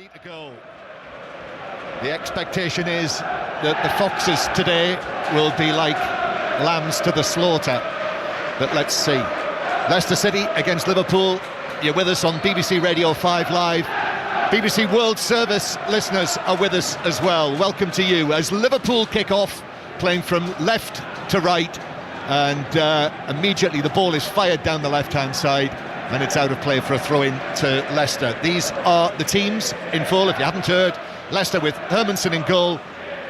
ready to go. The expectation is that the Foxes today will be like lambs to the slaughter. But let's see. Leicester City against Liverpool. You're with us on BBC Radio 5 Live. BBC World Service listeners are with us as well. Welcome to you as Liverpool kick off, playing from left to right. And immediately the ball is fired down the left-hand side and it's out of play for a throw-in to Leicester. These are the teams in full, if you haven't heard. Leicester with Hermansen in goal,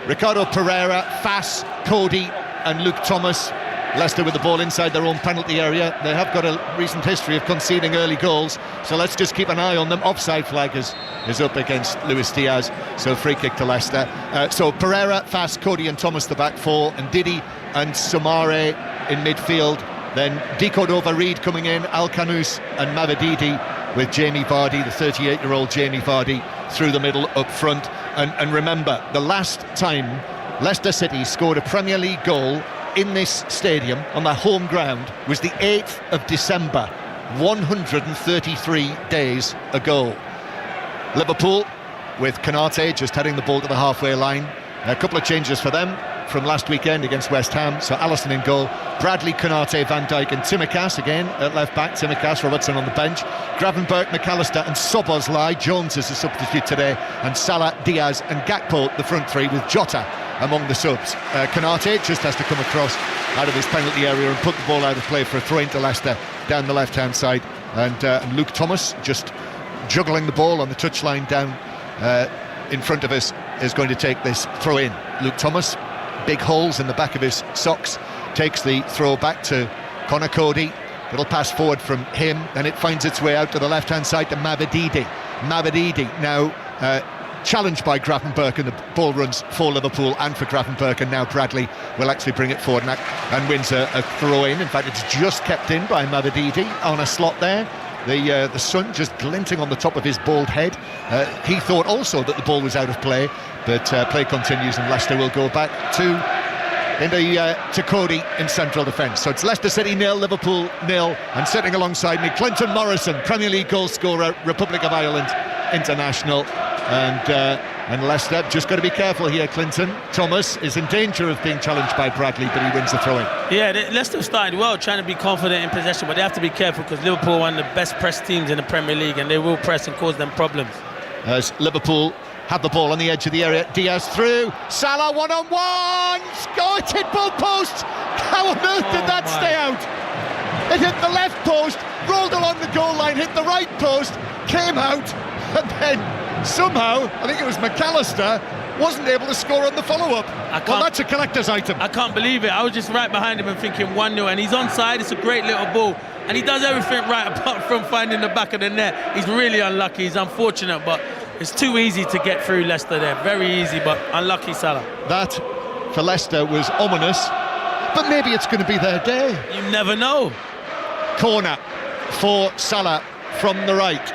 Ricardo Pereira, Fass, Cody and Luke Thomas. Leicester with the ball inside their own penalty area. They have got a recent history of conceding early goals, so let's just keep an eye on them. Offside flag is up against Luis Diaz, so free kick to Leicester. So Pereira, Fass, Cody and Thomas the back four, and Didi and Soumare in midfield. Then Cordova-Reid coming in, Al-Khanous and Mavididi, with Jamie Vardy, the 38-year-old Jamie Vardy, through the middle up front. And remember, the last time Leicester City scored a Premier League goal in this stadium on their home ground was the 8th of December, 133 days ago. Liverpool with Konate just heading the ball to the halfway line. A couple of changes for them from last weekend against West Ham. So Alisson in goal, Bradley, Konate, Van Dijk and Tsimikas again at left back. Tsimikas, Robertson on the bench, Gravenberch, McAllister and Szoboszlai. Jones is a substitute today, and Salah, Diaz and Gakpo the front three, with Jota among the subs. Konate just has to come across out of his penalty area and put the ball out of play for a throw into Leicester down the left hand side, and Luke Thomas just juggling the ball on the touchline down in front of us is going to take this throw in. Luke Thomas, big holes in the back of his socks, takes the throw back to Conor Cody. Little pass forward from him, and it finds its way out to the left hand side to Mavididi now challenged by Gravenberch, and the ball runs for Liverpool and for Gravenberch, and now Bradley will actually bring it forward and wins a throw in. In fact, it's just kept in by Mavididi on a slot there. The sun just glinting on the top of his bald head. He thought also that the ball was out of play, but play continues and Leicester will go back to Cody in central defence. So it's Leicester City 0, Liverpool 0, and sitting alongside me, Clinton Morrison, Premier League goal scorer, Republic of Ireland international. And Leicester just got to be careful here. Clinton Thomas is in danger of being challenged by Bradley, but he wins the throw-in. Yeah, Leicester started well, trying to be confident in possession, but they have to be careful because Liverpool are one of the best press teams in the Premier League, and they will press and cause them problems. As Liverpool have the ball on the edge of the area, Diaz through, Salah one-on-one, it hit both posts. How on earth did that stay out? It hit the left post, rolled along the goal line, hit the right post, came out, and then somehow, I think it was McAllister, wasn't able to score on the follow-up. Well, that's a collector's item. I can't believe it. I was just right behind him and thinking 1-0, and he's onside. It's a great little ball, and he does everything right apart from finding the back of the net. He's really unlucky. He's unfortunate, but it's too easy to get through Leicester there. Very easy, but unlucky Salah. That, for Leicester, was ominous, but maybe it's going to be their day. You never know. Corner for Salah from the right.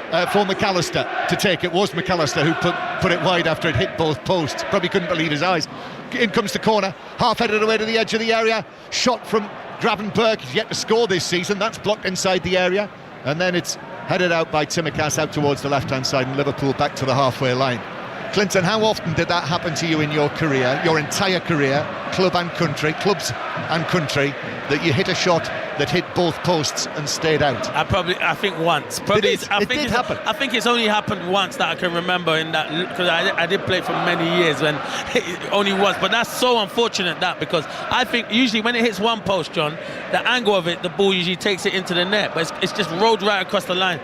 For McAllister to take. It was McAllister who put it wide after it hit both posts. Probably couldn't believe his eyes. In comes the corner, half-headed away to the edge of the area. Shot from Gravenberch. He's yet to score this season. That's blocked inside the area. And then it's headed out by Tsimikas out towards the left-hand side, and Liverpool back to the halfway line. Clinton, how often did that happen to you in your career, your entire career, clubs and country, that you hit a shot that hit both posts and stayed out? I think once. It did happen. I think it's only happened once that I can remember, in that, because I did play for many years when only once. But that's so unfortunate, that, because I think usually when it hits one post, John, the angle of it, the ball usually takes it into the net, but it's just rolled right across the line.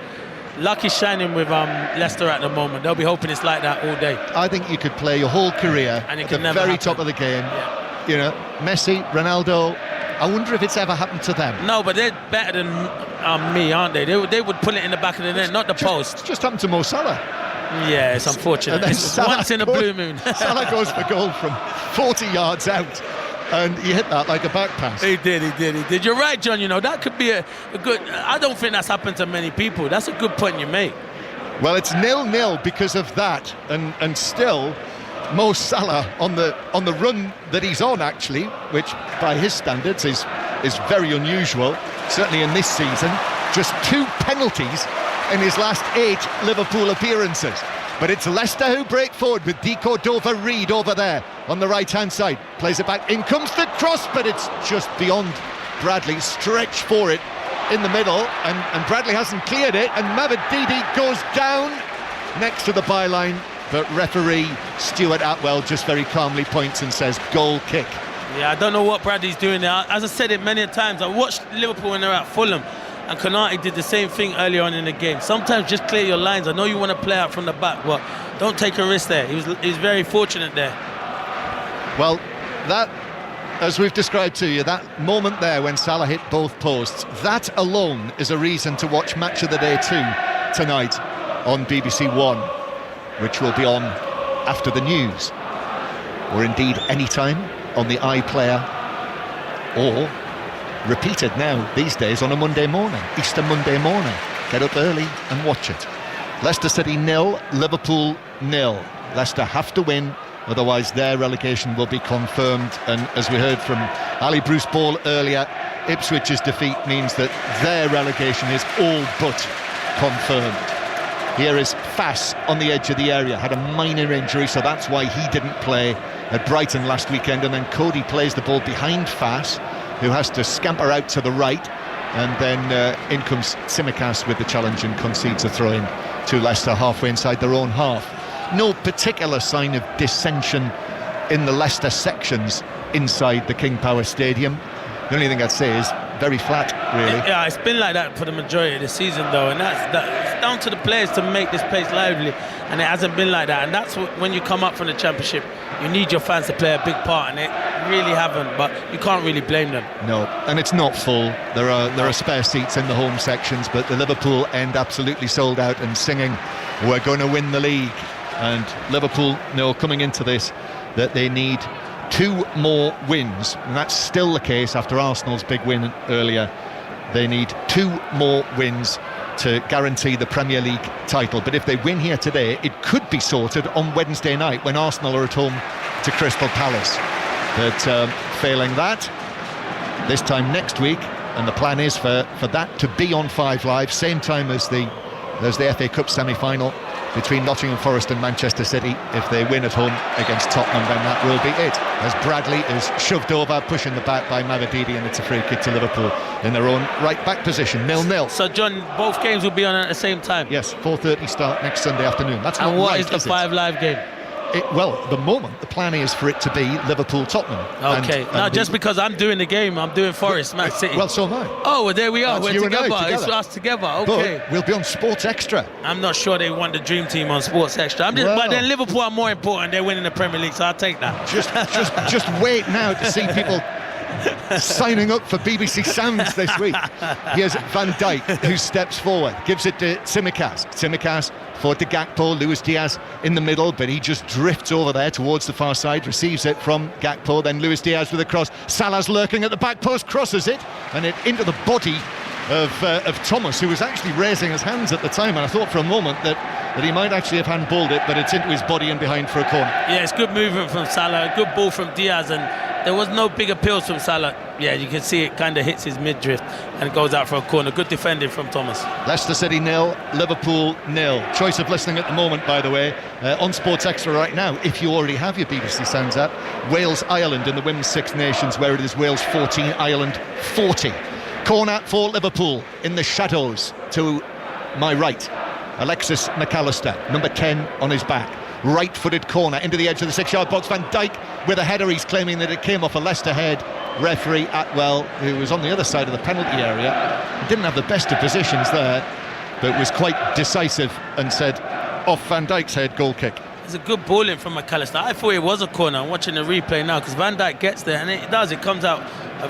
Lucky shining with Leicester at the moment. They'll be hoping it's like that all day. I think you could play your whole career and at the very top of the game. Yeah. You know, Messi, Ronaldo. I wonder if it's ever happened to them. No, but they're better than me, aren't they? They would put it in the back of the net, not the post. It's just happened to Mo Salah. Yeah, it's unfortunate. It's once in a blue moon. Salah goes for goal from 40 yards out, and he hit that like a back pass. He did. You're right, John. You know, that could be a good... I don't think that's happened to many people. That's a good point you make. Well, it's 0-0 because of that, and still Mo Salah on the run that he's on, actually, which by his standards is very unusual, certainly in this season. Just 2 penalties in his last 8 Liverpool appearances. But it's Leicester who break forward with Di Cordova-Reid over there on the right-hand side. Plays it back, in comes the cross, but it's just beyond Bradley. Stretch for it in the middle, and Bradley hasn't cleared it, and Mavididi goes down next to the byline, but referee Stuart Atwell just very calmly points and says goal kick. Yeah, I don't know what Bradley's doing there. As I said it many times, I watched Liverpool when they're at Fulham, and Konate did the same thing earlier on in the game. Sometimes just clear your lines. I know you want to play out from the back, but don't take a risk there. He was very fortunate there. Well, that, as we've described to you, that moment there when Salah hit both posts, that alone is a reason to watch Match of the Day 2 tonight on BBC One, which will be on after the news, or indeed any time on the iPlayer, or repeated now these days on a Monday morning, Easter Monday morning. Get up early and watch it. Leicester City 0, Liverpool 0. Leicester have to win, otherwise their relegation will be confirmed. And as we heard from Ali Bruce Ball earlier, Ipswich's defeat means that their relegation is all but confirmed. Here is Fass on the edge of the area, had a minor injury, so that's why he didn't play at Brighton last weekend. And then Cody plays the ball behind Fass, who has to scamper out to the right, and then in comes Tsimikas with the challenge and concedes a throw-in to Leicester halfway inside their own half. No particular sign of dissension in the Leicester sections inside the King Power Stadium. The only thing I'd say is very flat, really. Yeah, it's been like that for the majority of the season, though, and it's down to the players to make this place lively, and it hasn't been like that. And that's when you come up from the Championship, you need your fans to play a big part, and they really haven't. But you can't really blame them. No, and it's not full. There are spare seats in the home sections, but the Liverpool end absolutely sold out and singing, "We're going to win the league." And Liverpool know coming into this that they need 2 more wins, and that's still the case after Arsenal's big win earlier. They need 2 more wins to guarantee the Premier League title. But if they win here today, it could be sorted on Wednesday night when Arsenal are at home to Crystal Palace. But failing that, this time next week, and the plan is for that to be on 5 Live, same time as the FA Cup semi-final between Nottingham Forest and Manchester City. If they win at home against Tottenham, then that will be it, as Bradley is shoved over, pushing the back by Mavididi, and it's a free kick to Liverpool in their own right back position, 0-0. So John, both games will be on at the same time? Yes, 4:30 start next Sunday afternoon. That's and not what right, is the 5 Live game? Well, at the moment, the plan is for it to be Liverpool-Tottenham. Okay, now just because I'm doing the game, I'm doing Forest, Man City. Well, so am I. Oh, well, there we are. That's We're together. It's us together. Okay. But we'll be on Sports Extra. I'm not sure they want the dream team on Sports Extra. But then Liverpool are more important. They're winning the Premier League, so I'll take that. Just wait now to see people signing up for BBC Sounds this week. Here's Van Dijk, who steps forward, gives it to Tsimikas. Tsimikas for De Gakpo, Luis Diaz in the middle, but he just drifts over there towards the far side, receives it from Gakpo, then Luis Diaz with a cross. Salah's lurking at the back post, crosses it, and it into the body of Thomas, who was actually raising his hands at the time, and I thought for a moment that he might actually have handballed it, but it's into his body and behind for a corner. Yeah, it's good movement from Salah, a good ball from Diaz, and there was no big appeals from Salah. Yeah, you can see it kind of hits his midriff and goes out for a corner. Good defending from Thomas. Leicester City 0, Liverpool 0. Choice of listening at the moment, by the way, on Sports Extra right now, if you already have your BBC Sounds app. Wales-Ireland in the Women's Six Nations, where it is Wales 14, Ireland 40. Corner for Liverpool in the shadows to my right. Alexis McAllister, number 10 on his back. Right-footed corner into the edge of the 6-yard box. Van Dijk with a header. He's claiming that it came off a Leicester head. Referee Atwell, who was on the other side of the penalty area, didn't have the best of positions there, but was quite decisive and said, off Van Dijk's head, goal kick. It's a good ball in from McAllister. I thought it was a corner. I'm watching the replay now because Van Dijk gets there, and it does. It comes out.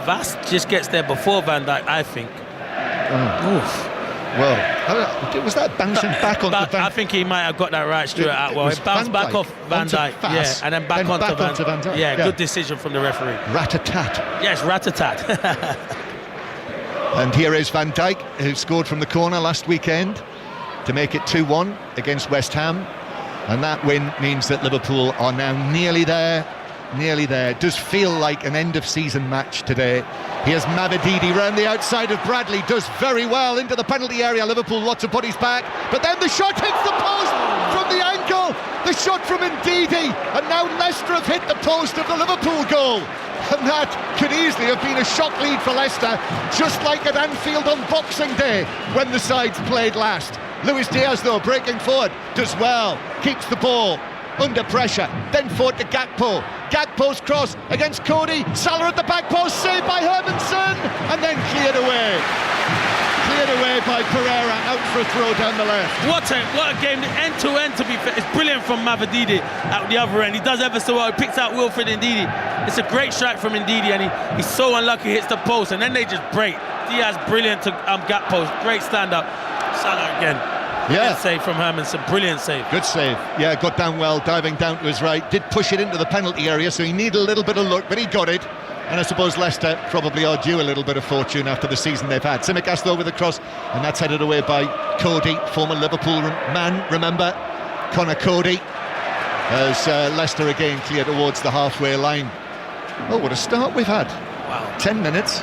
Vass just gets there before Van Dijk, I think. Oof. Well, was that bouncing back onto Van Dijk? I think he might have got that right, Stuart Atwell. It bounced back off Van Dijk, yeah, and then back onto Van Dijk. Yeah, good decision from the referee. Rat-a-tat. Yes, rat-a-tat. And here is Van Dijk, who scored from the corner last weekend to make it 2-1 against West Ham. And that win means that Liverpool are now nearly there. Nearly there. It does feel like an end-of-season match today. Here's Mavididi round the outside of Bradley, does very well into the penalty area. Liverpool lots of bodies back, but then the shot hits the post from the ankle, The shot from Ndidi, and now Leicester have hit the post of the Liverpool goal. And that could easily have been a shock lead for Leicester, just like at Anfield on Boxing Day when the sides played last. Luis Diaz, though, breaking forward, does well, keeps the ball under pressure, then forward to Gakpo. Gakpo's cross against Cody, Salah at the back post, saved by Hermansen, and then cleared away by Pereira, out for a throw down the left. What a game, end to end, to be fair. It's brilliant from Mavididi at the other end. He does ever so well. He picks out Wilfred Ndidi. It's a great strike from Ndidi, and he's so unlucky, hits the post, and then they just break. Diaz brilliant to Gakpo, great stand up. Salah again. Yeah, save from Hermansen, brilliant save. Good save. Yeah, got down well, diving down to his right, did push it into the penalty area, so he needed a little bit of luck, but he got it. And I suppose Leicester probably are due a little bit of fortune after the season they've had. Tsimikas though with the cross, and that's headed away by Cody, former Liverpool man, remember, Connor Cody, as Leicester again clear towards the halfway line. Oh, what a start we've had. Wow. 10 minutes.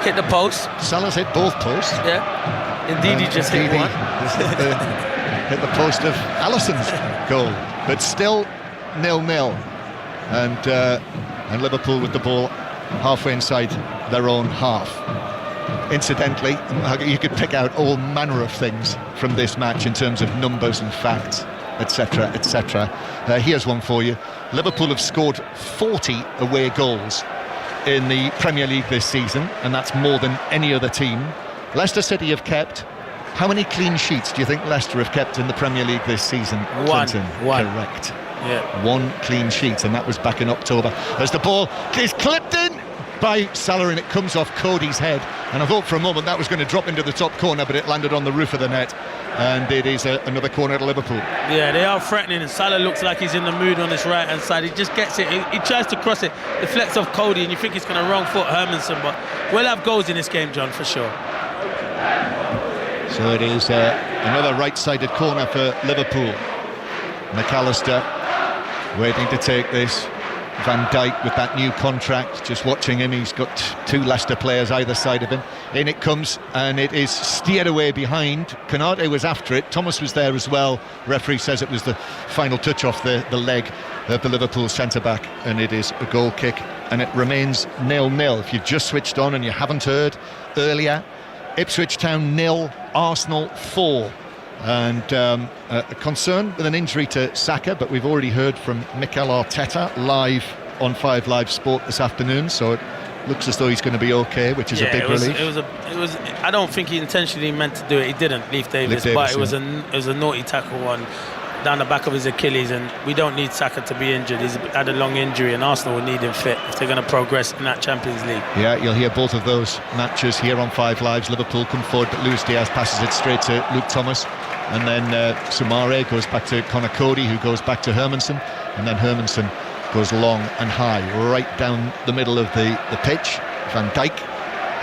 Hit the post. Salah's hit both posts. Yeah. Ndidi just hit one. Hit the post of Alisson's goal, but still 0-0, and Liverpool with the ball halfway inside their own half. Incidentally, you could pick out all manner of things from this match in terms of numbers and facts, etc, etc. Here's one for you. Liverpool have scored 40 away goals in the Premier League this season, and that's more than any other team. Leicester City have kept, how many clean sheets do you think Leicester have kept in the Premier League this season? One. Correct. Yeah. One clean sheet, and that was back in October. As the ball is clipped in by Salah, and it comes off Cody's head, and I thought for a moment that was going to drop into the top corner, but it landed on the roof of the net, and it is another corner to Liverpool. Yeah, they are threatening, and Salah looks like he's in the mood on this right hand side. He just gets it, he tries to cross it, deflects off Cody, and you think he's going to wrong foot Hermansen, but we'll have goals in this game, John, for sure. So it is another right-sided corner for Liverpool. McAllister waiting to take this. Van Dijk with that new contract, just watching him. He's got two Leicester players either side of him. In it comes, and it is steered away behind. Konate was after it. Thomas was there as well. Referee says it was the final touch off the leg of the Liverpool centre-back, and it is a goal kick, and it remains 0-0. If you've just switched on and you haven't heard earlier, Ipswich Town 0, Arsenal 4. And a concern with an injury to Saka, but we've already heard from Mikel Arteta live on 5 Live Sport this afternoon, so it looks as though he's going to be okay, which is a big relief. It was. I don't think he intentionally meant to do it. He didn't, Leif Davis, but it was a naughty tackle one down the back of his Achilles, and we don't need Saka to be injured. He's had a long injury, and Arsenal will need him fit if they're going to progress in that Champions League. Yeah, you'll hear both of those matches here on 5 Lives. Liverpool come forward, but Luis Diaz passes it straight to Luke Thomas, and then Soumare goes back to Connor Cody, who goes back to Hermansen, and then Hermansen goes long and high right down the middle of the pitch. Van Dijk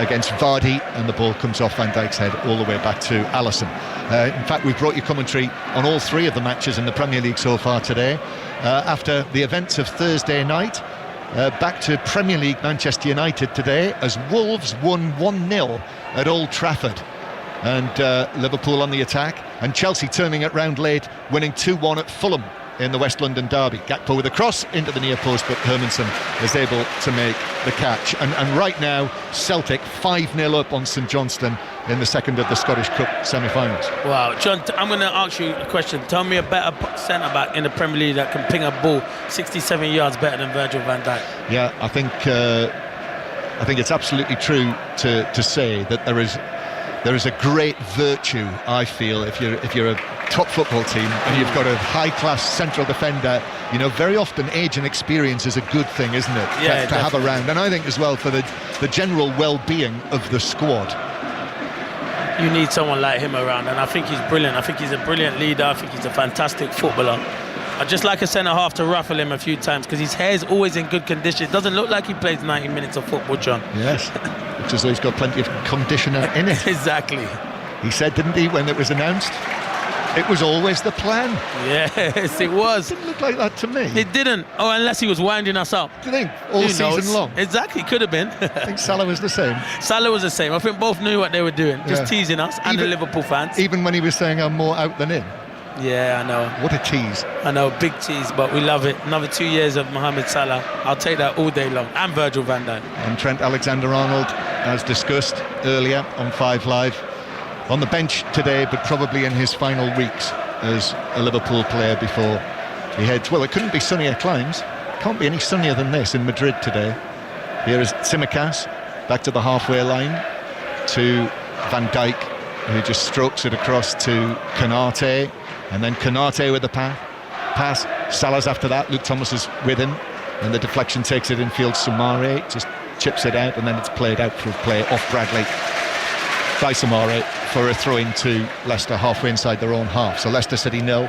against Vardy, and the ball comes off Van Dijk's head all the way back to Alisson. In fact, we've brought you commentary on all 3 of the matches in the Premier League so far today. After the events of Thursday night, back to Premier League Manchester United today, as Wolves won 1-0 at Old Trafford, and Liverpool on the attack, and Chelsea turning it round late, winning 2-1 at Fulham in the West London derby. Gakpo with a cross into the near post, but Hermansen is able to make the catch. And right now, Celtic 5-0 up on St Johnstone in the second of the Scottish Cup semi-finals. Wow, John, I'm going to ask you a question. Tell me a better centre-back in the Premier League that can ping a ball 67 yards better than Virgil van Dijk. Yeah, I think it's absolutely true to say that there is a great virtue, I feel, if you're a top football team and you've got a high-class central defender. You know, very often age and experience is a good thing, isn't it? Yeah, to have around. And I think as well for the general well-being of the squad. You need someone like him around, and I think he's brilliant. I think he's a brilliant leader. I think he's a fantastic footballer. I just like a centre-half to ruffle him a few times, because his hair's always in good condition. It doesn't look like he plays 90 minutes of football, John. Yes, it's as though he's got plenty of conditioner in it. Exactly. He said, didn't he, when it was announced, it was always the plan. Yes, it was. It didn't look like that to me. It didn't. Oh, unless he was winding us up. Do you think? All season long? Exactly, could have been. I think Salah was the same. Salah was the same. I think both knew what they were doing. Just teasing us and the Liverpool fans. Even when he was saying I'm more out than in. Yeah, I know. What a tease. I know, big tease, but we love it. Another 2 years of Mohamed Salah. I'll take that all day long. And Virgil van Dijk. And Trent Alexander-Arnold, as discussed earlier on 5 Live, on the bench today, but probably in his final weeks as a Liverpool player before he heads. Well, it couldn't be sunnier climes. Can't be any sunnier than this in Madrid today. Here is Tsimikas back to the halfway line to Van Dijk, who just strokes it across to Konate, and then Konate with the pass. Salah's after that. Luke Thomas is with him, and the deflection takes it infield. Soumaré just chips it out, and then it's played out for a play off Bradley by Soumaré for a throw-in to Leicester halfway inside their own half. So Leicester City 0,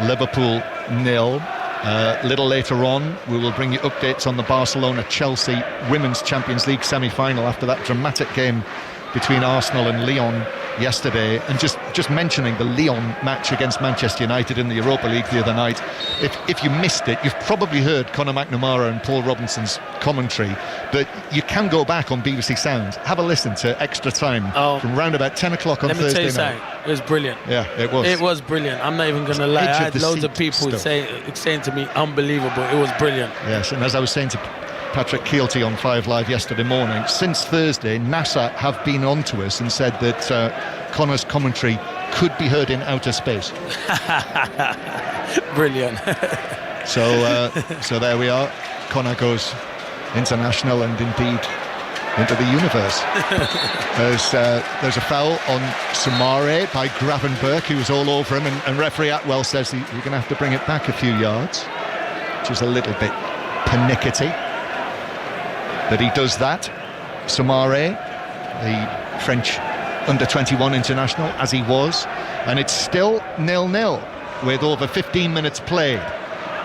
Liverpool 0. A little later on, we will bring you updates on the Barcelona-Chelsea Women's Champions League semi-final after that dramatic game between Arsenal and Lyon yesterday. And just mentioning the Lyon match against Manchester United in the Europa League the other night, if you missed it, you've probably heard Conor McNamara and Paul Robinson's commentary, but you can go back on BBC Sounds, have a listen to Extra Time from round about 10 o'clock on Thursday night. Let me tell you something, it was brilliant. Yeah, it was. It was brilliant. I'm not even going to lie. I had loads of people saying to me, unbelievable. It was brilliant. Yes, and as I was saying to Patrick Keelty on 5 Live yesterday morning, since Thursday, NASA have been on to us and said that Connor's commentary could be heard in outer space. Brilliant. So there we are. Connor goes international and indeed into the universe. There's a foul on Soumaré by Gravenberch, who was all over him, and referee Atwell says you're going to have to bring it back a few yards, which is a little bit pernickety. But he does that. Soumaré, the French under-21 international, as he was, and it's still 0-0 with over 15 minutes played.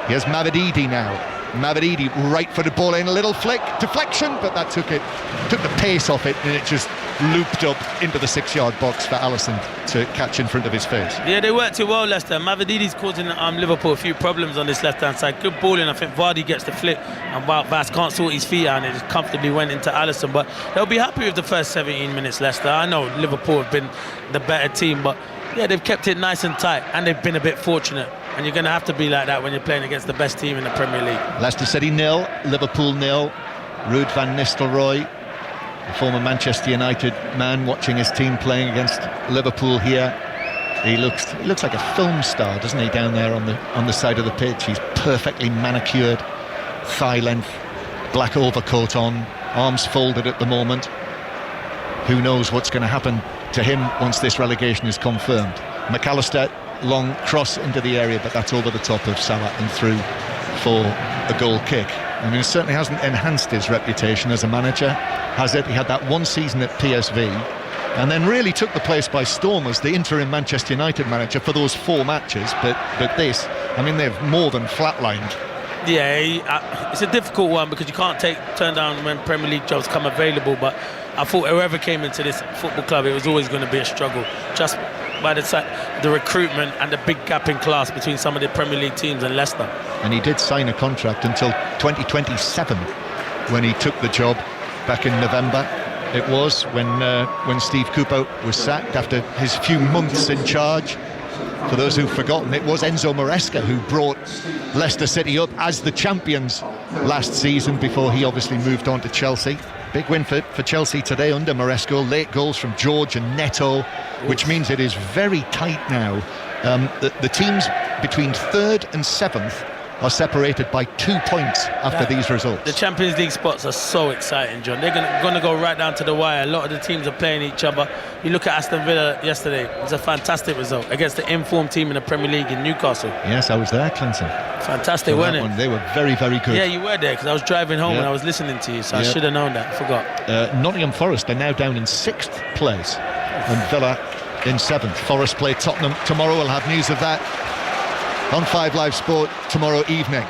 Here's Mavididi now. Mavididi right for the ball in, a little flick, deflection, but that took the pace off it, and it just looped up into the 6-yard box for Alisson to catch in front of his face. Yeah, they worked too well, Leicester. Mavididi's causing Liverpool a few problems on this left-hand side. Good balling. I think Vardy gets the flip, and Bass can't sort his feet out, and it just comfortably went into Alisson. But they'll be happy with the first 17 minutes, Leicester. I know Liverpool have been the better team, but yeah, they've kept it nice and tight, and they've been a bit fortunate. And you're going to have to be like that when you're playing against the best team in the Premier League. Leicester City 0, Liverpool 0. Ruud van Nistelrooy, the former Manchester United man, watching his team playing against Liverpool here. He looks like a film star, doesn't he, down there on the side of the pitch. He's perfectly manicured, thigh length, black overcoat on, arms folded at the moment. Who knows what's going to happen to him once this relegation is confirmed. McAllister, long cross into the area, but that's over the top of Salah and through for a goal kick. I mean, it certainly hasn't enhanced his reputation as a manager, has it? He had that one season at PSV and then really took the place by storm as the interim Manchester United manager for those 4 matches, but this, I mean, they've more than flatlined. Yeah, it's a difficult one because you can't turn down when Premier League jobs come available, but I thought whoever came into this football club, it was always going to be a struggle, just by the recruitment and the big gap in class between some of the Premier League teams and Leicester. And he did sign a contract until 2027 when he took the job back in November. It was when Steve Cooper was sacked after his few months in charge. For those who've forgotten, it was Enzo Maresca who brought Leicester City up as the champions last season before he obviously moved on to Chelsea. Big win for Chelsea today under Maresca. Late goals from George and Neto, which means it is very tight now. The teams between 3rd and 7th are separated by 2 points after these results. The Champions League spots are so exciting, John. They're going to go right down to the wire. A lot of the teams are playing each other. You look at Aston Villa yesterday. It was a fantastic result against the informed team in the Premier League in Newcastle. Yes, I was there, Clinton. Fantastic, weren't it? They were very, very good. Yeah, you were there because I was driving home and I was listening to you, so I should have known that. I forgot. Nottingham Forest are now down in 6th place and Villa in 7th. Forest play Tottenham tomorrow. We'll have news of that on 5 Live Sport tomorrow evening.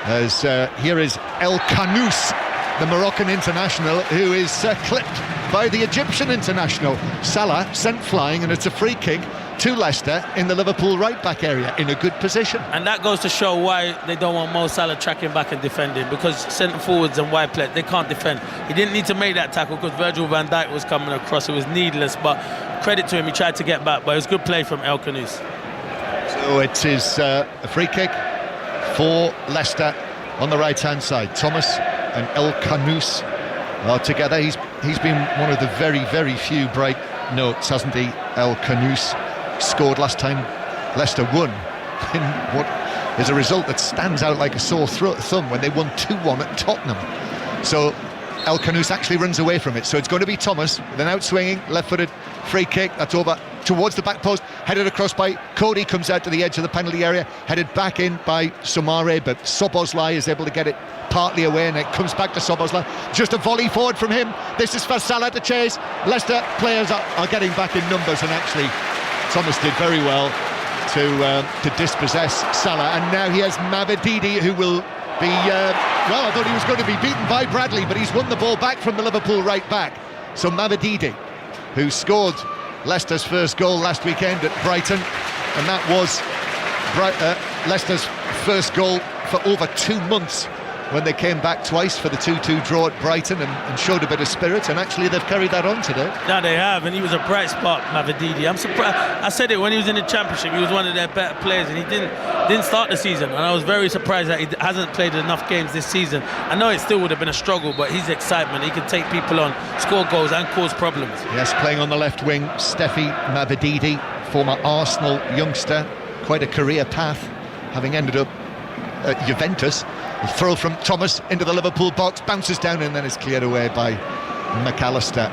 As here is El Kanous, the Moroccan international, who is clipped by the Egyptian international. Salah sent flying, and it's a free kick to Leicester in the Liverpool right-back area in a good position. And that goes to show why they don't want Mo Salah tracking back and defending, because centre-forwards and wide players, they can't defend. He didn't need to make that tackle because Virgil van Dijk was coming across. It was needless, but credit to him, he tried to get back, but it was good play from El Kanous. So Oh, it is a free kick for Leicester on the right-hand side. Thomas and El Khanous are together. He's been one of the very, very few bright notes, hasn't he? El Khanous scored last time Leicester won in what is a result that stands out like a sore thumb when they won 2-1 at Tottenham. So El Khanous actually runs away from it. So it's going to be Thomas with an out-swinging, left-footed free kick. That's over towards the back post, headed across by Cody, comes out to the edge of the penalty area, headed back in by Soumare, but Szoboszlai is able to get it partly away, and it comes back to Szoboszlai. Just a volley forward from him. This is for Salah to chase. Leicester players are getting back in numbers, and actually Thomas did very well to dispossess Salah, and now he has Mavididi, who will be well, I thought he was going to be beaten by Bradley, but he's won the ball back from the Liverpool right back. So Mavididi, who scored Leicester's first goal last weekend at Brighton, and that was Leicester's first goal for over 2 months, when they came back twice for the 2-2 draw at Brighton and showed a bit of spirit, and actually they've carried that on today. Yeah, they have, and he was a bright spot, Mavididi. I'm surprised. I said it when he was in the Championship, he was one of their better players, and he didn't start the season, and I was very surprised that he hasn't played enough games this season. I know it still would have been a struggle, but his excitement, he can take people on, score goals and cause problems. Yes, playing on the left wing, Steffi Mavididi, former Arsenal youngster, quite a career path, having ended up at Juventus. A throw from Thomas into the Liverpool box, bounces down and then is cleared away by McAllister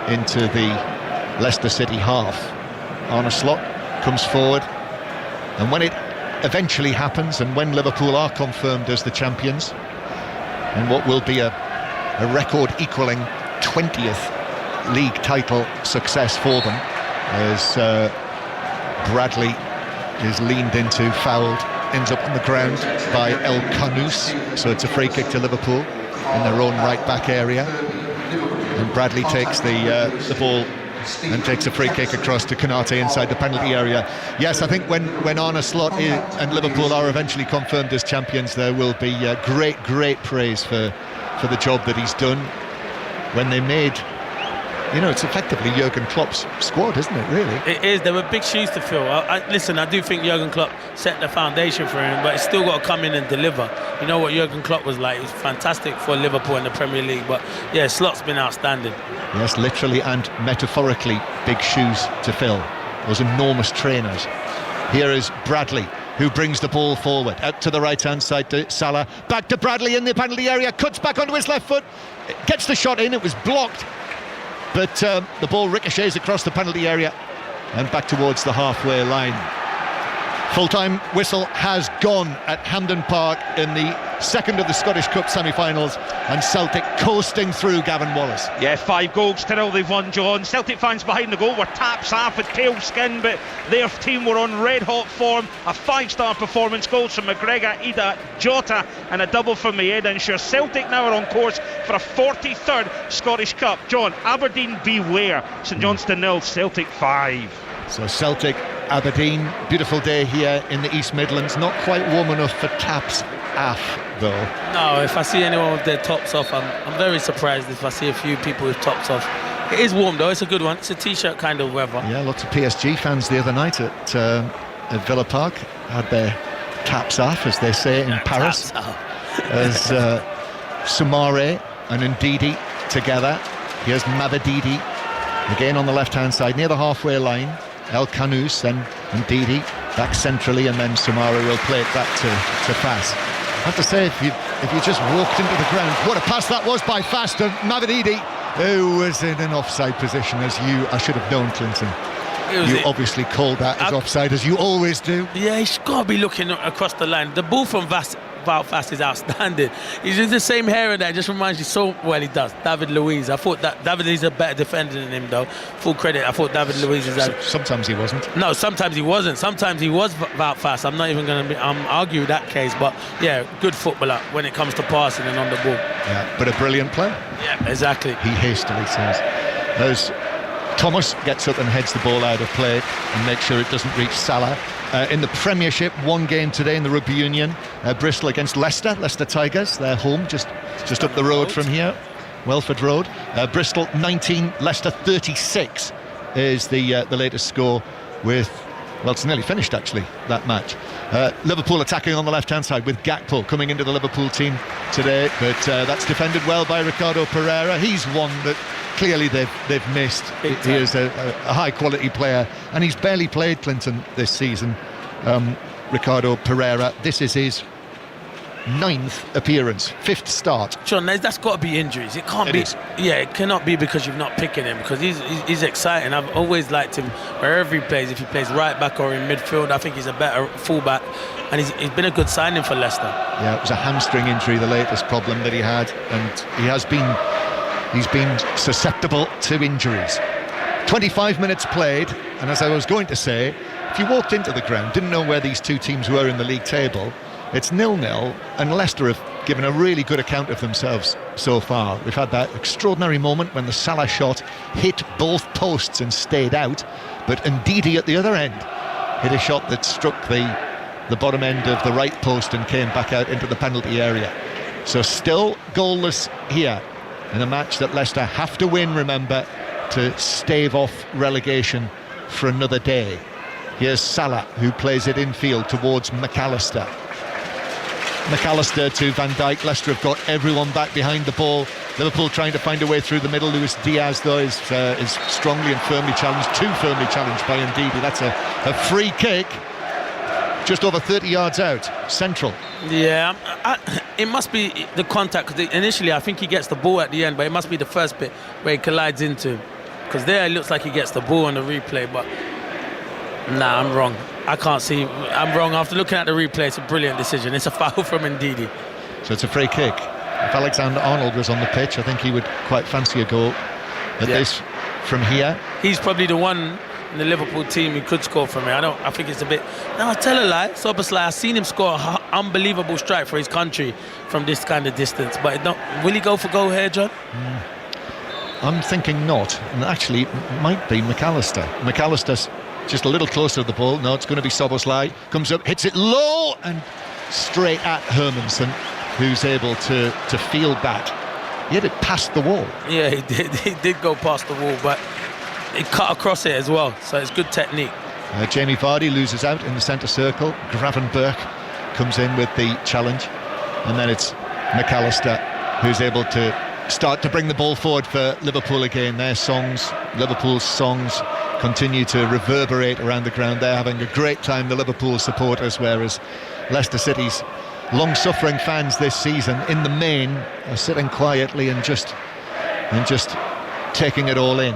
into the Leicester City half. Arne Slot comes forward, and when it eventually happens, and when Liverpool are confirmed as the champions, and what will be a record equalling 20th league title success for them, as Bradley is leaned into, fouled, ends up on the ground by El Khanous, so it's a free kick to Liverpool in their own right back area, and Bradley takes the ball and takes a free kick across to Konate inside the penalty area. Yes, I think when Arne Slot and Liverpool are eventually confirmed as champions, there will be great praise for the job that he's done. When they made, it's effectively Jurgen Klopp's squad, isn't it, really? It is. There were big shoes to fill. Listen, I do think Jurgen Klopp set the foundation for him, but he's still got to come in and deliver. You know what Jurgen Klopp was like. He was fantastic for Liverpool in the Premier League, but yeah, Slot's been outstanding. Yes, literally and metaphorically, big shoes to fill. Those enormous trainers. Here is Bradley, who brings the ball forward, out to the right-hand side to Salah, back to Bradley in the penalty area, cuts back onto his left foot, gets the shot in, it was blocked, but the ball ricochets across the penalty area and back towards the halfway line. Full-time whistle has gone at Hampden Park in the second of the Scottish Cup semi-finals, and Celtic coasting through, Gavin Wallace. Yeah, 5 goals to 0 they've won, John. Celtic fans behind the goal were taps off with pale skin, but their team were on red-hot form. A 5-star performance, goals from McGregor, Ida, Jota, and a double from Maeda. Ensure Celtic now are on course for a 43rd Scottish Cup. John, Aberdeen beware. St Johnstone 0, Celtic 5. So Celtic, Aberdeen, beautiful day here in the East Midlands. Not quite warm enough for taps off, though. No, if I see anyone with their tops off, I'm very surprised if I see a few people with tops off. It is warm, though. It's a good one. It's a T-shirt kind of weather. Yeah, lots of PSG fans the other night at Villa Park had their taps off, as they say in Paris. As Soumare and Ndidi together. Here's Mavididi, again on the left-hand side, near the halfway line. El Khanous and Ndidi back centrally, and then Soumare will play it back to Fass. I have to say, if you just walked into the ground, what a pass that was by Fass to Mavididi, who was in an offside position, I should have known, Clinton. You obviously called that as offside, as you always do. Yeah, he's got to be looking across the line. The ball from Fass is outstanding. He's in the same hair and that, just reminds you so well. He does. David Luiz. I thought that David is a better defender than him, though. Full credit. I thought David Luiz is. Sometimes he wasn't. No, sometimes he wasn't. Sometimes he was about fast. I'm not even going to argue that case. But yeah, good footballer when it comes to passing and on the ball. Yeah, but a brilliant player. Yeah, exactly. He hastily says. As Thomas gets up and heads the ball out of play and makes sure it doesn't reach Salah. In the Premiership, one game today in the Rugby Union, Bristol against Leicester Tigers, their home, just up the road from here, Welford Road. Bristol 19, Leicester 36 is the latest score, with Well, it's nearly finished, actually, that match. Liverpool attacking on the left-hand side with Gakpo coming into the Liverpool team today, but that's defended well by Ricardo Pereira. He's one that clearly they've missed. He is a high-quality player, and he's barely played, Clinton, this season. Ricardo Pereira, this is his 9th appearance, 5th start. John, that's got to be injuries. It can't be. Yeah, it cannot be because you've not picking him, because he's exciting. I've always liked him wherever he plays. If he plays right back or in midfield, I think he's a better fullback, and he's been a good signing for Leicester. Yeah, it was a hamstring injury, the latest problem that he had, and he's been susceptible to injuries. 25 minutes played, and as I was going to say, if you walked into the ground, didn't know where these two teams were in the league table, it's 0-0, and Leicester have given a really good account of themselves so far. We've had that extraordinary moment when the Salah shot hit both posts and stayed out, but Ndidi at the other end hit a shot that struck the bottom end of the right post and came back out into the penalty area. So still goalless here in a match that Leicester have to win, remember, to stave off relegation for another day. Here's Salah, who plays it infield towards McAllister. McAllister to Van Dijk. Leicester have got everyone back behind the ball. Liverpool trying to find a way through the middle. Luis Diaz, though, is strongly and firmly challenged, too firmly challenged by Ndidi. That's a free kick, just over 30 yards out, central. Yeah, it must be the contact, because initially I think he gets the ball at the end, but it must be the first bit where he collides into, because there it looks like he gets the ball on the replay, but nah, I'm wrong. I can't see. I'm wrong. After looking at the replay, it's a brilliant decision. It's a foul from Ndidi. So it's a free kick. If Alexander-Arnold was on the pitch, I think he would quite fancy a goal at this from here. He's probably the one in the Liverpool team who could score from here. I think it's a bit... No, I tell a lie. Soberslai, I've seen him score an unbelievable strike for his country from this kind of distance. But will he go for goal here, John? I'm thinking not. And actually, it might be McAllister. McAllister's just a little closer to the ball. No, it's going to be Soberslai. Comes up, hits it low and straight at Hermansen, who's able to field that. He hit it past the wall. Yeah, he did. He did go past the wall, but he cut across it as well. So it's good technique. Jamie Vardy loses out in the centre circle. Gravenberch comes in with the challenge. And then it's McAllister who's able to start to bring the ball forward for Liverpool again. Their songs, Liverpool's songs, continue to reverberate around the ground. They're having a great time, the Liverpool supporters, whereas Leicester City's long-suffering fans this season, in the main, are sitting quietly and just taking it all in.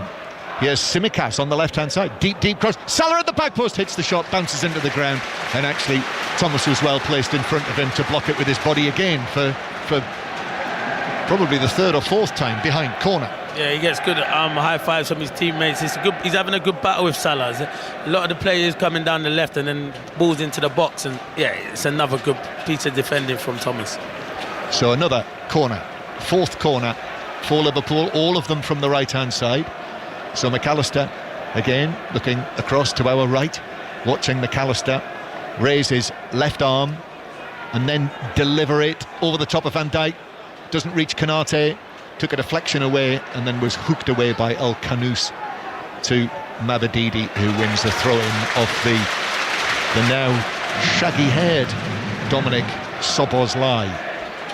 Here's Tsimikas on the left-hand side, deep cross. Salah at the back post, hits the shot, bounces into the ground, and actually Thomas was well placed in front of him to block it with his body again for probably the third or fourth time behind corner. Yeah, he gets good high fives from his teammates. He's having a good battle with Salah. A lot of the players coming down the left and then balls into the box, and yeah, it's another good piece of defending from Thomas. So another corner, fourth corner for Liverpool, all of them from the right-hand side. So McAllister again looking across to our right, watching McAllister raise his left arm and then deliver it over the top of Van Dijk. Doesn't reach Konate. Took a deflection away and then was hooked away by El Khanous to Mavididi, who wins the throw-in of the now shaggy-haired Dominic Szoboszlai.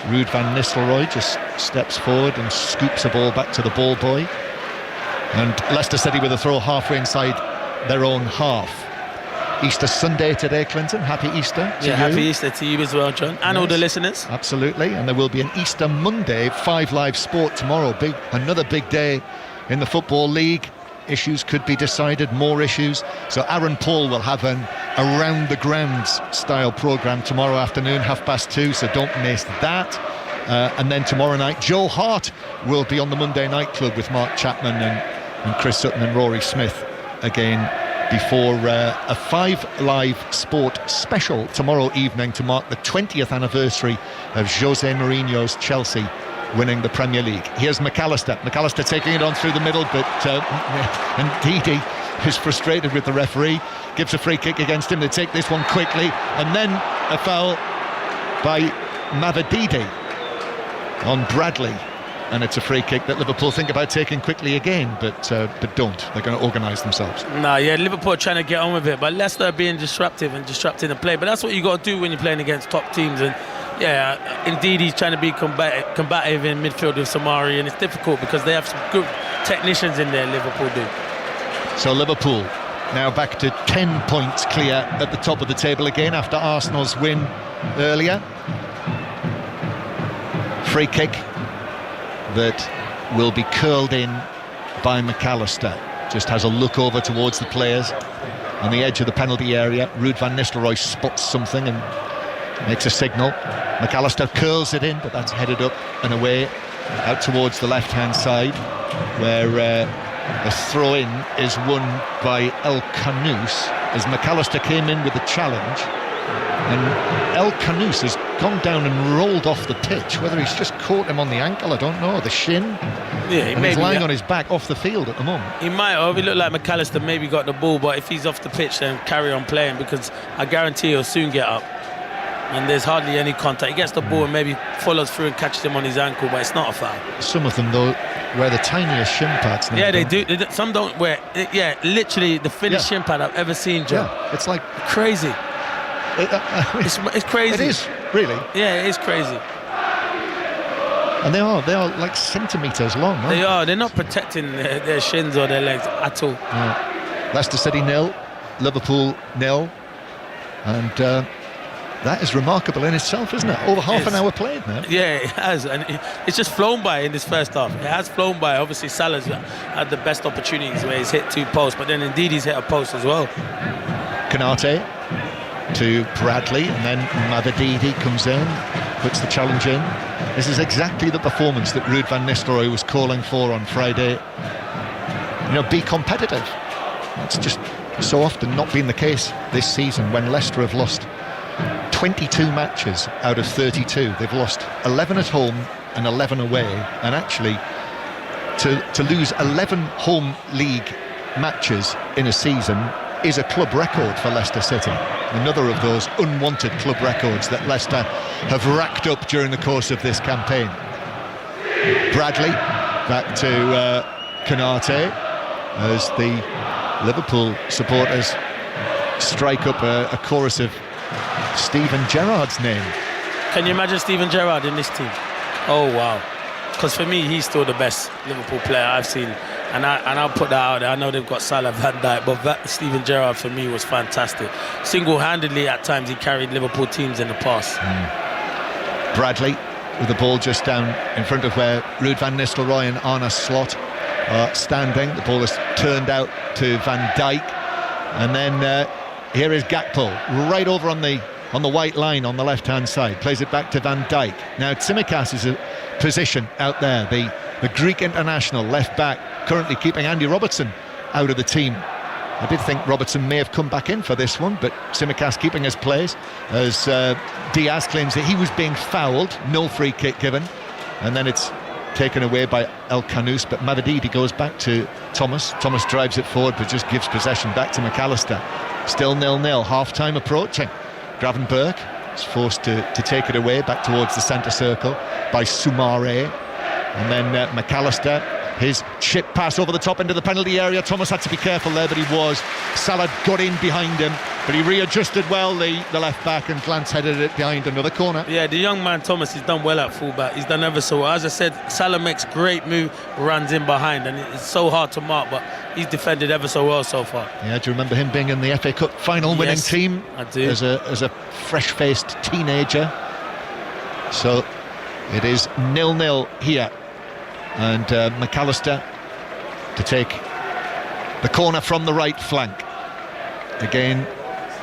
Ruud van Nistelrooy just steps forward and scoops the ball back to the ball boy. And Leicester City with a throw halfway inside their own half. Easter Sunday today, Clinton. Happy Easter to you. Happy Easter to you as well, John, and all the listeners. Absolutely, and there will be an Easter Monday 5 Live Sport tomorrow. Another big day in the Football League. Issues could be decided, more issues. So Aaron Paul will have an around the grounds style programme tomorrow afternoon, 2:30. So don't miss that. And then tomorrow night, Joe Hart will be on the Monday Night Club with Mark Chapman and Chris Sutton and Rory Smith again, before a 5 Live Sport special tomorrow evening to mark the 20th anniversary of Jose Mourinho's Chelsea winning the Premier League. Here's McAllister taking it on through the middle, but Ndidi is frustrated with the referee, gives a free kick against him. They take this one quickly, and then a foul by Mavididi on Bradley. and it's a free kick that Liverpool think about taking quickly again, but don't. They're going to organise themselves. Liverpool are trying to get on with it, but Leicester are being disruptive and disrupting the play. But that's what you got to do when you're playing against top teams. And indeed, he's trying to be combative in midfield with Samari, and it's difficult because they have some good technicians in there. Liverpool do. So Liverpool now back to 10 points clear at the top of the table again after Arsenal's win earlier. Free kick that will be curled in by McAllister. Just has a look over towards the players on the edge of the penalty area. Ruud van Nistelrooy spots something and makes a signal. McAllister curls it in, but that's headed up and away out towards the left-hand side, where the throw-in is won by El Kanous as McAllister came in with the challenge. And El Kanous has gone down and rolled off the pitch. Whether he's just caught him on the ankle, I don't know, the shin. Yeah, he's lying on his back off the field at the moment. He might have. It looked like McAllister maybe got the ball, but if he's off the pitch, then carry on playing, because I guarantee he'll soon get up. And there's hardly any contact. He gets the ball and maybe follows through and catches him on his ankle, but it's not a foul. Some of them, though, wear the tiniest shin pads. Yeah, they do. Some don't wear. Literally the thinnest shin pad I've ever seen, John. Yeah, it's like crazy. It's crazy. It is, really. Yeah, it is crazy. And they are like centimetres long, aren't they? They're not protecting their shins or their legs at all. No. Leicester City 0, Liverpool 0, and that is remarkable in itself, isn't it? Over half an hour played now. Yeah, it has, and it's just flown by in this first half. It has flown by. Obviously, Salah's had the best opportunities where he's hit 2 posts, but then indeed he's hit a post as well. Konate to Bradley, and then Mavididi comes in, puts the challenge in. This is exactly the performance that Ruud van Nistelrooy was calling for on Friday. Be competitive. That's just so often not been the case this season, when Leicester have lost 22 matches out of 32. They've lost 11 at home and 11 away, and actually to lose 11 home league matches in a season is a club record for Leicester City. Another of those unwanted club records that Leicester have racked up during the course of this campaign. Bradley back to Konate as the Liverpool supporters strike up a chorus of Steven Gerrard's name. Can you imagine Steven Gerrard in this team? Oh wow, because for me he's still the best Liverpool player I've seen, and I'll put that out there. I know they've got Salah, Van Dijk, but Steven Gerrard for me was fantastic. Single-handedly at times he carried Liverpool teams in the past. Bradley with the ball just down in front of where Ruud van Nistelrooy and Arne Slot are standing. The ball is turned out to Van Dijk, and then here is Gakpo right over on the white line on the left-hand side. Plays it back to Van Dijk. Now Tsimikas is a position out there, the Greek international left back, currently keeping Andy Robertson out of the team. I did think Robertson may have come back in for this one, but Tsimikas keeping his place as Diaz claims that he was being fouled. No free kick given, and then it's taken away by El Kanous, but Mavididi goes back to Thomas. Thomas drives it forward but just gives possession back to McAllister. Still 0-0, half-time approaching. Gravenberch is forced to take it away back towards the centre circle by Soumaré, and then McAllister, his chip pass over the top into the penalty area. Thomas had to be careful there, but he was. Salah got in behind him, but he readjusted well, the left back, and glance-headed it behind another corner. Yeah, the young man Thomas, he's done well at fullback. He's done ever so well. As I said, Salah makes great move, runs in behind, and it's so hard to mark, but he's defended ever so well so far. Yeah, do you remember him being in the FA Cup final winning team? I do. As a fresh-faced teenager. So it is 0-0 here, and McAllister to take the corner from the right flank. Again,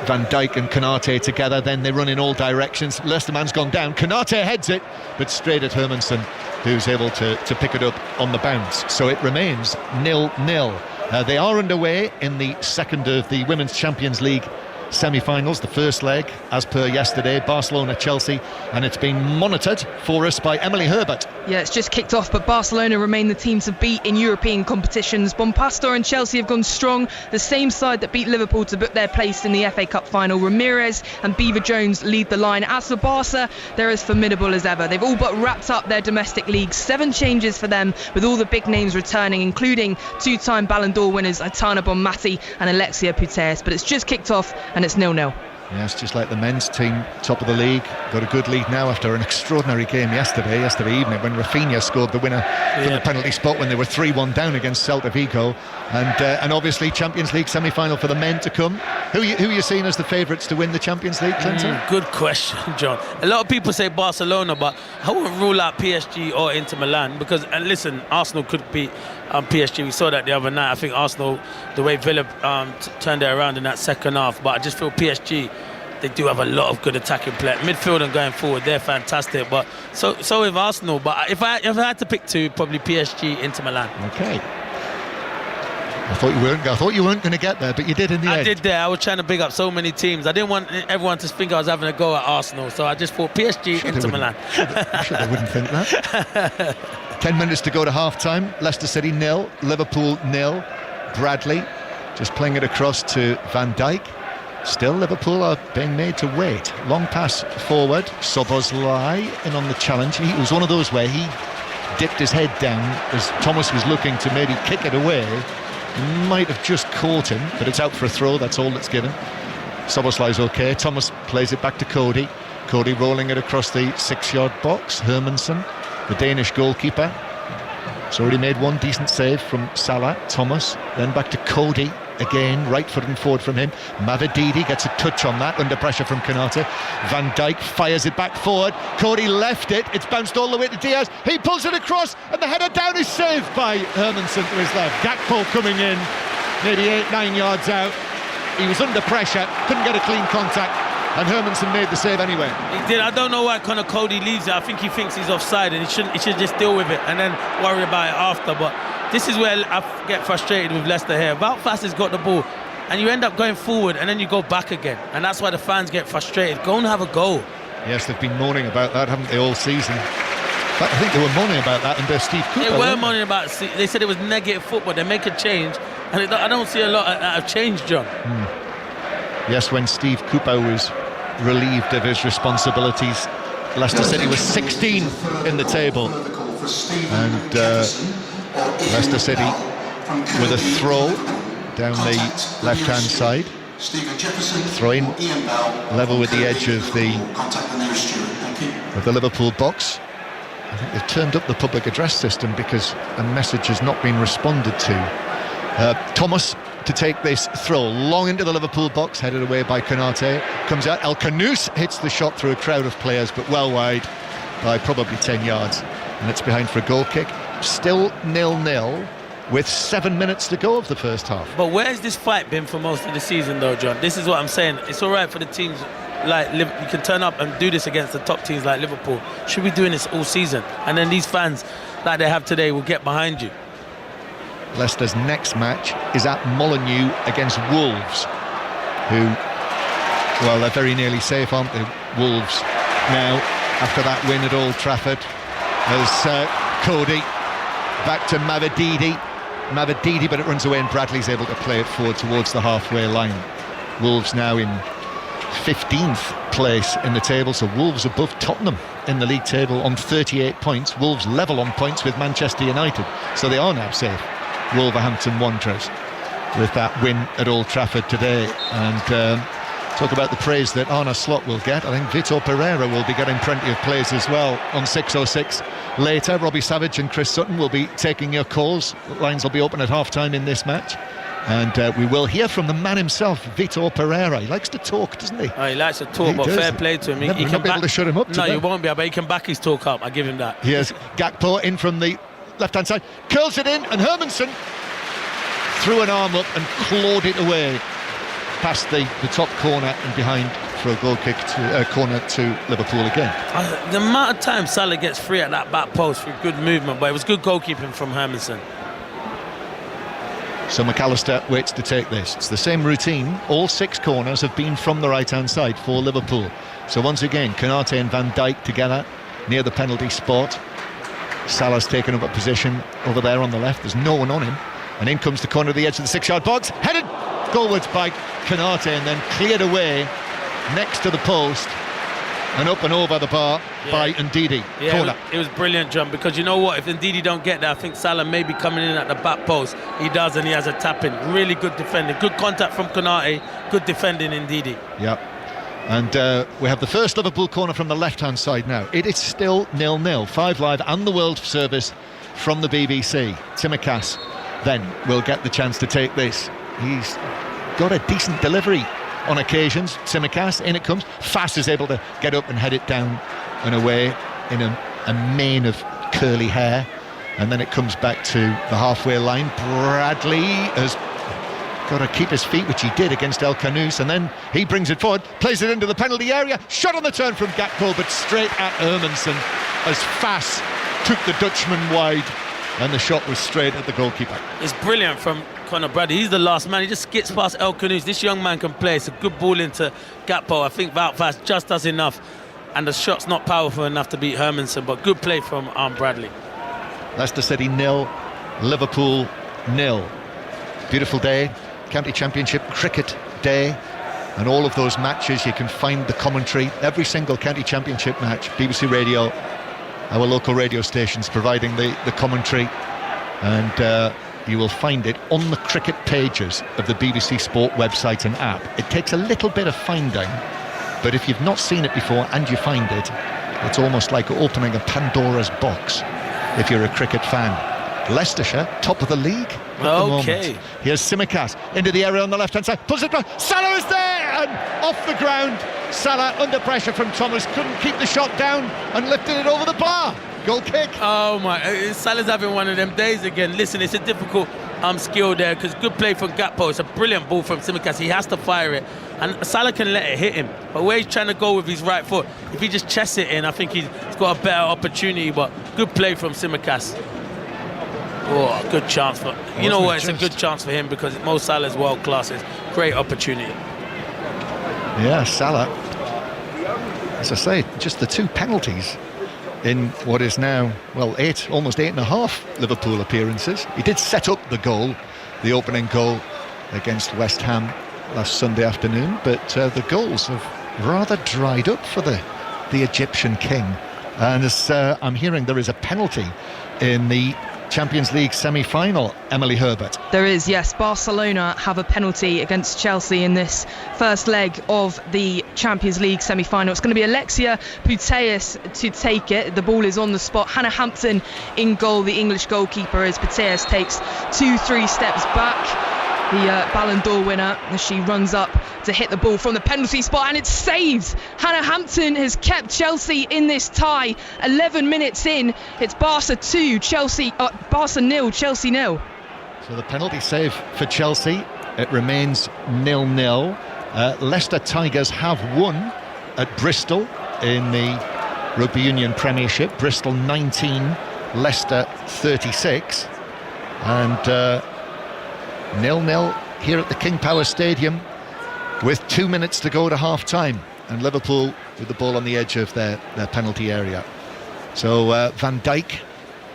Van Dijk and Konate together, then they run in all directions. Leicester man's gone down, Konate heads it, but straight at Hermansen, who's able to pick it up on the bounce. So it remains 0-0. They are underway in the second of the Women's Champions League semi-finals, the first leg, as per yesterday, Barcelona-Chelsea, and it's been monitored for us by Emily Herbert. Yeah, it's just kicked off, but Barcelona remain the team to beat in European competitions. Bonpastor and Chelsea have gone strong, the same side that beat Liverpool to book their place in the FA Cup final. Ramirez and Beaver Jones lead the line. As for Barca, they're as formidable as ever. They've all but wrapped up their domestic league. 7 changes for them, with all the big names returning, including 2-time Ballon d'Or winners Aitana Bonmati and Alexia Putellas. But it's just kicked off and it's 0-0. Yes, just like the men's team, top of the league, got a good lead now after an extraordinary game yesterday evening when Rafinha scored the winner from the penalty spot when they were 3-1 down against Celta Vigo, and obviously Champions League semi-final for the men to come. Who are you seeing as the favourites to win the Champions League, Clinton? Good question, John. A lot of people say Barcelona, but I wouldn't rule out PSG or Inter Milan because, and listen, Arsenal could beat PSG. We saw that the other night. I think Arsenal, the way Villa turned it around in that second half, but I just feel PSG, they do have a lot of good attacking play. Midfield and going forward, they're fantastic. But so with Arsenal. But if I had to pick 2, probably PSG, Inter Milan. Okay. I thought you weren't going to get there, but you did in the end. I did there. I was trying to big up so many teams. I didn't want everyone to think I was having a go at Arsenal, so I just thought PSG, Inter Milan. I'm sure they wouldn't think that. 10 minutes to go to half-time. Leicester City 0, Liverpool 0. Bradley just playing it across to Van Dijk. Still, Liverpool are being made to wait. Long pass forward. Szoboszlai in on the challenge. He was one of those where he dipped his head down as Thomas was looking to maybe kick it away. Might have just caught him, but it's out for a throw. That's all that's given. Szoboszlai's okay. Thomas plays it back to Cody. Cody rolling it across the 6-yard box. Hermansen, the Danish goalkeeper, has already made one decent save from Salah. Thomas, then back to Cody. Again, right foot and forward from him. Mavididi gets a touch on that under pressure from Konate. Van Dijk fires it back forward. Cody left it. It's bounced all the way to Diaz. He pulls it across and the header down is saved by Hermansen to his left. Gakpo coming in, maybe 8-9 yards out. He was under pressure, couldn't get a clean contact, and Hermansen made the save anyway. He did. I don't know why Conor Cody leaves it. I think he thinks he's offside and he should just deal with it and then worry about it after. But this is where I get frustrated with Leicester here. Wout Faes has got the ball and you end up going forward and then you go back again, and that's why the fans get frustrated. Go and have a goal. Yes, they've been moaning about that, haven't they, all season? In fact, I think they were moaning about that under Steve Cooper. They were moaning about it. They said it was negative football. They make a change and I don't see a lot of change, John. Yes, when Steve Cooper was relieved of his responsibilities, Leicester City was 16th in the table, and Leicester City with a throw down the left-hand side, throwing level with the edge of the Liverpool box. I think they've turned up the public address system because a message has not been responded to. Thomas to take this throw long into the Liverpool box, headed away by Konate. Comes out, El Kanous hits the shot through a crowd of players, but well wide by probably 10 yards, and it's behind for a goal kick. Still 0-0 with 7 minutes to go of the first half. But where's this fight been for most of the season though, John? This is what I'm saying. It's all right for the teams like you can turn up and do this against the top teams like Liverpool. Should be doing this all season, and then these fans like they have today will get behind you. Leicester's next match is at Molineux against Wolves, who, well, they're very nearly safe, aren't they? Wolves now, after that win at Old Trafford, as Cody back to Mavididi, but it runs away and Bradley's able to play it forward towards the halfway line. Wolves now in 15th place in the table, so Wolves above Tottenham in the league table on 38 points. Wolves level on points with Manchester United, so they are now safe. Wolverhampton Wanderers with that win at Old Trafford today. And talk about the praise that Arne Slot will get. I think Vitor Pereira will be getting plenty of praise as well on 606 later. Robbie Savage and Chris Sutton will be taking your calls. Lines will be open at half-time in this match. And we will hear from the man himself, Vitor Pereira. He likes to talk, doesn't he? Oh, he likes to talk, but fair play to him. He can be able to shut him up. No, you won't be, but he can back his talk up. I give him that. Here's Gakpo in from the left-hand side, curls it in, and Hermansen threw an arm up and clawed it away past the top corner and behind for a goal kick to corner to Liverpool again. The amount of time Salah gets free at that back post for good movement, but it was good goalkeeping from Hermansen. So McAllister waits to take this. It's the same routine. All 6 corners have been from the right-hand side for Liverpool. So once again, Konate and Van Dijk together near the penalty spot. Salah's taken up a position over there on the left. There's no one on him. And in comes the corner of the edge of the 6-yard box. Headed goalwards by Konate and then cleared away next to the post and up and over the bar by Ndidi. Yeah, it was brilliant, John, because you know what, if Ndidi don't get there, I think Salah may be coming in at the back post. He does, and he has a tap-in. Really good defending. Good contact from Konate. Good defending, Ndidi. Yeah. And we have the first Liverpool corner from the left-hand side now. It is still 0-0. 5 Live and the World Service from the BBC. Tsimikas then will get the chance to take this. He's got a decent delivery on occasions. Tsimikas, in it comes. Fass is able to get up and head it down and away in a mane of curly hair. And then it comes back to the halfway line. Bradley has got to keep his feet, which he did against El Khanous, and then he brings it forward, plays it into the penalty area. Shot on the turn from Gakpo, but straight at Hermansen as Fass took the Dutchman wide, and the shot was straight at the goalkeeper. It's brilliant from Conor Bradley. He's the last man. He just skips past El Khanous. This young man can play. It's a good ball into Gakpo. I think Wout Fass just does enough, and the shot's not powerful enough to beat Hermansen, but good play from Bradley. Leicester City 0, Liverpool 0. Beautiful day, County Championship cricket day, and all of those matches you can find the commentary, every single County Championship match. BBC Radio, our local radio stations providing the commentary, and you will find it on the cricket pages of the BBC Sport website and app. It takes a little bit of finding, but if you've not seen it before and you find it, it's almost like opening a Pandora's box if you're a cricket fan. Leicestershire, top of the league at the moment. Here's Tsimikas into the area on the left-hand side, pulls it back, Salah is there, and off the ground. Salah under pressure from Thomas, couldn't keep the shot down and lifted it over the bar. Goal kick. Oh my, Salah's having one of them days again. Listen, it's a difficult skill there, because good play from Gakpo. It's a brilliant ball from Tsimikas. He has to fire it, and Salah can let it hit him, but where he's trying to go with his right foot, if he just chests it in, I think he's got a better opportunity. But good play from Tsimikas. Oh, a good chance for, you know what, it's a good chance for him, because Mo Salah's world class. Is great opportunity. Yeah, Salah, as I say, just the 2 penalties in what is now, well, almost 8.5 Liverpool appearances. He did set up the goal, the opening goal against West Ham last Sunday afternoon, but the goals have rather dried up for the Egyptian king. And as I'm hearing, there is a penalty in the Champions League semi-final, Emily Herbert. There is, yes. Barcelona have a penalty against Chelsea in this first leg of the Champions League semi-final. It's going to be Alexia Putellas to take it. The ball is on the spot. Hannah Hampton in goal, the English goalkeeper, as Putellas takes 2-3 steps back. The Ballon d'Or winner, as she runs up to hit the ball from the penalty spot, and it's saved. Hannah Hampton has kept Chelsea in this tie. 11 minutes in, it's Barca 2, Barca 0, Chelsea 0. So the penalty save for Chelsea, it remains 0-0. Leicester Tigers have won at Bristol in the Rugby Union Premiership. Bristol 19, Leicester 36, and 0-0 here at the King Power Stadium with 2 minutes to go to half-time, and Liverpool with the ball on the edge of their penalty area. So Van Dijk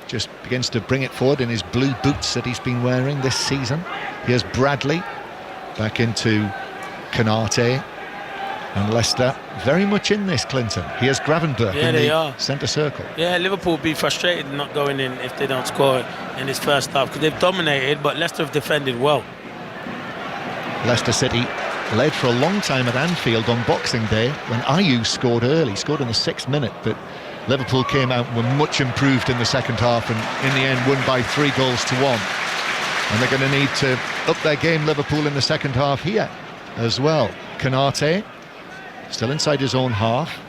just begins to bring it forward in his blue boots that he's been wearing this season. Here's Bradley back into Konate, and Leicester very much in this, Clinton. Here's Gravenberch in the centre circle. Yeah, Liverpool will be frustrated not going in if they don't score in this first half, because they've dominated, but Leicester have defended well. Leicester City led for a long time at Anfield on Boxing Day when Ayew scored early, scored in the 6th minute, but Liverpool came out and were much improved in the second half, and in the end won by 3-1. And they're going to need to up their game, Liverpool, in the second half here as well. Konate still inside his own half.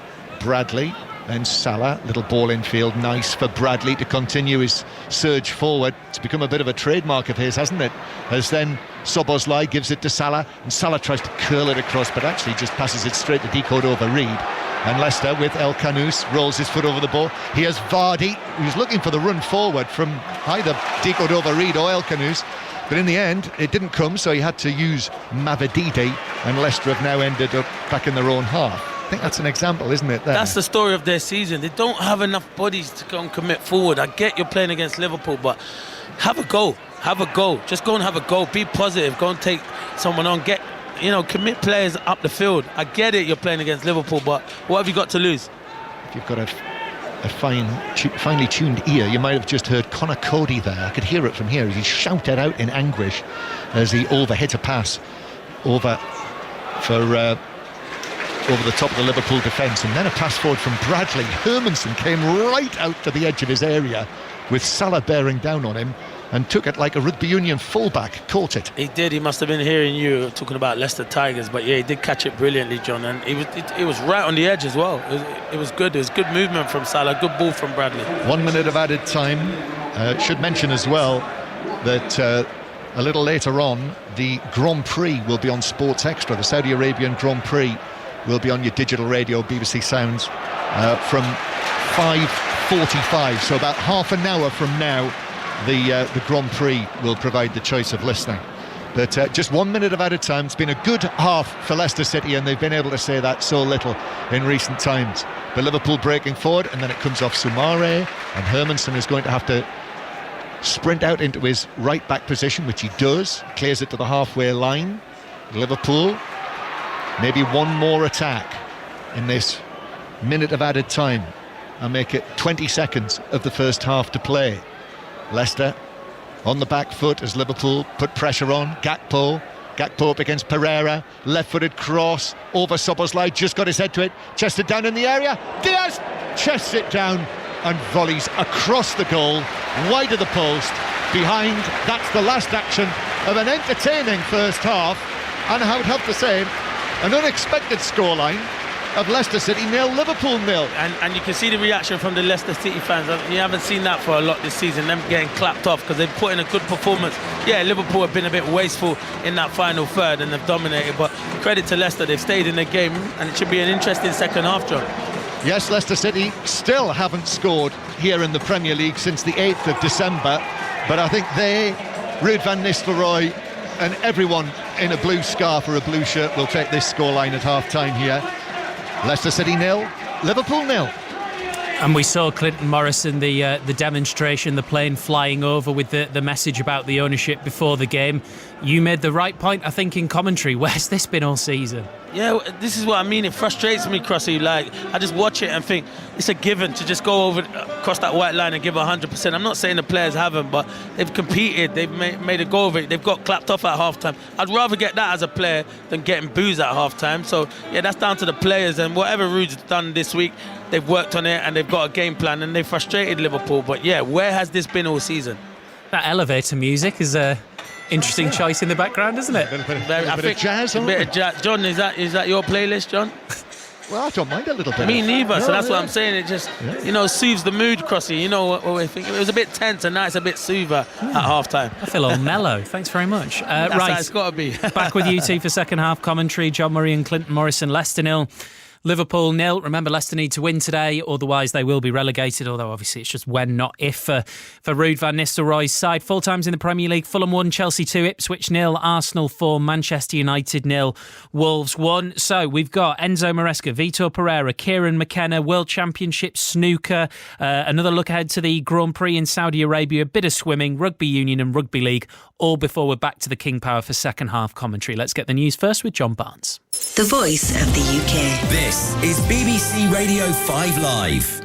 Bradley, then Salah, little ball infield, nice for Bradley to continue his surge forward. It's become a bit of a trademark of his, hasn't it? As then Szoboszlai gives it to Salah, and Salah tries to curl it across, but actually just passes it straight to decode over Reed. And Leicester with El Khanous rolls his foot over the ball. Here's Vardy, who's looking for the run forward from either decode over Reed or El Khanous. But in the end, it didn't come, so he had to use Mavididi, and Leicester have now ended up back in their own half. I think that's an example, isn't it? There? That's the story of their season. They don't have enough bodies to go and commit forward. I get you're playing against Liverpool, but have a go. Have a go. Just go and have a go. Be positive. Go and take someone on. Commit players up the field. I get it, you're playing against Liverpool, but what have you got to lose? If you've got a finely tuned ear, you might have just heard Conor Cody there. I could hear it from here as he shouted out in anguish as he overhit a pass over the top of the Liverpool defence, and then a pass forward from Bradley. Hermansen came right out to the edge of his area with Salah bearing down on him and took it like a rugby union fullback, caught it. He did. He must have been hearing you talking about Leicester Tigers, but yeah, he did catch it brilliantly, John, and it was right on the edge as well. It was good. It was good movement from Salah, good ball from Bradley. 1 minute of added time. Should mention as well that a little later on, the Grand Prix will be on Sports Extra. The Saudi Arabian Grand Prix will be on your digital radio, BBC Sounds, from 5:45, so about half an hour from now. The Grand Prix will provide the choice of listening. But just 1 minute of added time. It's been a good half for Leicester City, and they've been able to say that so little in recent times. But Liverpool breaking forward, and then it comes off Soumare, and Hermansen is going to have to sprint out into his right back position, which he does, clears it to the halfway line. Liverpool, maybe one more attack in this minute of added time and make it 20 seconds of the first half to play. Leicester on the back foot as Liverpool put pressure on. Gakpo up against Pereira, left-footed cross over Szoboszlai, just got his head to it, chested down in the area. Diaz chests it down and volleys across the goal, wide of the post, behind. That's the last action of an entertaining first half, and I would have to say an unexpected scoreline of Leicester City 0, Liverpool 0. And you can see the reaction from the Leicester City fans. You haven't seen that for a lot this season, them getting clapped off because they've put in a good performance. Yeah, Liverpool have been a bit wasteful in that final third and they've dominated, but credit to Leicester, they've stayed in the game, and it should be an interesting second half, John. Yes, Leicester City still haven't scored here in the Premier League since the 8th of December, but I think Ruud van Nistelrooy and everyone in a blue scarf or a blue shirt will take this scoreline at half-time here. Leicester City 0, Liverpool 0. And we saw Clinton Morrison, the demonstration, the plane flying over with the message about the ownership before the game. You made the right point, I think, in commentary. Where's this been all season? Yeah, this is what I mean. It frustrates me, Crossy. Like, I just watch it and think it's a given to just go over across that white line and give 100%. I'm not saying the players haven't, but they've competed. They've made a go of it. They've got clapped off at halftime. I'd rather get that as a player than getting booed at halftime. So yeah, that's down to the players, and whatever Ruud's done this week, they've worked on it and they've got a game plan and they've frustrated Liverpool. But yeah, where has this been all season? That elevator music is a interesting choice in the background, isn't it? A bit of jazz, a bit of jazz. John, is that your playlist, John? Well, I don't mind a little bit. Me neither, so that's what I'm saying. It just, soothes the mood, Crossy. You know what we think. It was a bit tense, and now it's a bit soother at half-time. I feel all mellow. Thanks very much. That's right, how it's got to be. Back with you two for second half commentary. John Murray and Clinton Morrison. Leicester 0, Liverpool 0. Remember, Leicester need to win today, otherwise they will be relegated, although obviously it's just when, not if, for Ruud van Nistelrooy's side. Full times in the Premier League: Fulham 1, Chelsea 2, Ipswich 0, Arsenal 4, Manchester United 0, Wolves 1. So we've got Enzo Maresca, Vitor Pereira, Kieran McKenna, World Championship snooker, another look ahead to the Grand Prix in Saudi Arabia, a bit of swimming, rugby union and rugby league, all before we're back to the King Power for second half commentary. Let's get the news first with John Barnes. The voice of the UK. This is BBC Radio 5 Live.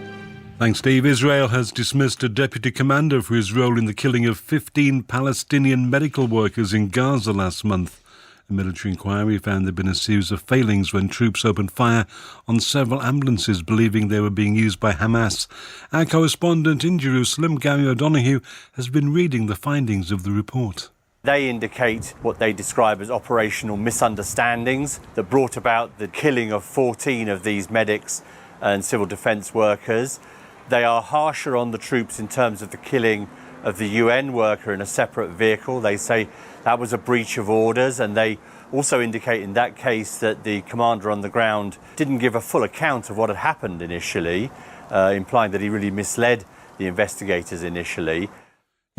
Thanks, Steve. Israel has dismissed a deputy commander for his role in the killing of 15 Palestinian medical workers in Gaza last month. A military inquiry found there had been a series of failings when troops opened fire on several ambulances, believing they were being used by Hamas. Our correspondent in Jerusalem, Gary O'Donoghue, has been reading the findings of the report. They indicate what they describe as operational misunderstandings that brought about the killing of 14 of these medics and civil defence workers. They are harsher on the troops in terms of the killing of the UN worker in a separate vehicle. They say that was a breach of orders, and they also indicate in that case that the commander on the ground didn't give a full account of what had happened initially, implying that he really misled the investigators initially.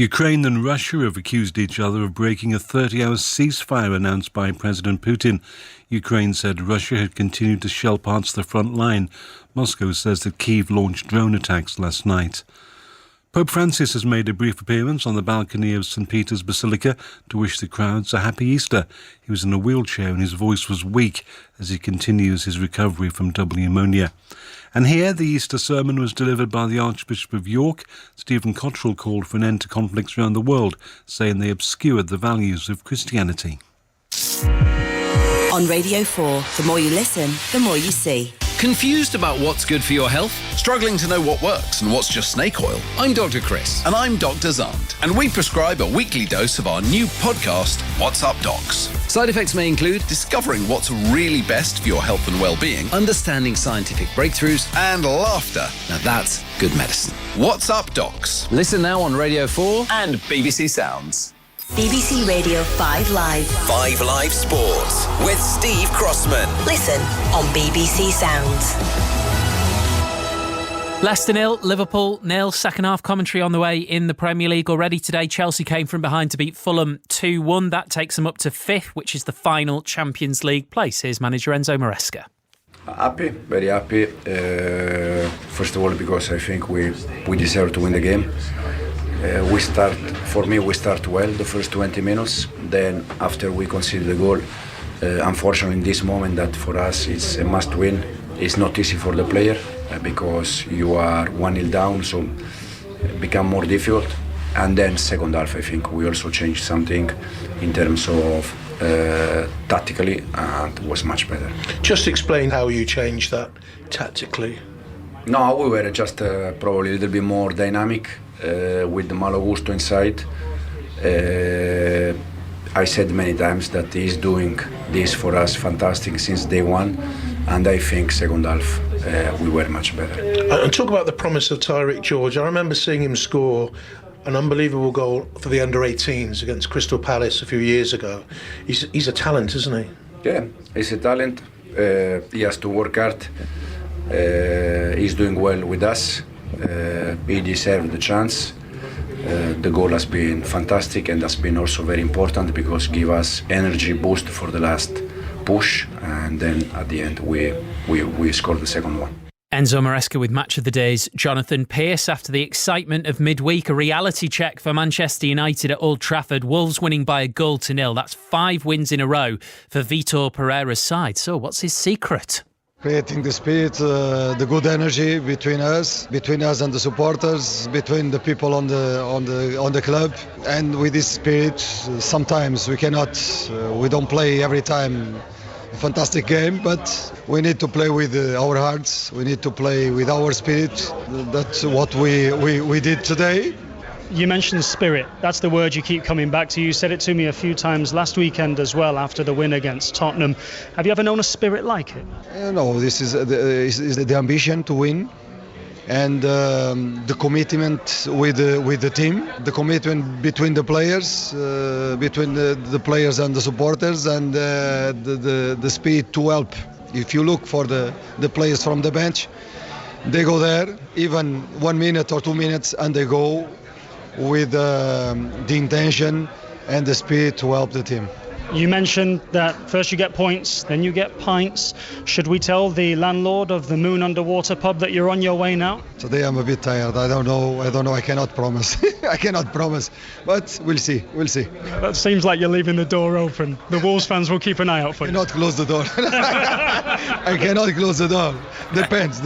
Ukraine and Russia have accused each other of breaking a 30-hour ceasefire announced by President Putin. Ukraine said Russia had continued to shell parts of the front line. Moscow says that Kyiv launched drone attacks last night. Pope Francis has made a brief appearance on the balcony of St. Peter's Basilica to wish the crowds a happy Easter. He was in a wheelchair and his voice was weak as he continues his recovery from double pneumonia. And here, the Easter sermon was delivered by the Archbishop of York. Stephen Cottrell called for an end to conflicts around the world, saying they obscured the values of Christianity. On Radio 4, the more you listen, the more you see. Confused about what's good for your health? Struggling to know what works and what's just snake oil? I'm Dr. Chris. And I'm Dr. Zand. And we prescribe a weekly dose of our new podcast, What's Up Docs. Side effects may include discovering what's really best for your health and well-being, understanding scientific breakthroughs, and laughter. Now that's good medicine. What's Up Docs? Listen now on Radio 4 and BBC Sounds. BBC Radio 5 Live. 5 Live Sports with Steve Crossman. Listen on BBC Sounds. Leicester 0, Liverpool 0. Second half commentary on the way in the Premier League already today. Chelsea came from behind to beat Fulham 2-1. That takes them up to 5th, which is the final Champions League place. Here's manager Enzo Maresca. Happy, very happy. First of all, because I think we deserve to win the game. We start well the first 20 minutes. Then after we concede the goal, unfortunately in this moment that for us it's a must win. It's not easy for the player because you are 1-0 down, so it become more difficult. And then second half, I think we also changed something in terms of tactically, and it was much better. Just explain how you changed that tactically. No, we were just probably a little bit more dynamic. With the Malo Gusto inside. I said many times that he's doing this for us fantastic since day one, and I think second half we were much better. And talk about the promise of Tyreek George. I remember seeing him score an unbelievable goal for the under-18s against Crystal Palace a few years ago. He's a talent, isn't he? Yeah, he's a talent. He has to work hard. He's doing well with us. He deserved the chance. The goal has been fantastic and has been also very important because give us energy boost for the last push, and then at the end we scored the second one. Enzo Maresca with Match of the Day's Jonathan Pearce. After the excitement of midweek, a reality check for Manchester United at Old Trafford. Wolves winning by 1-0. That's 5 wins in a row for Vitor Pereira's side. So what's his secret? Creating the spirit, the good energy between us and the supporters, between the people on the club, and with this spirit, sometimes we don't play every time a fantastic game, but we need to play with our hearts. We need to play with our spirit. That's what we did today. You mentioned spirit. That's the word you keep coming back to. You said it to me a few times last weekend as well after the win against Tottenham. Have you ever known a spirit like it? No, this is the ambition to win, and the commitment with the team, the commitment between the players, between the players and the supporters, and the spirit to help. If you look for the players from the bench, they go there even 1 minute or 2 minutes, and they go with the intention and the spirit to help the team. You mentioned that first you get points, then you get pints. Should we tell the landlord of the Moon Underwater pub that you're on your way now? Today I'm a bit tired. I don't know. I cannot promise. I cannot promise. But we'll see. That seems like you're leaving the door open. The Wolves fans will keep an eye out for you. I cannot close the door. I cannot close the door. Depends.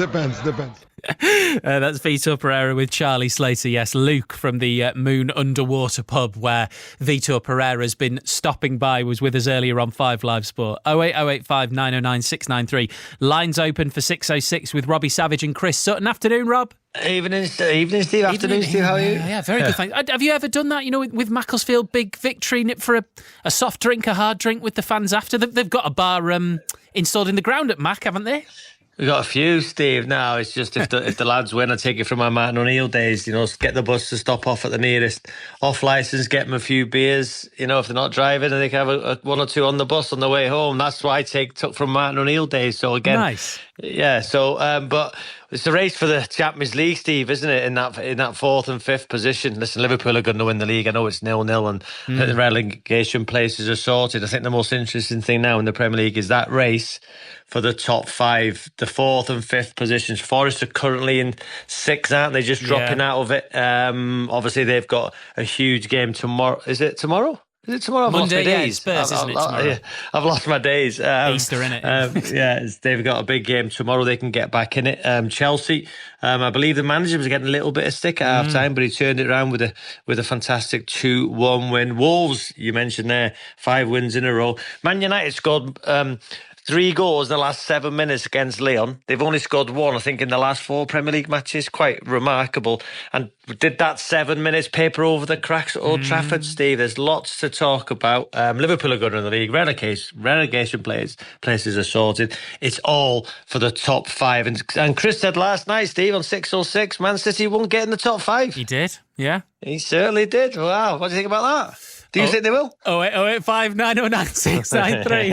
That's Vitor Pereira with Charlie Slater. Yes, Luke from the Moon Underwater pub where Vitor Pereira's been stopping by was with us earlier on 5 Live Sport. 08085 909 693. Lines open for 606 with Robbie Savage and Chris Sutton. Afternoon, Rob. Evening, Steve. Afternoon, Steve. How are you? Yeah, very good. Thanks. Have you ever done that? You know, with Macclesfield, big victory for a soft drink, a hard drink with the fans after. They've got a bar installed in the ground at Mac, haven't they? We've got a few, Steve. Now it's just if the lads win, I take it from my Martin O'Neill days. You know, get the bus to stop off at the nearest off licence, get them a few beers. You know, if they're not driving, and they can have a 1 or 2 on the bus on the way home. That's what I took from Martin O'Neill days. So again, nice. Yeah. So, but It's a race for the Champions League, Steve, isn't it? In that fourth and fifth position. Listen, Liverpool are going to win the league. I know it's 0-0 and the relegation places are sorted. I think the most interesting thing now in the Premier League is that race for the top five, the fourth and fifth positions. Forest are currently in sixth, aren't they? Just dropping out of it. Obviously, they've got a huge game tomorrow. Is it tomorrow? Is it tomorrow? Monday, yeah, it's Spurs, isn't it, tomorrow? I've lost my days. Easter, innit? They've got a big game tomorrow. They can get back in it. Chelsea, I believe the manager was getting a little bit of stick at half time, but he turned it around with a fantastic 2-1 win. Wolves, you mentioned there, 5 wins in a row. Man United scored 3 goals in the last 7 minutes against Lyon. They've only scored 1, I think, in the last 4 Premier League matches. Quite remarkable. And did that 7 minutes paper over the cracks at Old Trafford, Steve? There's lots to talk about. Liverpool are good in the league. Relegation places are sorted. It's all for the top 5. And Chris said last night, Steve, on 606, Man City won't get in the top 5. He did, yeah. He certainly did. Wow. What do you think about that? Do you think they will? 08085 909 693.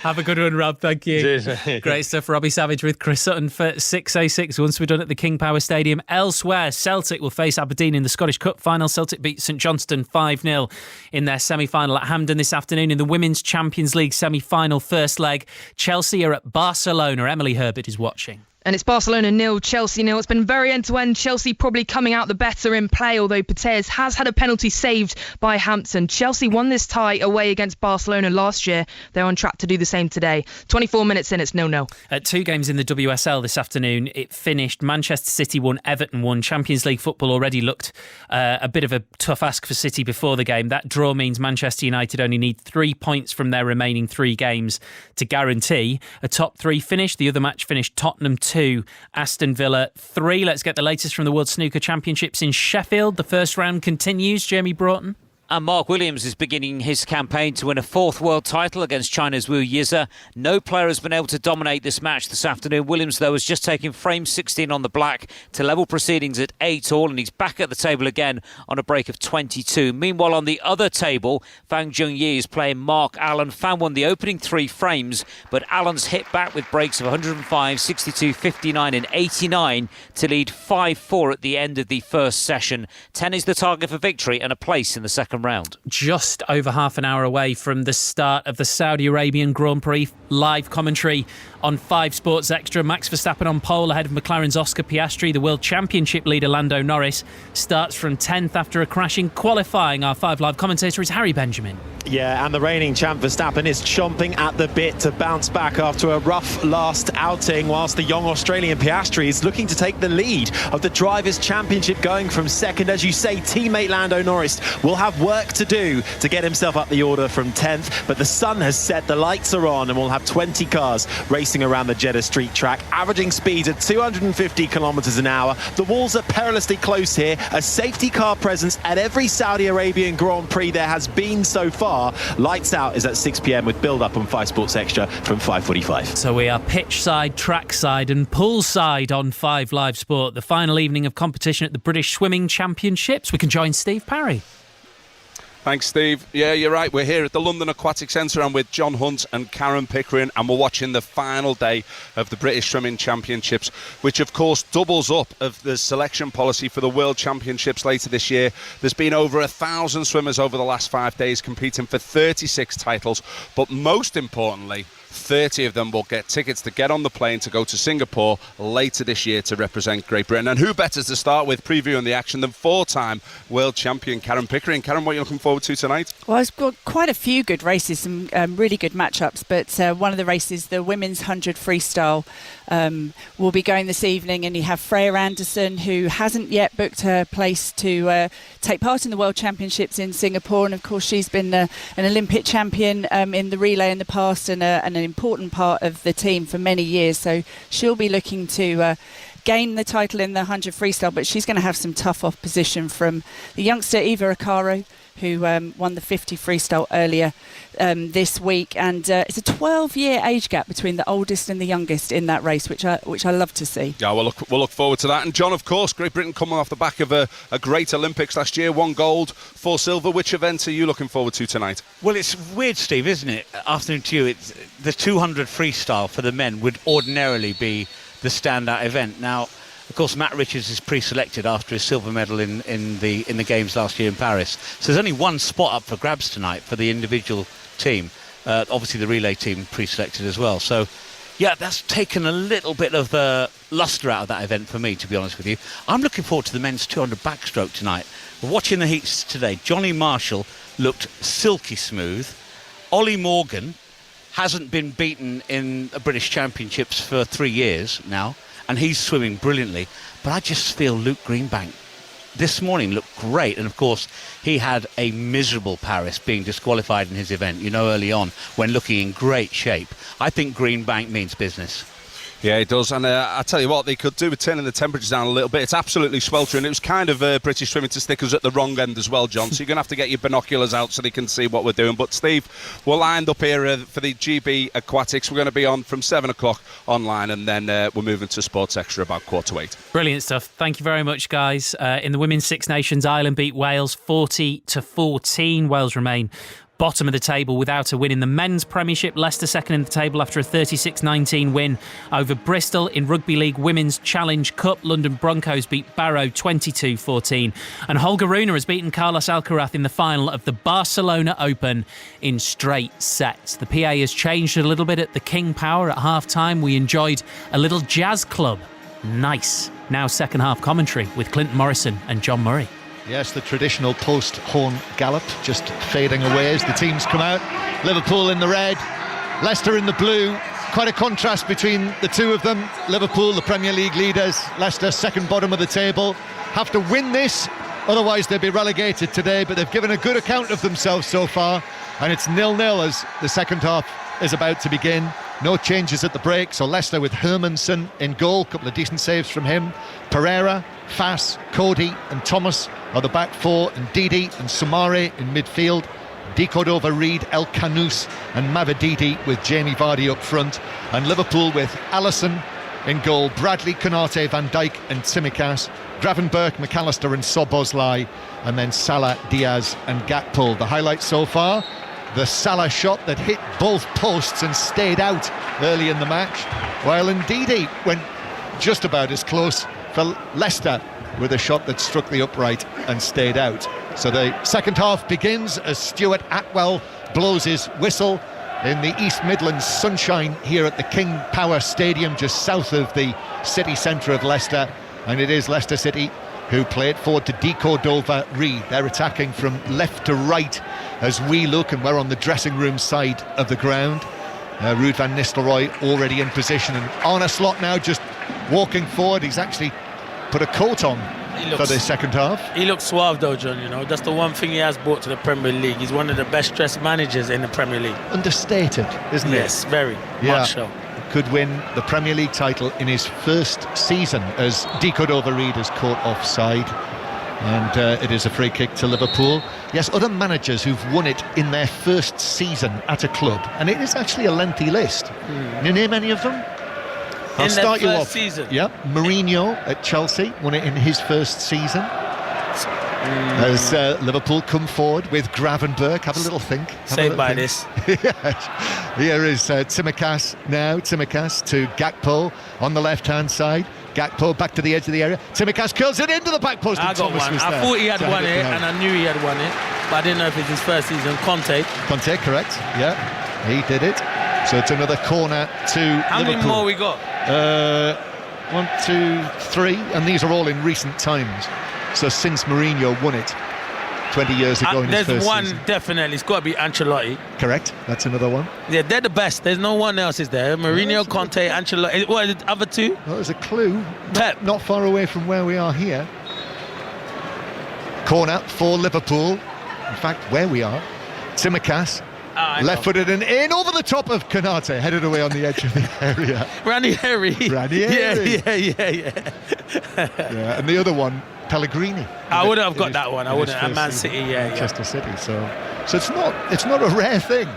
Have a good one, Rob. Thank you. Cheers. Great stuff. Robbie Savage with Chris Sutton for 606. Once we're done at the King Power Stadium. Elsewhere, Celtic will face Aberdeen in the Scottish Cup final. Celtic beat St Johnstone 5-0 in their semi-final at Hampden this afternoon. In the Women's Champions League semi-final first leg, Chelsea are at Barcelona. Emily Herbert is watching. And it's Barcelona 0, Chelsea 0. It's been very end-to-end. Chelsea probably coming out the better in play, although Pateas has had a penalty saved by Hampton. Chelsea won this tie away against Barcelona last year. They're on track to do the same today. 24 minutes in, it's 0-0. At 2 games in the WSL this afternoon, it finished. Manchester City won, Everton won. Champions League football already looked a bit of a tough ask for City before the game. That draw means Manchester United only need 3 points from their remaining 3 games to guarantee a top 3 finish. The other match finished Tottenham 2, Aston Villa 3. Let's get the latest from the World Snooker Championships in Sheffield. The first round continues. Jeremy Broughton. And Mark Williams is beginning his campaign to win a 4th world title against China's Wu Yize. No player has been able to dominate this match this afternoon. Williams, though, has just taken frame 16 on the black to level proceedings at 8-all, and he's back at the table again on a break of 22. Meanwhile, on the other table, Fang Junyi is playing Mark Allen. Fang won the opening 3 frames, but Allen's hit back with breaks of 105, 62, 59 and 89 to lead 5-4 at the end of the first session. 10 is the target for victory and a place in the second round. Just over half an hour away from the start of the Saudi Arabian Grand Prix. Live commentary on 5 Sports Extra. Max Verstappen on pole ahead of McLaren's Oscar Piastri. The World Championship leader Lando Norris starts from 10th after a crash in qualifying. Our 5 Live commentator is Harry Benjamin. Yeah, and the reigning champ Verstappen is chomping at the bit to bounce back after a rough last outing, whilst the young Australian Piastri is looking to take the lead of the Drivers' Championship, going from second. As you say, teammate Lando Norris will have work to do to get himself up the order from 10th, but the sun has set, the lights are on, and we'll have 20 cars racing around the Jeddah Street track, averaging speeds at 250 kilometres an hour. The walls are perilously close here. A safety car presence at every Saudi Arabian Grand Prix there has been so far. Lights out is at 6 p.m. with build-up on 5 Sports Extra from 5:45. So we are pitch side, track side and pool side on 5 Live Sport. The final evening of competition at the British Swimming Championships. We can join Steve Parry. Thanks, Steve. Yeah, you're right. We're here at the London Aquatic Centre. I'm with John Hunt and Karen Pickering, and we're watching the final day of the British Swimming Championships, which, of course, doubles up of the selection policy for the World Championships later this year. There's been over 1,000 swimmers over the last 5 days competing for 36 titles, but most importantly, 30 of them will get tickets to get on the plane to go to Singapore later this year to represent Great Britain. And who better to start with previewing the action than 4-time world champion Karen Pickering. Karen, what are you looking forward to tonight? Well, it's got quite a few good races, some really good matchups, but one of the races, the women's 100 freestyle, will be going this evening, and you have Freya Anderson, who hasn't yet booked her place to take part in the World Championships in Singapore, and of course she's been an Olympic champion in the relay in the past, and an important part of the team for many years, so she'll be looking to gain the title in the 100 freestyle, but she's going to have some tough opposition from the youngster Eva Acaro, who won the 50 freestyle earlier this week, and it's a 12-year age gap between the oldest and the youngest in that race, which I love to see. Yeah, we'll look forward to that. And John, of course, Great Britain coming off the back of a great Olympics last year, 1 gold, 4 silver. Which event are you looking forward to tonight? Well, it's weird, Steve, isn't it? Afternoon to you, it's the 200 freestyle for the men would ordinarily be the standout event. Now, of course, Matt Richards is pre-selected after his silver medal in the games last year in Paris. So there's only one spot up for grabs tonight for the individual team. Obviously, the relay team pre-selected as well. So, yeah, that's taken a little bit of the lustre out of that event for me, to be honest with you. I'm looking forward to the men's 200 backstroke tonight. Watching the heats today, Johnny Marshall looked silky smooth. Ollie Morgan hasn't been beaten in the British Championships for 3 years now, and he's swimming brilliantly. But I just feel Luke Greenbank this morning looked great, and of course he had a miserable Paris, being disqualified in his event, early on, when looking in great shape. I think Greenbank means business. Yeah, it does, and I tell you what, they could do with turning the temperatures down a little bit. It's absolutely sweltering. It was kind of British swimming to stick us at the wrong end as well, John, so you're going to have to get your binoculars out so they can see what we're doing. But Steve, we're lined up here for the GB Aquatics. We're going to be on from 7 o'clock online, and then we're moving to Sports Extra about 7:45. Brilliant stuff. Thank you very much, guys. In the Women's Six Nations, Ireland beat Wales 40-14. Wales remain bottom of the table without a win. In the men's Premiership, Leicester second in the table after a 36-19 win over Bristol. In Rugby League Women's Challenge Cup, London Broncos beat Barrow 22-14. And Holger Rune has beaten Carlos Alcaraz in the final of the Barcelona Open in straight sets. The PA has changed a little bit at the King Power at half-time. We enjoyed a little jazz club. Nice. Now second half commentary with Clinton Morrison and John Murray. Yes, the traditional post-horn gallop just fading away as the teams come out. Liverpool in the red, Leicester in the blue. Quite a contrast between the two of them. Liverpool, the Premier League leaders, Leicester second bottom of the table. Have to win this, otherwise they'll be relegated today, but they've given a good account of themselves so far, and it's 0-0 as the second half is about to begin. No changes at the break, so Leicester with Hermansen in goal, a couple of decent saves from him. Pereira, Fass, Cody and Thomas are the back four, and Didi and Sumare in midfield. Di Cordova, Reid, El Canous and Mavididi with Jamie Vardy up front, and Liverpool with Allison in goal, Bradley, Konate, Van Dijk and Tsimikas, Gravenberch, McAllister and Szoboszlai, and then Salah, Diaz and Gakpo. The highlights so far: the Salah shot that hit both posts and stayed out early in the match, while Ndidi went just about as close for Leicester with a shot that struck the upright and stayed out. So the second half begins as Stuart Atwell blows his whistle in the East Midlands sunshine here at the King Power Stadium, just south of the city centre of Leicester, and it is Leicester City who play it forward to Di Cordova, Reid. They're attacking from left to right as we look, and we're on the dressing room side of the ground. Ruud van Nistelrooy already in position, and Arne Slot now just walking forward. He's actually put a coat on for the second half. He looks suave though, John, that's the one thing he has brought to the Premier League. He's one of the best dressed managers in the Premier League. Understated, isn't it? Yes, very much so. Could win the Premier League title in his first season as Di Cordova Reid is caught offside, and it is a free kick to Liverpool. Yes, other managers who've won it in their first season at a club, and it is actually a lengthy list. Can you name any of them? I'll start you off. Season. Yeah, Mourinho at Chelsea won it in his first season. As Liverpool come forward with Gravenberch, have a little think. Saved by this. Here is Tsimikas now. Tsimikas to Gakpo on the left-hand side. Gakpo back to the edge of the area. Tsimikas curls it into the back post. I got one. I thought he had won it, and I knew he had won it, but I didn't know if it's his first season. Conte, correct. Yeah, he did it. So it's another corner to How Liverpool. many more we got? 1, 2, 3, and these are all in recent times. So since Mourinho won it 20 years ago in his first There's one season. definitely. It's got to be Ancelotti. Correct. That's another one. Yeah, they're the best. There's no one else is there. Mourinho, Conte, Ancelotti. What are the other two? Well, there's a clue. Pep. Not far away from where we are here. Corner for Liverpool. In fact, where we are. Tsimikas. Left-footed and in over the top of Konate, headed away on the edge of the area. Ranieri. Yeah, and the other one, Pellegrini. I would have got that one. I wouldn't. At Man City, Manchester City. So it's not a rare thing.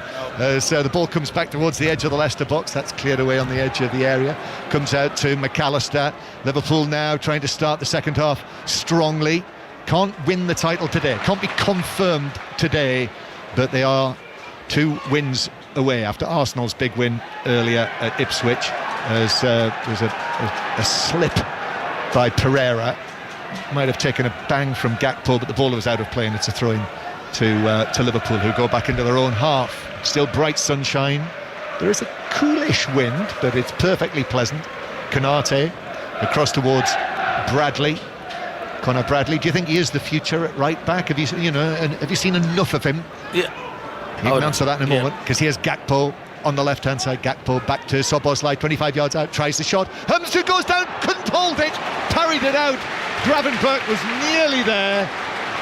So the ball comes back towards the edge of the Leicester box. That's cleared away on the edge of the area. Comes out to McAllister. Liverpool now trying to start the second half strongly. Can't win the title today. Can't be confirmed today, but they are 2 wins away after Arsenal's big win earlier at Ipswich. as there was a slip by Pereira. Might have taken a bang from Gakpo, but the ball was out of play, and it's a throw-in to Liverpool, who go back into their own half. Still bright sunshine. There is a coolish wind, but it's perfectly pleasant. Konate across towards Bradley. Conor Bradley. Do you think he is the future at right back? Have you seen enough of him? Yeah. You can answer that in a moment, because here's Gakpo on the left-hand side. Gakpo back to Szoboszlai, 25 yards out, tries the shot. Hermansen goes down, couldn't hold it, parried it out. Gravenberch was nearly there,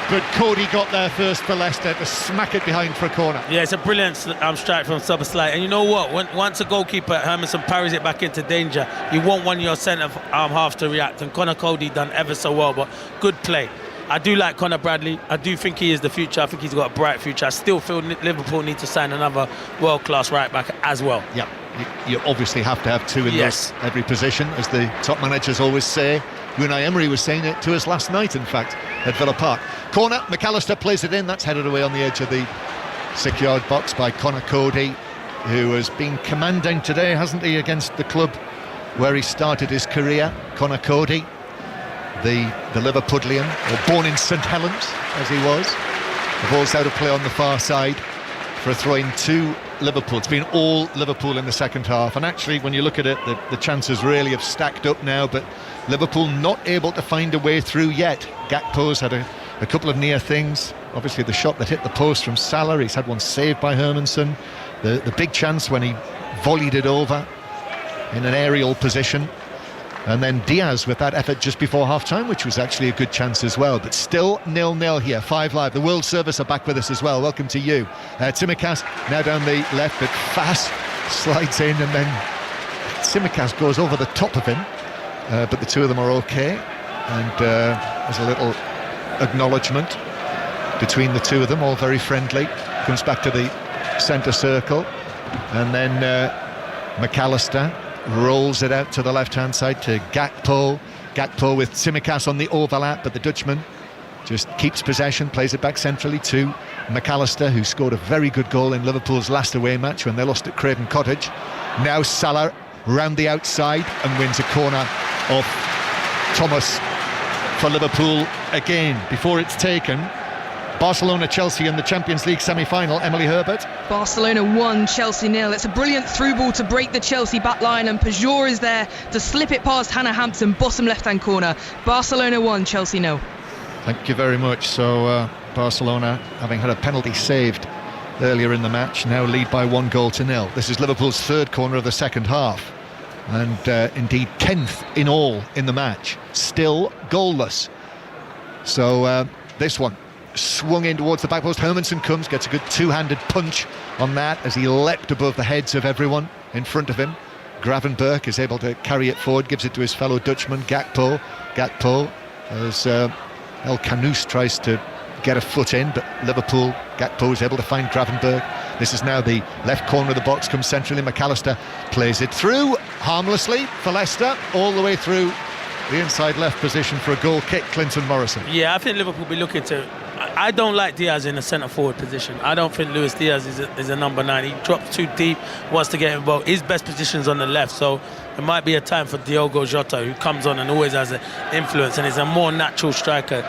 but Cody got there first for Leicester to smack it behind for a corner. Yeah, it's a brilliant strike from Szoboszlai. And you know what? Once a goalkeeper, Hermansen, parries it back into danger, you want one of your centre-arm halves to react. And Conor Cody done ever so well, but good play. I do like Conor Bradley. I do think he is the future. I think he's got a bright future. I still feel Liverpool need to sign another world-class right-back as well. Yeah, you obviously have to have two in every position, as the top managers always say. Unai Emery was saying it to us last night, in fact, at Villa Park. Corner, McAllister plays it in. That's headed away on the edge of the 6-yard box by Conor Cody, who has been commanding today, hasn't he, against the club where he started his career. Conor Cody, the Liverpudlian, or born in St Helens, as he was. The ball's out of play on the far side for a throw-in to Liverpool. It's been all Liverpool in the second half, and actually when you look at it, the chances really have stacked up now, but Liverpool not able to find a way through yet. Gakpo's had a couple of near things. Obviously the shot that hit the post from Salah, he's had one saved by Hermansen. The big chance when he volleyed it over in an aerial position. And then Diaz with that effort just before half-time, which was actually a good chance as well. But still 0-0 here, 5 Live. The World Service are back with us as well. Welcome to you. Tsimikas now down the left, but Fass slides in, and then Tsimikas goes over the top of him. But the two of them are okay. And there's a little acknowledgement between the two of them, all very friendly. Comes back to the centre circle. And then McAllister rolls it out to the left-hand side to Gakpo. Gakpo with Tsimikas on the overlap, but the Dutchman just keeps possession, plays it back centrally to McAllister, who scored a very good goal in Liverpool's last away match when they lost at Craven Cottage. Now Salah round the outside and wins a corner off Thomas for Liverpool again. Before it's taken, Barcelona-Chelsea in the Champions League semi-final. Emily Herbert. Barcelona 1, Chelsea 0. It's a brilliant through ball to break the Chelsea back line, and Pajor is there to slip it past Hannah Hampton, bottom left-hand corner. Barcelona 1, Chelsea 0. Thank you very much. So Barcelona, having had a penalty saved earlier in the match, now lead by 1-0. This is Liverpool's third corner of the second half, and indeed 10th in all in the match. Still goalless. So this one swung in towards the back post. Hermansen comes, gets a good two-handed punch on that as he leapt above the heads of everyone in front of him. Gravenberch is able to carry it forward, gives it to his fellow Dutchman Gakpo as El Canous tries to get a foot in, but Liverpool, Gakpo is able to find Gravenberch. This is now the left corner of the box, comes centrally. McAllister plays it through harmlessly for Leicester, all the way through the inside left position for a goal kick. Clinton Morrison. Yeah, I think Liverpool will be looking to... I don't like Diaz in a centre-forward position. I don't think Luis Diaz is a number 9. He drops too deep, wants to get involved. His best position's on the left, so it might be a time for Diogo Jota, who comes on and always has an influence and is a more natural striker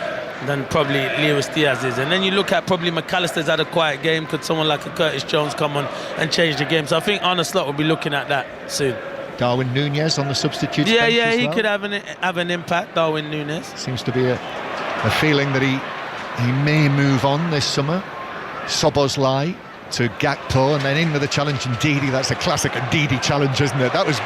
than probably Luis Diaz is. And then you look at probably McAllister's had a quiet game. Could someone like a Curtis Jones come on and change the game? So I think Arne Slot will be looking at that soon. Darwin Núñez on the substitutes bench Yeah, as he well. could have an impact, Darwin Núñez. Seems to be a feeling that he may move on this summer. Szoboszlai to Gakpo, and then in with the challenge Ndidi. That's a classic Ndidi challenge, isn't it? That was,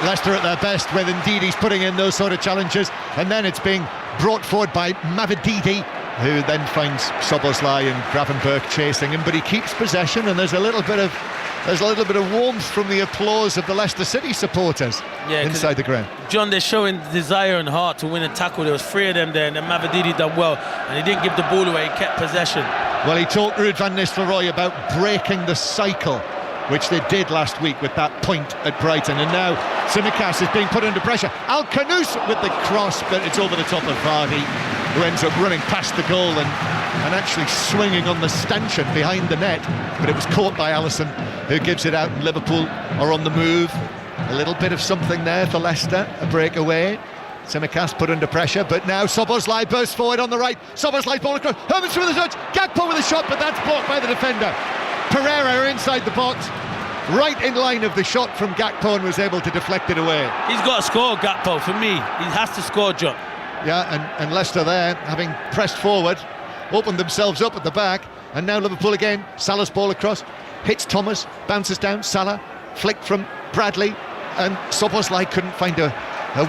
Leicester at their best when Ndidi's putting in those sort of challenges, and then it's being brought forward by Mavididi, who then finds Szoboszlai and Gravenberch chasing him, but he keeps possession, and there's a little bit of warmth from the applause of the Leicester City supporters inside the ground. John, they're showing desire and heart to win a tackle. There was 3 of them there, and then Mavididi done well, and he didn't give the ball away. He kept possession. Well, he talked Ruud van Nistelrooy about breaking the cycle, which they did last week with that point at Brighton, and now Tsimikas is being put under pressure. El Canous with the cross, but it's over the top of Vardy, who ends up running past the goal and actually swinging on the stanchion behind the net, but it was caught by Alisson, who gives it out, and Liverpool are on the move. A little bit of something there for Leicester, a breakaway. Tsimikas put under pressure, but now Szoboszlai bursts forward on the right. Szoboszlai ball across, Hermansen with a touch, Gakpo with a shot, but that's blocked by the defender. Pereira inside the box, right in line of the shot from Gakpo, and was able to deflect it away. He's got to score, Gakpo, for me. He has to score, John. Yeah, and Leicester there, having pressed forward, opened themselves up at the back, and now Liverpool again. Salah's ball across, hits Thomas, bounces down, Salah, flicked from Bradley, and Szoboszlai couldn't find a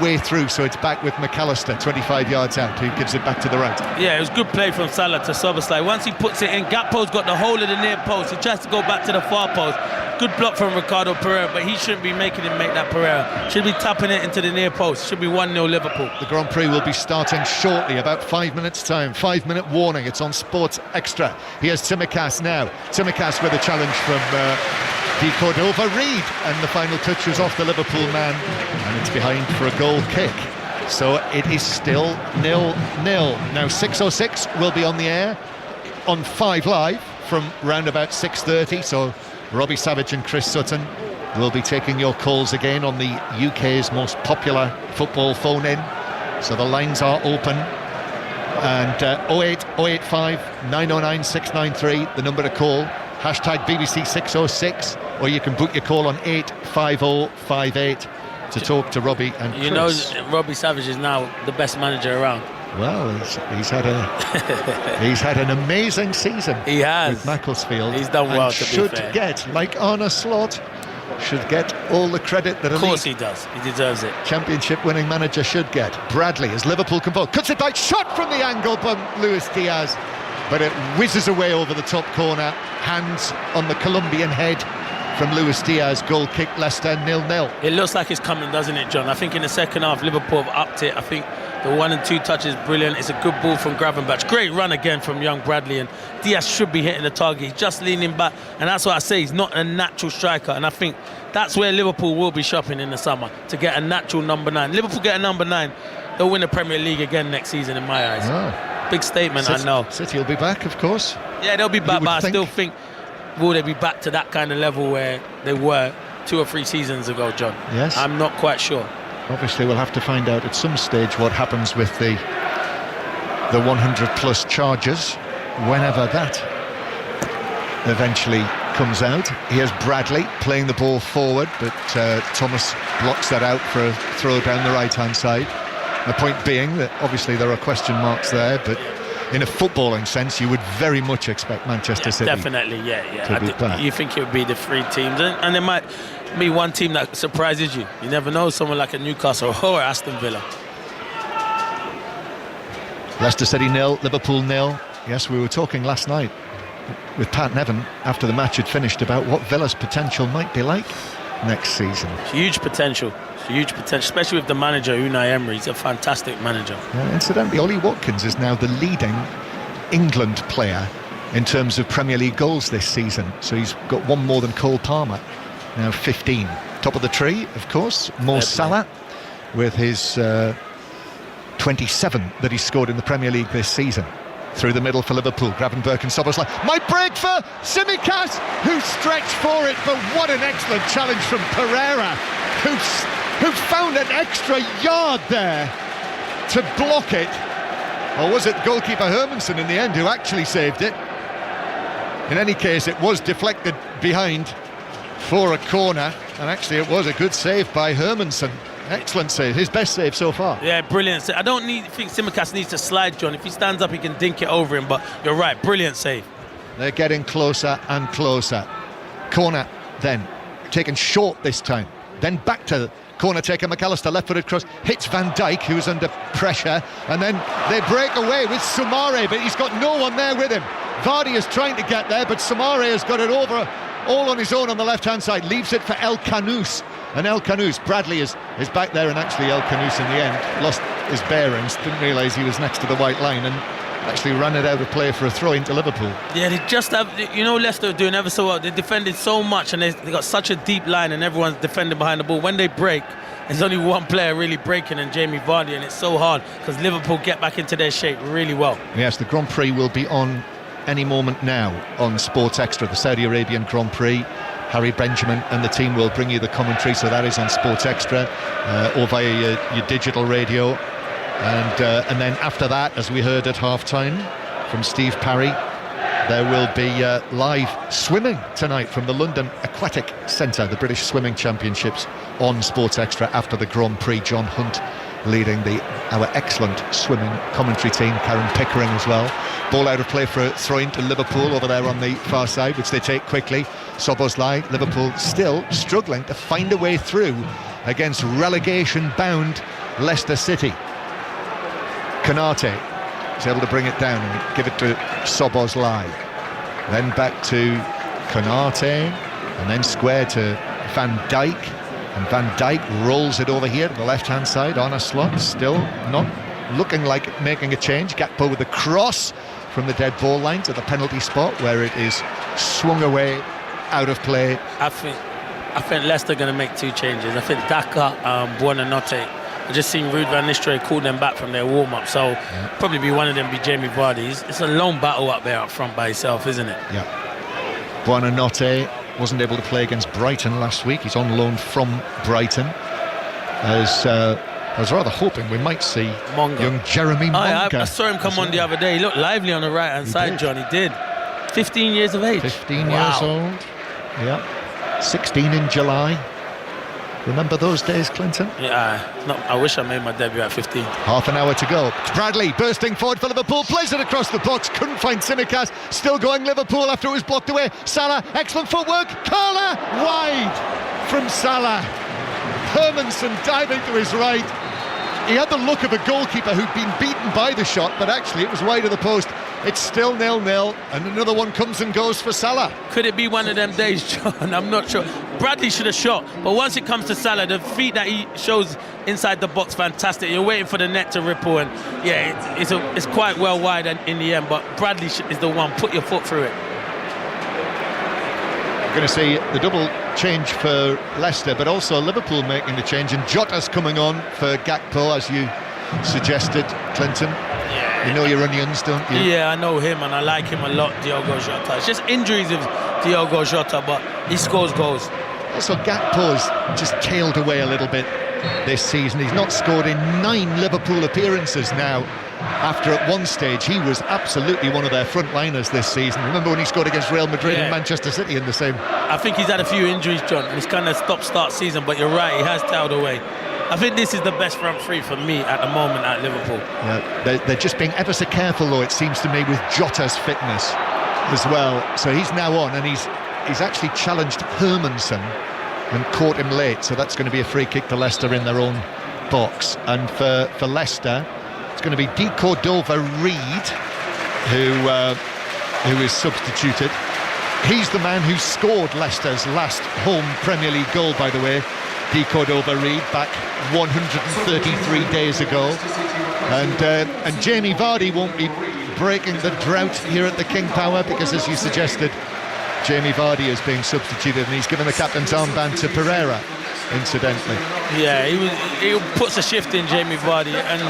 way through, so it's back with McAllister 25 yards out, who gives it back to the right. Yeah, it was good play from Salah to Szoboszlai. Once he puts it in, Gakpo's got the whole of the near post. He tries to go back to the far post. Good block from Ricardo Pereira, but he shouldn't be making him make that Pereira. Should be tapping it into the near post. Should be 1-0 Liverpool. The Grand Prix will be starting shortly, about 5 minutes time. 5-minute warning. It's on Sports Extra. Here's Tsimikas now. Tsimikas with a challenge from Di Cordova-Reid, and the final touch was off the Liverpool man, and it's behind for a goal kick. So it is still 0-0. Now 6:06 will be on the air on 5 Live from round about 6:30. So Robbie Savage and Chris Sutton will be taking your calls again on the UK's most popular football phone-in. So the lines are open, and 08 085 909 693, the number to call. Hashtag BBC 606, or you can book your call on 85058 to talk to Robbie and Chris. You know, Robbie Savage is now the best manager around. Well, he's had an amazing season. He has with Macclesfield. He's done well. To should be fair, get, like Arne Slot, should get all the credit that of course he does. He deserves it. Championship winning manager should get. Bradley, as Liverpool compose, cuts it back, shot from the angle from Luis Diaz, but it whizzes away over the top corner. Hands on the Colombian head from Luis Diaz. Goal kick, Leicester 0-0. It looks like it's coming, doesn't it, John? I think in the second half Liverpool have upped it. I think the 1 and 2 touch is brilliant. It's a good ball from Gravenberch. Great run again from young Bradley, and Diaz should be hitting the target. He's just leaning back, and that's what I say, he's not a natural striker, and I think that's where Liverpool will be shopping in the summer, to get a natural number 9. Liverpool get a number 9, they'll win the Premier League again next season in my eyes. Oh. Big statement, City, I know. City will be back, of course. Yeah, they'll be back, but I still think, will they be back to that kind of level where they were 2 or 3 seasons ago, John? Yes. I'm not quite sure. Obviously, we'll have to find out at some stage what happens with the 100-plus charges, whenever that eventually comes out. Here's Bradley playing the ball forward, but Thomas blocks that out for a throw down the right-hand side. The point being that obviously there are question marks there, but in a footballing sense, you would very much expect Manchester City. Definitely, to be back. You think it would be the 3 teams, and there might be one team that surprises you. You never know, someone like a Newcastle or Aston Villa. Leicester City 0, Liverpool 0. Yes, we were talking last night with Pat Nevin after the match had finished about what Villa's potential might be like next season. Huge potential, especially with the manager Unai Emery. He's a fantastic manager. Incidentally, Ollie Watkins is now the leading England player in terms of Premier League goals this season, so he's got 1 more than Cole Palmer, now 15. Top of the tree, of course, Mo Salah with his 27 that he scored in the Premier League this season. Through the middle for Liverpool, Gravenberch and Szoboszlai. Might break for Tsimikas, who stretched for it, but what an excellent challenge from Pereira, who found an extra yard there to block it. Or was it goalkeeper Hermansen in the end who actually saved it? In any case, it was deflected behind for a corner, and actually it was a good save by Hermansen. Excellent save, his best save so far. Yeah, brilliant save. I don't think Tsimikas needs to slide, John. If he stands up, he can dink it over him, but you're right, brilliant save. They're getting closer and closer. Corner then, taken short this time. Then back to corner taker, McAllister, left-footed cross, hits Van Dijk, who's under pressure, and then they break away with Soumare, but he's got no one there with him. Vardy is trying to get there, but Soumare has got it over all on his own on the left-hand side, leaves it for El Kanous. And El Kanous, Bradley is back there, and actually El Kanous in the end lost his bearings, didn't realise he was next to the white line, and actually ran it out of play for a throw into Liverpool. Yeah, they just have, Leicester are doing ever so well. They defended so much, and they got such a deep line, and everyone's defending behind the ball. When they break, there's only one player really breaking, and Jamie Vardy, and it's so hard because Liverpool get back into their shape really well. Yes, the Grand Prix will be on any moment now on Sports Extra, the Saudi Arabian Grand Prix. Harry Benjamin and the team will bring you the commentary, so that is on Sports Extra or via your digital radio. And then after that, as we heard at half-time from Steve Parry, there will be live swimming tonight from the London Aquatic Centre, the British Swimming Championships on Sports Extra after the Grand Prix. John Hunt leading our excellent swimming commentary team, Karen Pickering as well. Ball out of play for a throw-in to Liverpool over there on the far side, which they take quickly. Szoboszlai, Liverpool still struggling to find a way through against relegation-bound Leicester City. Kanate is able to bring it down and give it to Szoboszlai. Then back to Kanate, and then square to Van Dijk. And Van Dijk rolls it over here to the left-hand side on a slot, still not looking like making a change. Gakpo with the cross from the dead ball line to the penalty spot, where it is swung away out of play. I think Leicester going to make two changes. I think Daka, Buonanotte. I just seen Ruud van Nistelrooy call them back from their warm-up, so probably be one of them be Jamie Vardy. It's a lone battle up there up front by himself, isn't it? Yeah. Buonanotte wasn't able to play against Brighton last week. He's on loan from Brighton. I was rather hoping we might see young Jeremy Monga. I saw him come on the other day. He looked lively on the right-hand side, John. He did. 15 years of age. 15 years old. Yeah. 16 in July. Remember those days, Clinton? Yeah, I wish I made my debut at 15. Half an hour to go. Bradley bursting forward for Liverpool, plays it across the box, couldn't find Tsimikas, still going Liverpool after it was blocked away. Salah, excellent footwork, corner, wide from Salah. Hermansen diving to his right. He had the look of a goalkeeper who'd been beaten by the shot, but actually it was wide of the post. It's still 0-0, and another one comes and goes for Salah. Could it be one of them days, John? I'm not sure. Bradley should have shot, but once it comes to Salah, the feet that he shows inside the box, fantastic. You're waiting for the net to ripple, and yeah, it's quite well wide in the end, but Bradley is the one. Put your foot through it. We're going to see the double change for Leicester, but also Liverpool making the change, and Jota's coming on for Gakpo, as you suggested, Clinton. You know your onions, don't you? Yeah, I know him and I like him a lot, Diogo Jota. It's just injuries of Diogo Jota, but he scores goals. Also, Gakpo's just tailed away a little bit this season. He's not scored in 9 Liverpool appearances now, after at one stage he was absolutely one of their frontliners this season. Remember when he scored against Real Madrid and Manchester City in the same? I think he's had a few injuries, John, and it's kind of stop-start season, but you're right, he has tailed away. I think this is the best front three for me at the moment at Liverpool. Yeah, they're just being ever so careful, though, it seems to me, with Jota's fitness as well. So he's now on, and he's actually challenged Hermansen and caught him late. So that's going to be a free kick to Leicester in their own box. And for Leicester, it's going to be Di Cordova-Reid who is substituted. He's the man who scored Leicester's last home Premier League goal, by the way. Di Cordova-Reid back 133 days ago, and Jamie Vardy won't be breaking the drought here at the King Power, because, as you suggested, Jamie Vardy is being substituted, and he's given the captain's armband to Pereira, incidentally. Yeah, he puts a shift in, Jamie Vardy, and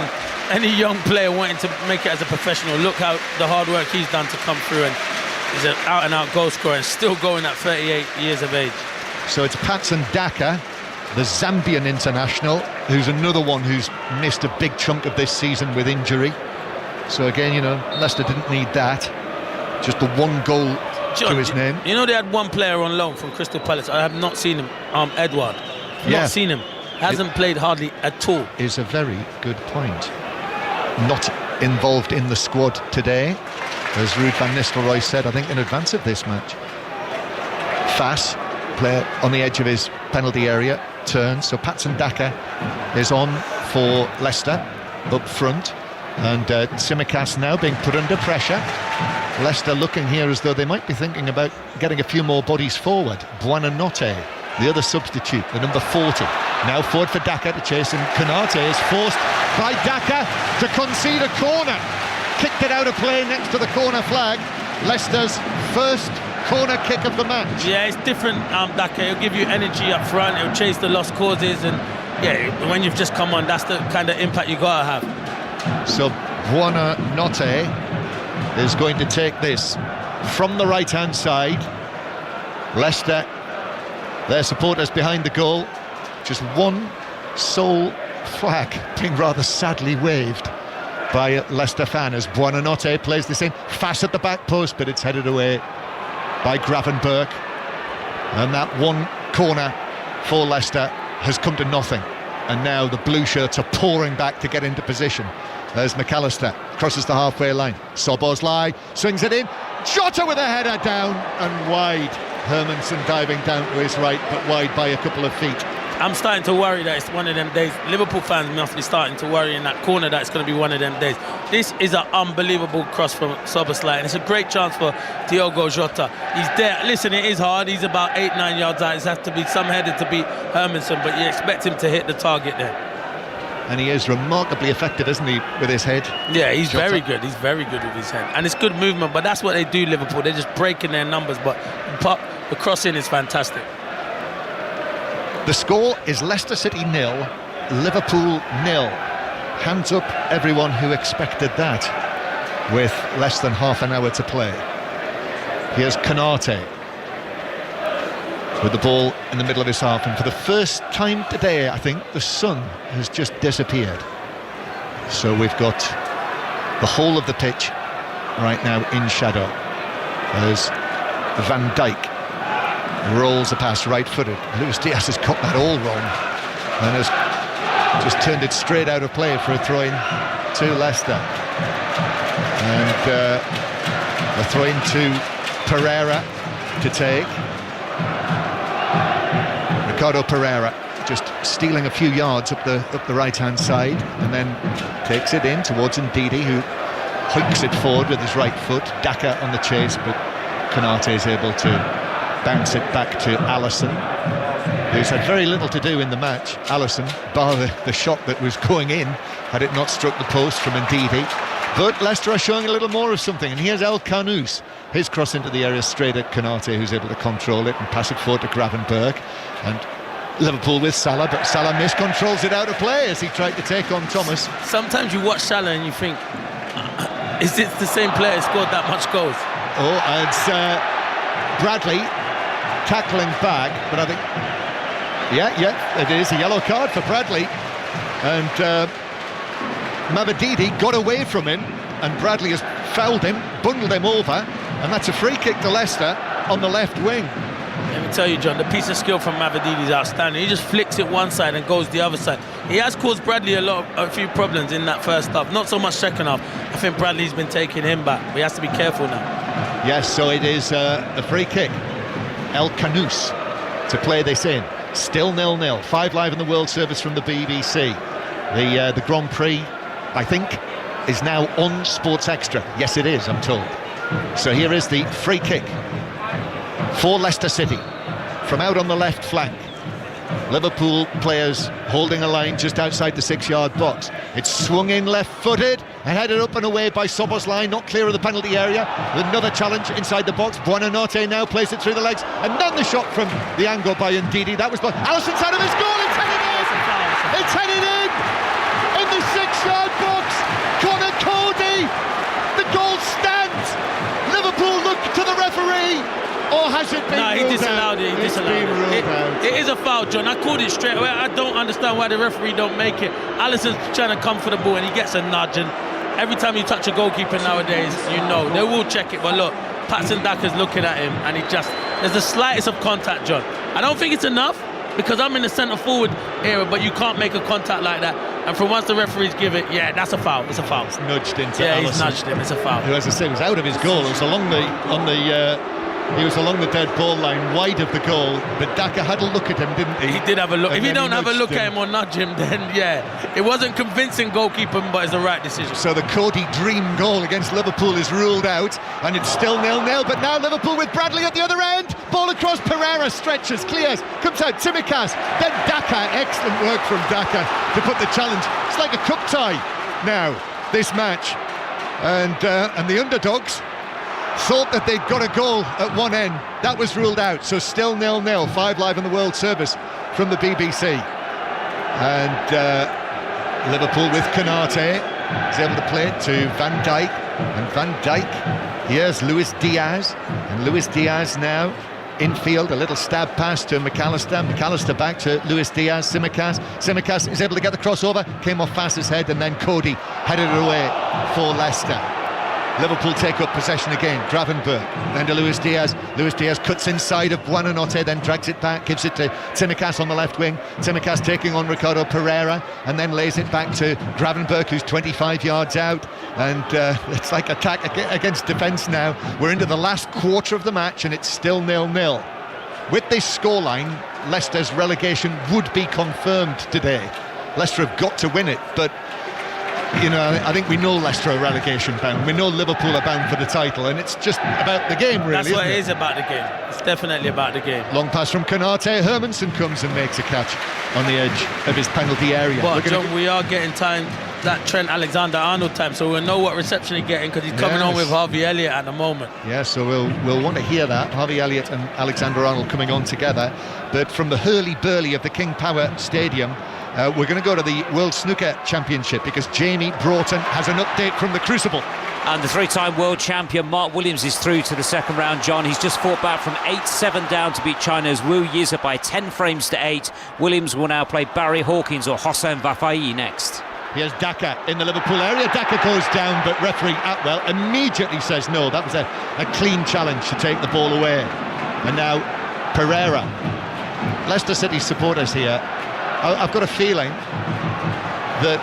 any young player wanting to make it as a professional, look how the hard work he's done to come through, and he's an out-and-out goal scorer and still going at 38 years of age. So it's Patson Daka, the Zambian international, who's another one who's missed a big chunk of this season with injury. So again, Leicester didn't need that. Just the one goal to his name. You know they had one player on loan from Crystal Palace. I have not seen him, Edouard. Not seen him. Hasn't played hardly at all. Is a very good point. Not involved in the squad today, as Ruud van Nistelrooy said, I think, in advance of this match. Fass, player on the edge of his penalty area, turns. So Patson Daka is on for Leicester up front, and Tsimikas now being put under pressure. Leicester looking here as though they might be thinking about getting a few more bodies forward. Buonanotte, the other substitute, the number 40, now forward for Daka to chase him. Konate is forced by Daka to concede a corner. Kicked it out of play next to the corner flag. Leicester's first corner kick of the match. Yeah, it's different, Daka. He'll give you energy up front, he'll chase the lost causes, and when you've just come on, that's the kind of impact you gotta have. So Buonanotte is going to take this from the right hand side. Leicester Their supporters behind the goal. Just one sole flag being rather sadly waved by a Leicester fan as Buonanotte plays this in. Fast at the back post, but it's headed away by Gravenberch. And that one corner for Leicester has come to nothing. And now the blue shirts are pouring back to get into position. There's McAllister, crosses the halfway line. Szoboszlai swings it in. Jota with a header down and wide. Hermansen diving down to his right, but wide by a couple of feet. I'm starting to worry that it's one of them days. Liverpool fans must be starting to worry in that corner that it's going to be one of them days. This is an unbelievable cross from Szoboszlai, and it's a great chance for Diogo Jota. He's there. Listen, it is hard. He's about 8-9 yards out. It has to be some header to beat Hermansen, but you expect him to hit the target there. And he is remarkably effective, isn't he, with his head? Yeah, he's Jota. very good. He's very good with his head. And it's good movement, but that's what they do, Liverpool. They're just breaking their numbers, but the crossing is fantastic. The score is Leicester City 0, Liverpool 0. Hands up everyone who expected that with less than half an hour to play. Here's Konate with the ball in the middle of his half, and for the first time today I think the sun has just disappeared. So we've got the whole of the pitch right now in shadow. There's Van Dijk. Rolls a pass right-footed. Luis Diaz has got that all wrong and has just turned it straight out of play for a throw-in to Leicester. And a throw-in to Pereira to take. Ricardo Pereira just stealing a few yards up the right-hand side, and then takes it in towards Ndidi, who hoiks it forward with his right foot. Daka on the chase, but Konate is able to bounce it back to Alisson, who's had very little to do in the match. Alisson, bar the shot that was going in, had it not struck the post from Ndidi. But Leicester are showing a little more of something, and here's El Kanous. His cross into the area straight at Konate, who's able to control it and pass it forward to Gravenberch. And Liverpool with Salah, but Salah miscontrols it out of play as he tried to take on Thomas. Sometimes you watch Salah and you think, is it the same player who scored that much goals? Oh, and it's Bradley tackling back, but I think yeah, it is a yellow card for Bradley, and Mavididi got away from him, and Bradley has fouled him, bundled him over, and that's a free kick to Leicester on the left wing. Let me tell you, John, the piece of skill from Mavididi is outstanding. He just flicks it one side and goes the other side. He has caused Bradley a few problems in that first half, not so much second half. I think Bradley's been taking him back, but he has to be careful now. Yes, so it is a free kick. El Kanous to play this in. Still 0-0. 5 Live in the World Service from the BBC. The Grand Prix, I think, is now on Sports Extra. Yes, it is, I'm told. So here is the free kick for Leicester City from out on the left flank. Liverpool players holding a line just outside the 6-yard box. It's swung in left-footed and headed up and away by Szoboszlai, not clear of the penalty area. Another challenge inside the box. Buonanotte now plays it through the legs, and then the shot from the angle by Ndidi. That was Alisson's out of his goal. It's headed in. It's headed in the 6-yard box. Conor Cody. The goal stands. Liverpool look to the referee. Or has it been he disallowed it. He disallowed it. It is a foul, John. I called it straight away. I don't understand why the referee don't make it. Alisson's trying to come for the ball and he gets a nudge. And every time you touch a goalkeeper nowadays, you know they will check it. But look, Patson Daka's looking at him, and there's the slightest of contact, John. I don't think it's enough because I'm in the centre forward area, but you can't make a contact like that. And from once the referees give it, yeah, that's a foul. It's a foul. It's nudged into Alisson. He's nudged him. It's a foul. Who, as I say, was out of his goal. It was He was along the dead ball line, wide of the goal, but Daka had a look at him, didn't he? He did have a look. And if you don't have a look him. at him or nudge him, then yeah, it wasn't convincing goalkeeping, but it's the right decision. So the Cody dream goal against Liverpool is ruled out, and it's still 0-0, but now Liverpool with Bradley at the other end. Ball across, Pereira stretches, clears, comes out, Tsimikas, then Daka. Excellent work from Daka to put the challenge. It's like a cup tie now, this match. And the underdogs thought that they'd got a goal at one end. That was ruled out, so still 0-0. 5 Live in the World Service from the BBC. And Liverpool with Konate is able to play it to Van Dijk, and Van Dijk, here's Luis Diaz, and Luis Diaz now infield, a little stab pass to McAllister back to Luis Diaz. Tsimikas is able to get the crossover, came off Fass's head, and then Cody headed it away for Leicester. Liverpool take up possession again. Gravenberch, then to Luis Diaz. Luis Diaz cuts inside of Buonanotte, then drags it back, gives it to Tsimikas on the left wing. Tsimikas taking on Ricardo Pereira, and then lays it back to Gravenberch, who's 25 yards out. And it's like attack against defence now. We're into the last quarter of the match, and it's still 0-0. With this scoreline, Leicester's relegation would be confirmed today. Leicester have got to win it, but you know, I think we know Leicester are relegation bound. We know Liverpool are bound for the title, and it's just about the game, really. That's what it is about the game. It's definitely about the game. Long pass from Konate. Hermansen comes and makes a catch on the edge of his penalty area. But John, we are getting time, that Trent Alexander-Arnold time, so we'll know what reception he's getting, because he's coming on with Harvey Elliott at the moment. Yeah, so we'll want to hear that. Harvey Elliott and Alexander-Arnold coming on together. But from the hurly-burly of the King Power Stadium, we're going to go to the World Snooker Championship, because Jamie Broughton has an update from the Crucible. And the three-time world champion Mark Williams is through to the second round, John. He's just fought back from 8-7 down to beat China's Wu Yize by 10 frames to 8. Williams will now play Barry Hawkins or Hossein Vafai next. Here's Daka in the Liverpool area. Daka goes down, but referee Atwell immediately says no. That was a clean challenge to take the ball away. And now Pereira. Leicester City supporters here, I've got a feeling that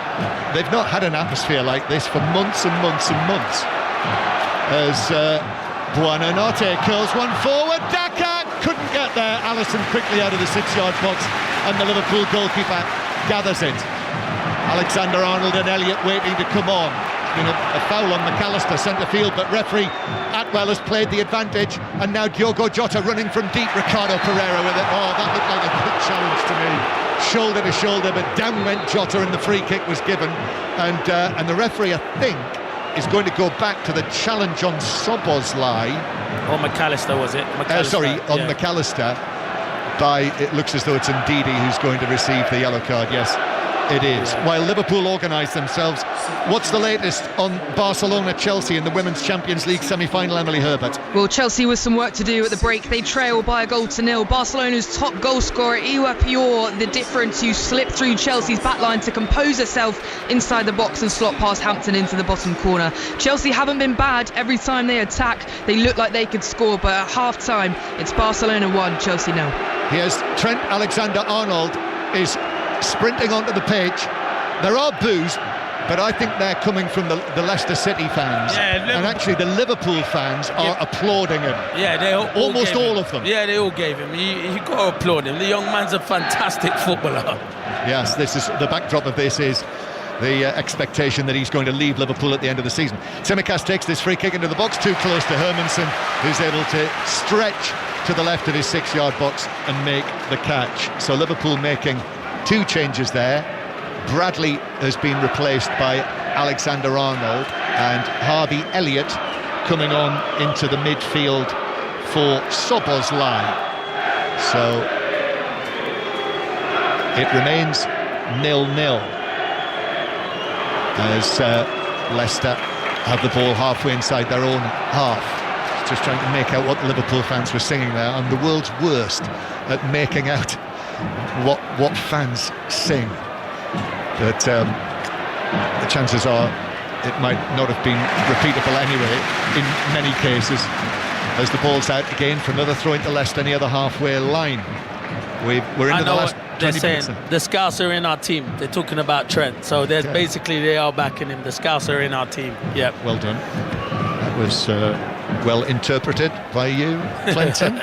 they've not had an atmosphere like this for months and months and months. As Buonanotte curls one forward, Daka couldn't get there. Alisson quickly out of the 6-yard box, and the Liverpool goalkeeper gathers it. Alexander-Arnold and Elliott waiting to come on. A foul on McAllister, centre field, but referee Atwell has played the advantage, and now Diogo Jota running from deep. Ricardo Pereira with it. Oh, that looked like a good challenge to me. Shoulder to shoulder, but down went Jota, and the free kick was given. And the referee, I think, is going to go back to the challenge on Szoboszlai. Or McAllister, was it? McAllister. It looks as though it's Ndidi who's going to receive the yellow card. Yes, it is. While Liverpool organise themselves. What's the latest on Barcelona-Chelsea in the Women's Champions League semi-final, Emily Herbert? Well, Chelsea with some work to do at the break. They trail by 1-0. Barcelona's top goal scorer, Iwa Pior, the difference, who slipped through Chelsea's backline to compose herself inside the box and slot past Hampton into the bottom corner. Chelsea haven't been bad. Every time they attack, they look like they could score, but at half-time, it's Barcelona 1, Chelsea 0. Here's Trent Alexander-Arnold is sprinting onto the pitch. There are boos, but I think they're coming from the Leicester City fans. Yeah, and actually the Liverpool fans are applauding him. Yeah, they almost all of them. Yeah, they all gave him. You got to applaud him. The young man's a fantastic footballer. Yes, this is the backdrop of this is the expectation that he's going to leave Liverpool at the end of the season. Tsimikas takes this free kick into the box, too close to Hermansen, who's able to stretch to the left of his 6-yard box and make the catch. So Liverpool making 2 changes there. Bradley has been replaced by Alexander-Arnold, and Harvey Elliott coming on into the midfield for Szoboszlai. So it remains 0-0 as Leicester have the ball halfway inside their own half. Just trying to make out what the Liverpool fans were singing there. I'm the world's worst at making out what fans sing. But the chances are it might not have been repeatable anyway in many cases, as the ball's out again for another throw into Leicester near the halfway line. We're into the last 20 minutes. The Scouts are in our team. They're talking about Trent, so there's basically they are backing him. The Scouts are in our team. Yep. Well done. That was well interpreted by you, Clinton.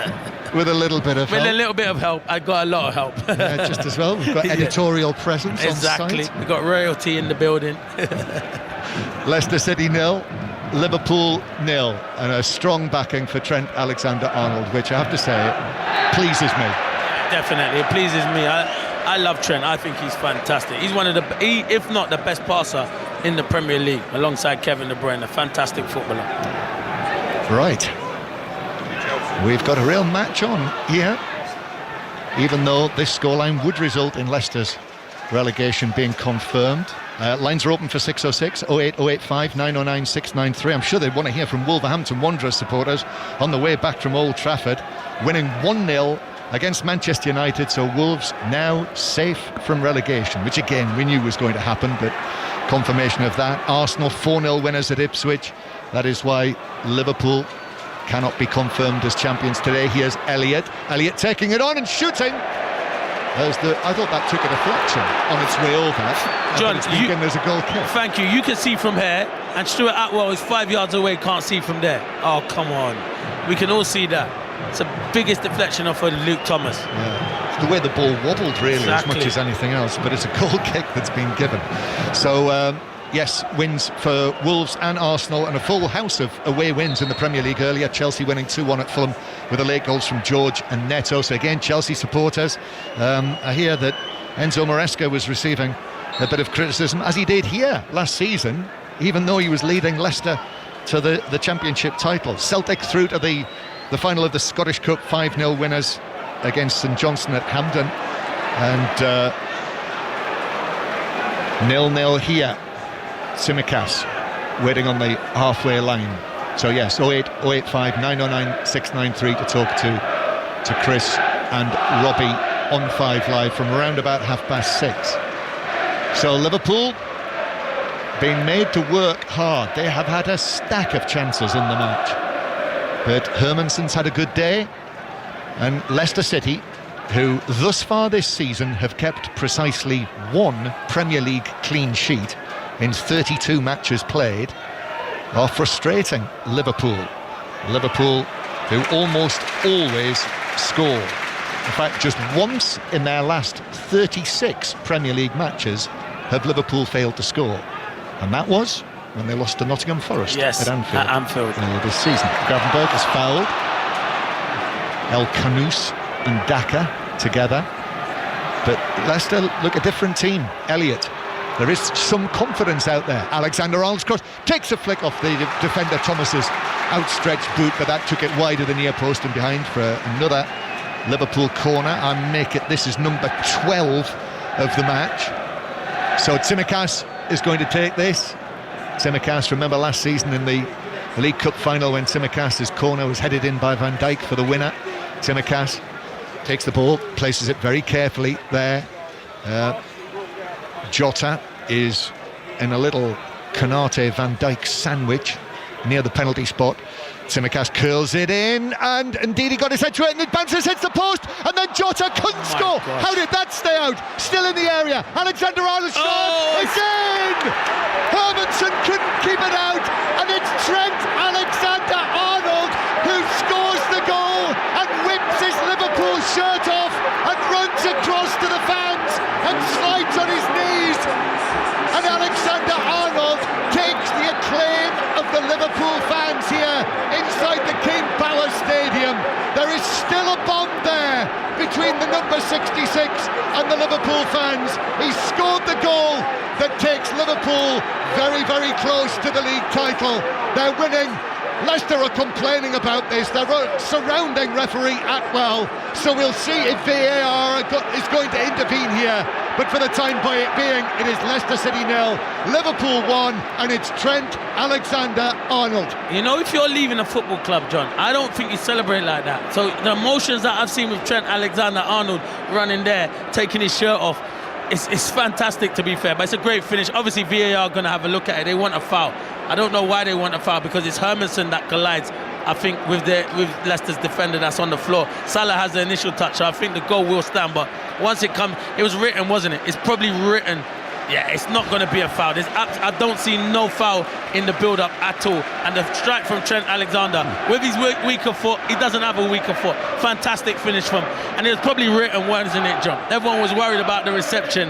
With a little bit of help. With a little bit of help. I got a lot of help. Yeah, just as well. We've got editorial presence exactly. on site. We've got royalty in the building. Leicester City 0, Liverpool 0, and a strong backing for Trent Alexander-Arnold, which I have to say pleases me. Definitely, it pleases me. I love Trent. I think he's fantastic. He's one of if not the best passer in the Premier League, alongside Kevin De Bruyne, a fantastic footballer. Right. We've got a real match on here, even though this scoreline would result in Leicester's relegation being confirmed. Lines are open for 606 08085 909 693. I'm sure they want to hear from Wolverhampton Wanderers supporters on the way back from Old Trafford, winning 1-0 against Manchester United, so Wolves now safe from relegation, which again we knew was going to happen, but confirmation of that. Arsenal 4-0 winners at Ipswich. That is why Liverpool cannot be confirmed as champions today. Here's Elliott taking it on and shooting. I thought that took a deflection on its way over. John, there's a goal kick. Thank you. You can see from here, and Stuart Atwell is 5 yards away, can't see from there. Oh, come on. We can all see that. It's the biggest deflection off of Luke Thomas. Yeah. It's the way the ball wobbled, really, exactly. As much as anything else, but it's a goal kick that's been given. So, yes, wins for Wolves and Arsenal, and a full house of away wins in the Premier League earlier. Chelsea winning 2-1 at Fulham with the late goals from George and Neto. So again, Chelsea supporters, I hear that Enzo Maresca was receiving a bit of criticism, as he did here last season, even though he was leading Leicester to the Championship title. Celtic through to the final of the Scottish Cup, 5-0 winners against St Johnstone at Hampden, and 0-0 here. Tsimikas waiting on the halfway line. So yes, 08085 909 693 to talk to Chris and Robbie on 5 Live from around about 6:30. So Liverpool being made to work hard. They have had a stack of chances in the match, but Hermansen's had a good day, and Leicester City, who thus far this season have kept precisely one Premier League clean sheet in 32 matches played, are frustrating Liverpool, who almost always score. In fact, just once in their last 36 Premier League matches have Liverpool failed to score, and that was when they lost to Nottingham Forest at Anfield earlier this season. Gravenberg is fouled. El Khanous and Daka together, but Leicester look a different team. Elliott, there is some confidence out there. Alexander-Arnold's cross takes a flick off the defender Thomas's outstretched boot, but that took it wide of the near post and behind for another Liverpool corner. This is number 12 of the match. So Tsimikas is going to take this. Tsimikas, remember last season in the League Cup final when Tsimikas' corner was headed in by Van Dijk for the winner. Tsimikas takes the ball, places it very carefully there. Jota is in a little Konate-Van Dijk sandwich near the penalty spot. Tsimikas curls it in, and indeed he got his head to it, and it bounces, hits the post, and then Jota couldn't score. How did that stay out? Still in the area. Alexander-Arnold shot. It's in! Hermansen couldn't keep it out, and it's Trent Alexander-Arnold who scores the goal and whips his Liverpool shirt off and runs across to the fans and slides on his knees. And Alexander-Arnold takes the acclaim of the Liverpool fans here inside the King Power Stadium. There is still a bond there between the number 66 and the Liverpool fans. He scored the goal that takes Liverpool very, very close to the league title. They're winning. Leicester are complaining about this. They're surrounding referee Atwell, so we'll see if VAR is going to intervene here. But for the time being, it is Leicester City 0, Liverpool 1, and it's Trent Alexander-Arnold. You know, if you're leaving a football club, John, I don't think you celebrate like that. So the emotions that I've seen with Trent Alexander-Arnold running there, taking his shirt off, it's fantastic, to be fair, but it's a great finish. Obviously VAR are going to have a look at it. They want a foul. I don't know why they want a foul, because it's Hermansen that collides, I think, with Leicester's defender that's on the floor. Salah has the initial touch, so I think the goal will stand, but once it comes, it was written, wasn't it? It's probably written. Yeah, it's not going to be a foul. I don't see no foul in the build-up at all. And the strike from Trent Alexander, with his weaker foot, he doesn't have a weaker foot. Fantastic finish from him. And it was probably written, wasn't it, John? Everyone was worried about the reception,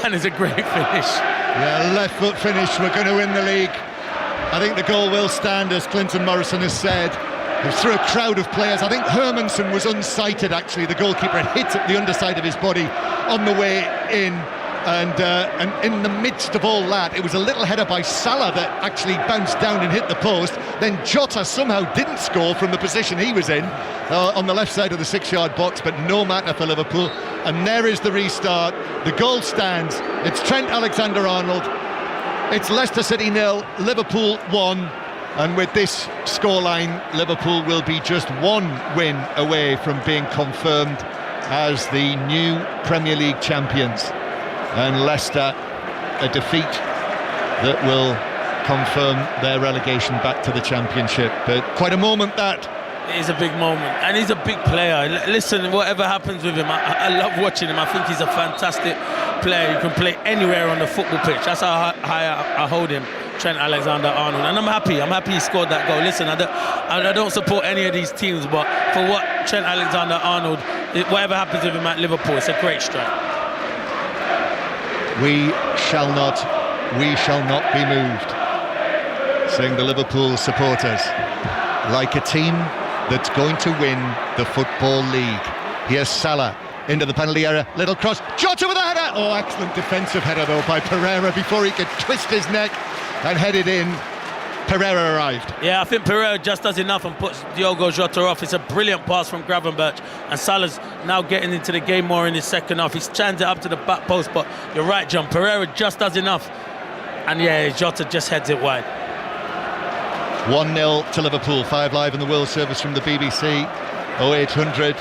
and it's a great finish. Yeah, left foot finish. We're going to win the league. I think the goal will stand, as Clinton Morrison has said. It was through a crowd of players. I think Hermansen was unsighted, actually. The goalkeeper had hit the underside of his body on the way in. And in the midst of all that, it was a little header by Salah that actually bounced down and hit the post. Then Jota somehow didn't score from the position he was in on the left side of the 6-yard box, but no matter for Liverpool. And there is the restart. The goal stands. It's Trent Alexander-Arnold. It's Leicester City 0, Liverpool 1, and with this scoreline, Liverpool will be just one win away from being confirmed as the new Premier League champions, and Leicester a defeat that will confirm their relegation back to the Championship. But quite a moment that. It is a big moment, and he's a big player. Listen, whatever happens with him, I love watching him. I think he's a fantastic player. He can play anywhere on the football pitch. That's how high I hold him, Trent Alexander-Arnold, and I'm happy he scored that goal. Listen, I don't support any of these teams, but for what Trent Alexander-Arnold, whatever happens with him at Liverpool, it's a great strike. We shall not be moved, saying the Liverpool supporters, like a team that's going to win the Football League. Here's Salah into the penalty area, little cross, Jota with a header. Oh, excellent defensive header though by Pereira before he could twist his neck and head it in. Pereira arrived. Yeah, I think Pereira just does enough and puts Diogo Jota off. It's a brilliant pass from Gravenberch, and Salah's now getting into the game more in his second half. He's channed it up to the back post, but you're right, John, Pereira just does enough, and yeah, Jota just heads it wide. 1-0 to Liverpool. 5 Live in the World Service from the BBC. 0800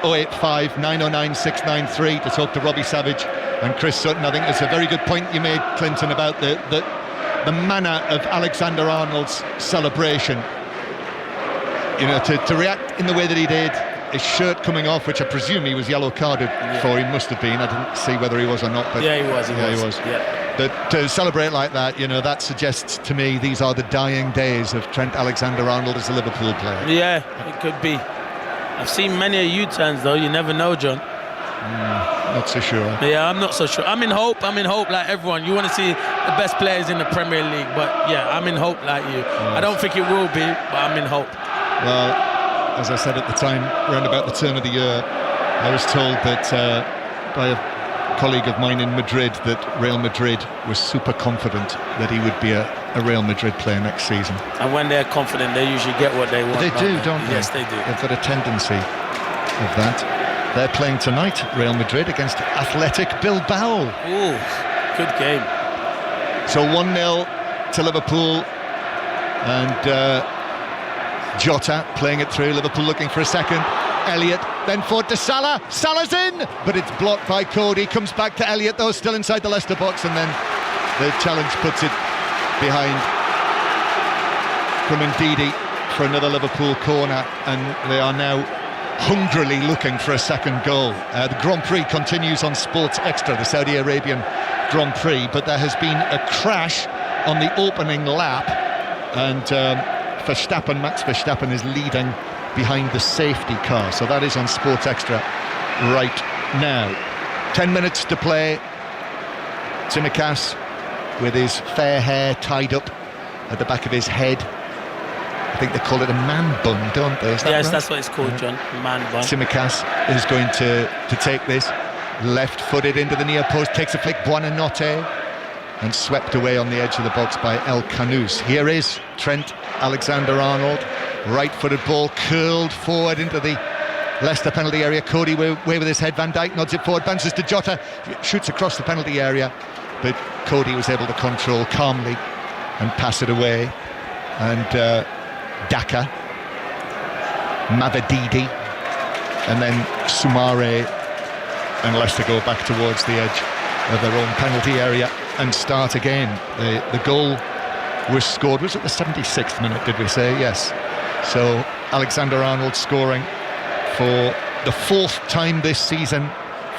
085 909 693 to talk to Robbie Savage and Chris Sutton. I think it's a very good point you made, Clinton, about the manner of Alexander-Arnold's celebration. You know, to react in the way that he did, his shirt coming off, which I presume he was yellow carded for. He must have been. I didn't see whether he was or not. But yeah, he was. He was. Yeah. But to celebrate like that, you know, that suggests to me these are the dying days of Trent Alexander-Arnold as a Liverpool player. Yeah, it could be. I've seen many U-turns though. You never know, John. Not so sure. Yeah, I'm not so sure. I'm in hope like everyone. You want to see the best players in the Premier League, but yeah, I'm in hope like you. Yes. I don't think it will be, but I'm in hope. Well, as I said at the time, around about the turn of the year, I was told that by a colleague of mine in Madrid that Real Madrid was super confident that he would be a Real Madrid player next season. And when they're confident, they usually get what they want. They do, don't they? Yes, they do. They've got a tendency of that. They're playing tonight, Real Madrid, against Athletic Bilbao. Ooh, good game. So 1-0 to Liverpool, and Jota playing it through. Liverpool looking for a second. Elliott then forward to Salah. Salah's in, but it's blocked by Cody. Comes back to Elliott though, still inside the Leicester box, and then the challenge puts it behind from Ndidi for another Liverpool corner, and they are now hungrily looking for a second goal. The Grand Prix continues on Sports Extra, the Saudi Arabian Grand Prix, but there has been a crash on the opening lap, and Max Verstappen is leading behind the safety car, so that is on Sports Extra right now. 10 minutes to play. Tsimikas with his fair hair tied up at the back of his head. I think they call it a man bun, don't they? Is that yes, right? that's what it's called, John. Man bun. Tsimikas is going to take this. Left-footed into the near post, takes a flick, Buonanotte, and swept away on the edge of the box by El Kanous. Here is Trent Alexander-Arnold. Right-footed ball curled forward into the Leicester penalty area. Cody away with his head. Van Dijk nods it forward, bounces to Jota, shoots across the penalty area, but Cody was able to control calmly and pass it away. And Daka, Mavididi, and then Soumare, and Leicester go back towards the edge of their own penalty area and start again. The goal was scored, was it the 76th minute, did we say? Yes. So Alexander-Arnold scoring for the 4th time this season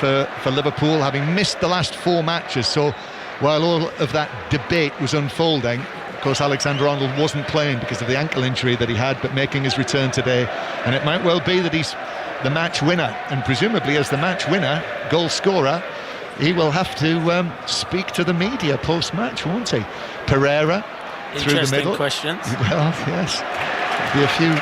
for Liverpool, having missed the last 4 matches. So while all of that debate was unfolding, of course Alexander-Arnold wasn't playing because of the ankle injury that he had, but making his return today, and it might well be that he's the match winner, and presumably as the match winner, goal scorer, he will have to speak to the media post-match, won't he? Pereira through the middle. Interesting questions. Well, yes. Be a few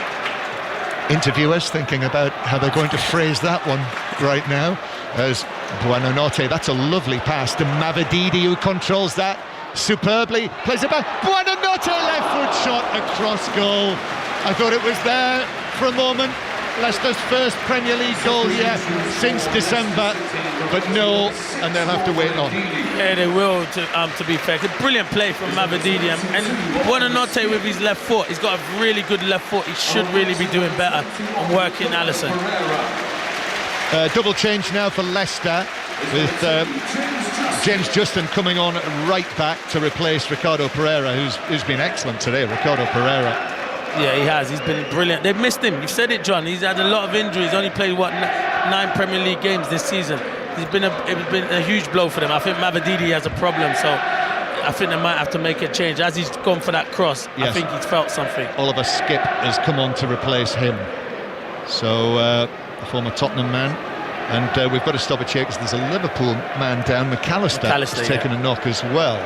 interviewers thinking about how they're going to phrase that one right now. As Buonanotte, that's a lovely pass to Mavididi, who controls that superbly, plays it back. Buonanotte, left foot shot across goal. I thought it was there for a moment, Leicester's first Premier League goal here since December, but no, and they'll have to wait on. Yeah, they will, to be fair. It's a brilliant play from Mavididi, and Buonanotte with his left foot. He's got a really good left foot. He should really be doing better on working Alisson. Double change now for Leicester, with James Justin coming on right back to replace Ricardo Pereira, who's been excellent today. Ricardo Pereira. Yeah, he has. He's been brilliant. They've missed him. You've said it, John. He's had a lot of injuries. Only played, 9 Premier League games this season. It's been a huge blow for them. I think Mavididi has a problem, so I think they might have to make a change. As he's gone for that cross, yes. I think he's felt something. Oliver Skipp has come on to replace him. So, the former Tottenham man. And we've got to stop a check because there's a Liverpool man down. McAllister has taken a knock as well.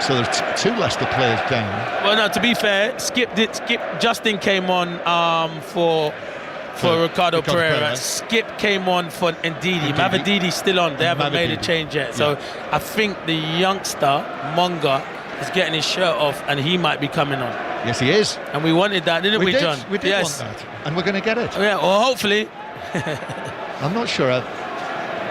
So there's 2 Leicester players down. Well, no, to be fair, Justin came on for Ricardo Pereira. Skipp came on for Ndidi. Mavididi's still on. They haven't made a change yet. So I think the youngster, Monga, is getting his shirt off and he might be coming on. Yes, he is. And we wanted that, didn't we, John? We did want that. And we're going to get it. Yeah, well, hopefully. I'm not sure I've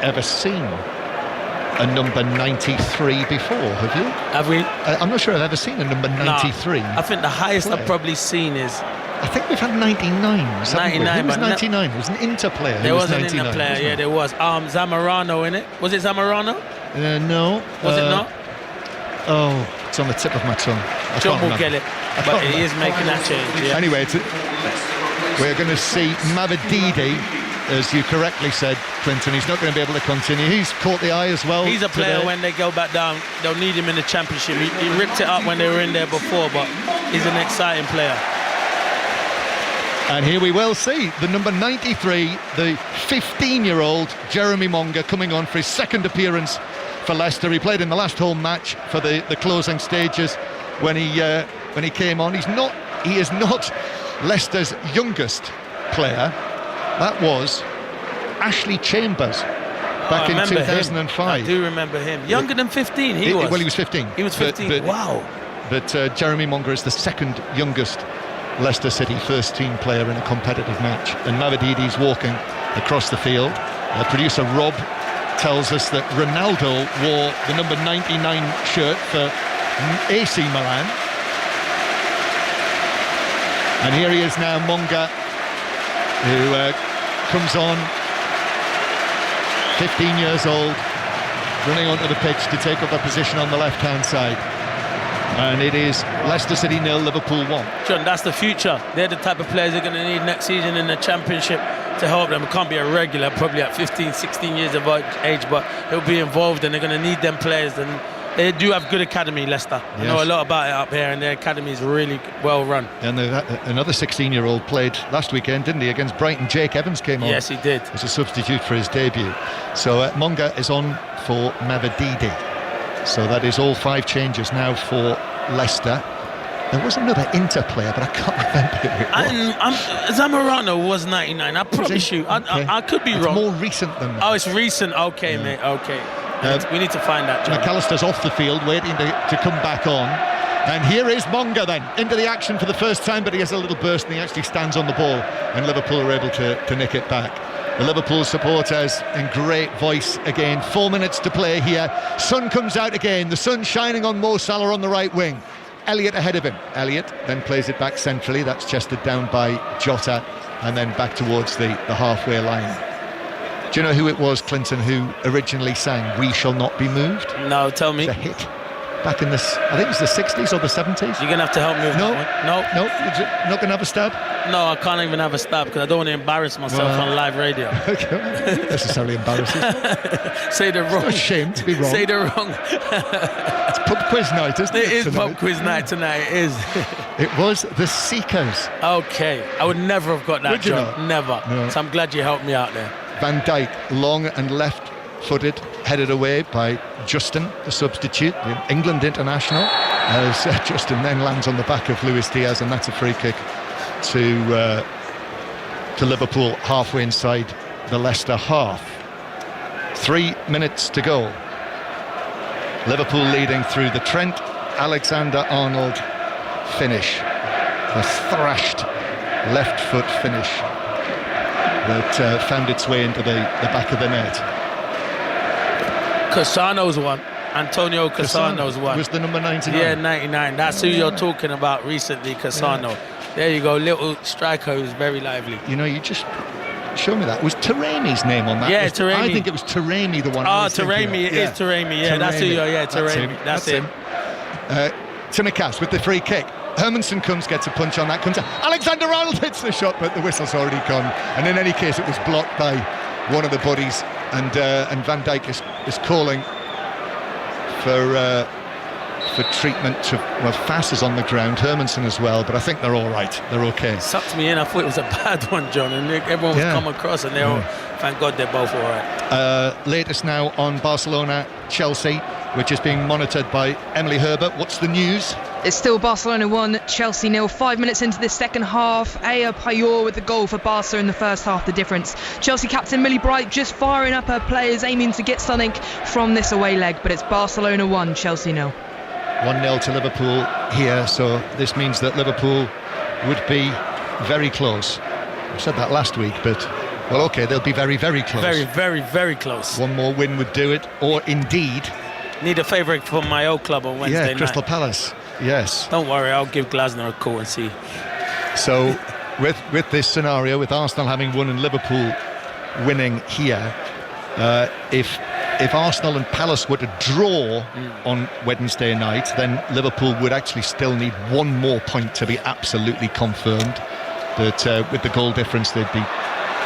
ever seen a number 93 before, have you? Have we? I'm not sure I've ever seen a number 93. I think the highest I've probably seen is... I think we've had 99s. 99. Who was 99? It was an Inter player. There was an Inter player, yeah, there was. Zamorano in it. Was it Zamorano? No. Was it not? Oh, it's on the tip of my tongue. John will get it, but he is making that change. Yeah. Anyway, we're going to see Mavididi, as you correctly said, Clinton. He's not going to be able to continue. He's caught the eye as well. He's a player when they go back down, they'll need him in the Championship. He ripped it up when they were in there before, but he's an exciting player. And here we will see the number 93, the 15-year-old Jeremy Monga coming on for his second appearance for Leicester. He played in the last home match for the closing stages when he came on. He is not Leicester's youngest player. That was Ashley Chambers back in 2005. I do remember him. Younger than 15, he was. Well, he was 15. He was 15. Wow. But Jeremy Monga is the second youngest Leicester City first team player in a competitive match. And Mavididi's walking across the field. Producer Rob tells us that Ronaldo wore the number 99 shirt for AC Milan. And here he is now, Monga, who comes on, 15 years old, running onto the pitch to take up a position on the left-hand side. And it is Leicester City 0, Liverpool 1. John, that's the future. They're the type of players they're going to need next season in the Championship to help them. It can't be a regular, probably at 15, 16 years of age, but he'll be involved and they're going to need them players. And they do have good academy, Leicester. Yes. I know a lot about it up here, and their academy is really well run. And another 16-year-old played last weekend, didn't he, against Brighton. Jake Evans came on. Yes, he did. As a substitute for his debut. So Monga is on for Mavididi. So that is all 5 changes now for Leicester. There was another Inter player, but I can't remember who it was. Zamorano was 99. I promise you. I could be wrong. It's more recent than that. Oh, it's recent. Okay, mate. Okay. We need to find that, John. McAllister's off the field, waiting to come back on. And here is Monga then, into the action for the first time, but he has a little burst and he actually stands on the ball, and Liverpool are able to nick it back. The Liverpool supporters in great voice again. 4 minutes to play here. Sun comes out again. The sun shining on Mo Salah on the right wing. Elliott ahead of him. Elliott then plays it back centrally. That's chested down by Jota, and then back towards the halfway line. Do you know who it was, Clinton, who originally sang "We Shall Not Be Moved"? No, tell me. It's a hit. Back in I think it was the 60s or the 70s. You're going to have to help me with that one. No. You're not going to have a stab? No, I can't even have a stab because I don't want to embarrass myself on live radio. Okay, not necessarily embarrassing. Say the wrong. It's a shame to be wrong. Say the wrong. It's pub quiz night, isn't it? It is pub quiz night tonight. It is. It was the Seekers. Okay, I would never have got that, John. Not? Never. No. So I'm glad you helped me out there. Van Dijk, long and left-footed, headed away by Justin, the substitute, the England international, as Justin then lands on the back of Luis Diaz, and that's a free kick to Liverpool halfway inside the Leicester half. 3 minutes to go. Liverpool leading through the Trent Alexander-Arnold finish. The thrashed left foot finish that found its way into the back of the net. Cassano's one. Antonio Cassano's one. Was the number 99? Yeah, 99. That's who you're talking about recently, Cassano. Yeah. There you go, little striker who's very lively. You know, you just show me that. Was Taremi's name on that? Yeah, Taremi. I think it was Taremi, the one. Taremi, it is Taremi. Yeah, that's who you're. Yeah, Taremi. That's him. Tsimikas with the free kick. Hermansen gets a punch on that, comes out. Alexander-Arnold hits the shot, but the whistle's already gone. And in any case, it was blocked by one of the buddies, and Van Dijk is calling for treatment to, well, Fass is on the ground, Hermansen as well, but I think they're all right. They're okay. Sucked me in. I thought it was a bad one, John, and everyone was come across, and they're all, thank God they're both all right. Latest now on Barcelona-Chelsea, which is being monitored by Emily Herbert. What's the news? It's still Barcelona 1, Chelsea 0. 5 minutes into the second half, Aya Payor with the goal for Barca in the first half, the difference. Chelsea captain Millie Bright just firing up her players, aiming to get something from this away leg, but it's Barcelona 1, Chelsea 0. 1-0 to Liverpool here, so this means that Liverpool would be very close. I said that last week, but, well, OK, they'll be very, very close. Very, very, very close. One more win would do it, or indeed... Need a favourite from my old club on Wednesday night. Crystal Palace, yes. Don't worry, I'll give Glasner a call and see. So, with this scenario, with Arsenal having won and Liverpool winning here, if Arsenal and Palace were to draw on Wednesday night, then Liverpool would actually still need one more point to be absolutely confirmed. But with the goal difference, they'd be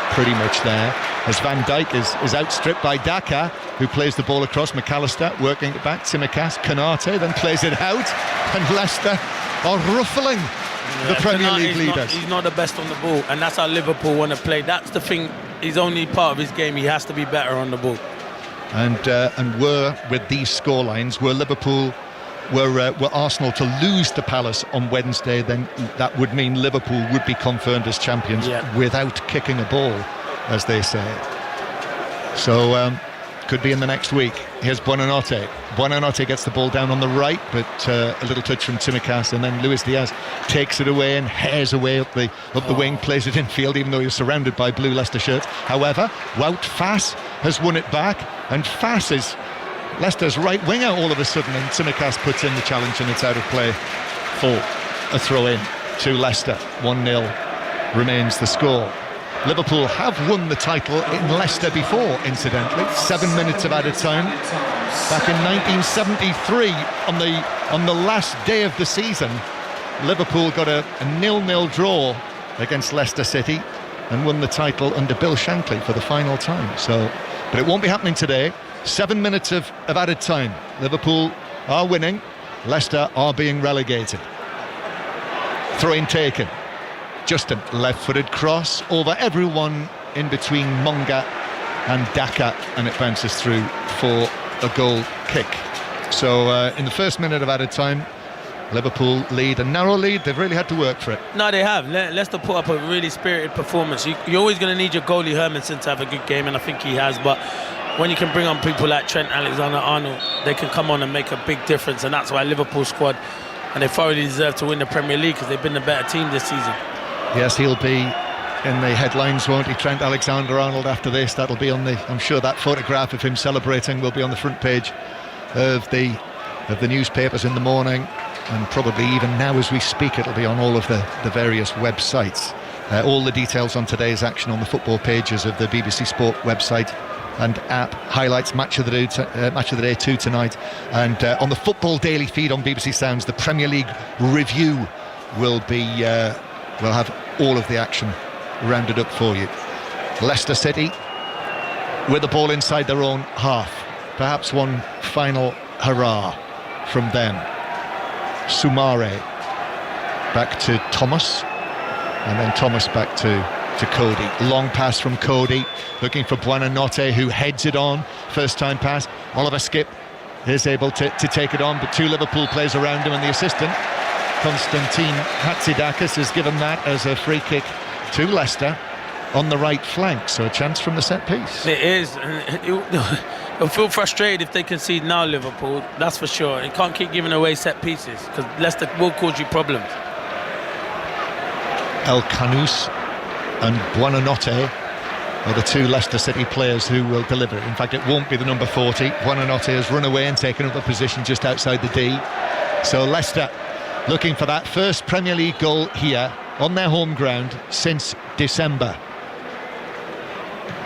pretty much there. As Van Dijk is outstripped by Daka, who plays the ball across. McAllister working it back. Tsimikas, Konate then plays it out, and Leicester are ruffling the Premier League leaders. He's not the best on the ball, and that's how Liverpool want to play. That's the thing. He's only part of his game. He has to be better on the ball. And were, with these scorelines, were Arsenal to lose to Palace on Wednesday, then that would mean Liverpool would be confirmed as champions without kicking a ball, as they say. So could be in the next week. Here's Buonanotte. Buonanotte gets the ball down on the right, but a little touch from Tsimikas, and then Luis Diaz takes it away and hairs away up the wing, plays it infield, even though he was surrounded by blue Leicester shirts. However, Wout Fass has won it back, and Fass is Leicester's right winger all of a sudden, and Tsimikas puts in the challenge, and it's out of play for a throw-in to Leicester. 1-0 remains the score. Liverpool have won the title in Leicester before, incidentally. 7 minutes of added time. Back in 1973, on the last day of the season, Liverpool got a 0-0 draw against Leicester City and won the title under Bill Shankly for the final time. But it won't be happening today. 7 minutes of added time. Liverpool are winning. Leicester are being relegated. Throw-in taken. Just a left-footed cross over everyone in between Monga and Daka, and it bounces through for a goal kick. So in the first minute of added time, Liverpool lead, a narrow lead. They've really had to work for it. No, they have. Leicester put up a really spirited performance. You're always going to need your goalie Hermansen to have a good game, and I think he has, but when you can bring on people like Trent Alexander-Arnold, they can come on and make a big difference, and that's why Liverpool squad, and they thoroughly deserve to win the Premier League because they've been the better team this season. Yes, he'll be in the headlines, won't he? Trent Alexander-Arnold after this. That'll be on the, I'm sure that photograph of him celebrating will be on the front page of the newspapers in the morning, and probably even now as we speak it'll be on all of the various websites. All the details on today's action on the football pages of the BBC Sport website and app. Highlights match of the day 2 tonight, and on the Football Daily feed on BBC Sounds, the Premier League review will be we'll have all of the action rounded up for you. Leicester City with the ball inside their own half. Perhaps one final hurrah from them. Soumare back to Thomas, and then Thomas back to Cody. Long pass from Cody, looking for Buonanotte, who heads it on. First time pass. Oliver Skipp is able to take it on, but two Liverpool players around him, and the assistant Konstantin Hatzidakis has given that as a free kick to Leicester on the right flank, so a chance from the set piece. It is. It'll feel frustrated if they concede now, Liverpool, that's for sure. You can't keep giving away set pieces because Leicester will cause you problems. El Canous and Buonanotte are the two Leicester City players who will deliver it. In fact, it won't be the number 40. Buonanotte has run away and taken up a position just outside the D. So Leicester looking for that first Premier League goal here on their home ground since December.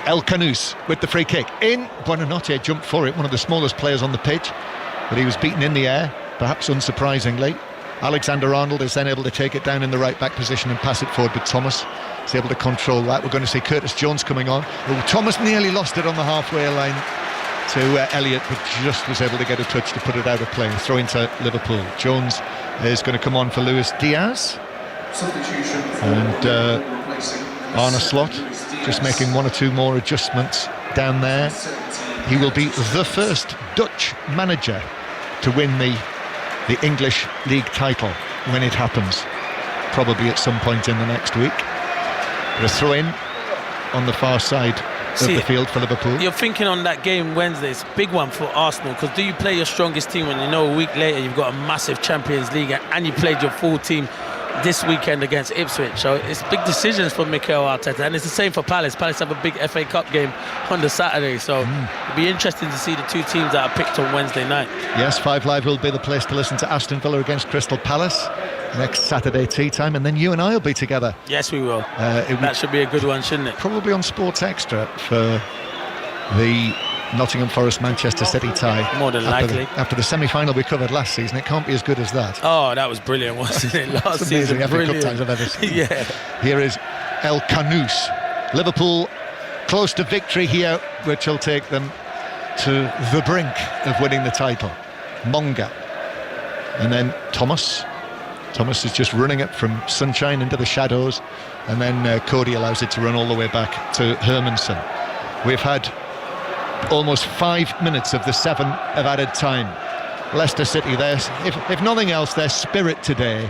El Canous with the free kick in. Buonanotte jumped for it, one of the smallest players on the pitch, but he was beaten in the air, perhaps unsurprisingly. Alexander-Arnold is then able to take it down in the right back position and pass it forward, but Thomas is able to control that. We're going to see Curtis Jones coming on. Thomas nearly lost it on the halfway line to Elliott, but just was able to get a touch to put it out of play. Throw into Liverpool. Jones is going to come on for Luis Diaz. And Arne Slot just making one or two more adjustments down there. He will be the first Dutch manager to win the English League title when it happens, probably at some point in the next week. But a throw in on the far side of the field for Liverpool. You're thinking on that game Wednesday, it's a big one for Arsenal, because do you play your strongest team when you know a week later you've got a massive Champions League and you played your full team this weekend against Ipswich? So it's big decisions for Mikel Arteta, and it's the same for Palace. Palace have a big FA Cup game on the Saturday, so it'll be interesting to see the two teams that are picked on Wednesday night. Yes, 5 Live will be the place to listen to Aston Villa against Crystal Palace next Saturday tea time, and then you and I will be together. Yes, we will. That should be a good one, shouldn't it? Probably on Sports Extra for the Nottingham Forest Manchester City tie. More than likely. After the semi-final we covered last season, it can't be as good as that. Oh, that was brilliant, wasn't it? Last it's amazing, season, every brilliant. cup ties I've ever seen. Yeah. Here is El Canous. Liverpool close to victory here, which will take them to the brink of winning the title. Monga. And then Thomas. Thomas is just running it from sunshine into the shadows, and then Cody allows it to run all the way back to Hermansen. We've had almost 5 minutes of the 7 of added time. Leicester City, if nothing else, their spirit today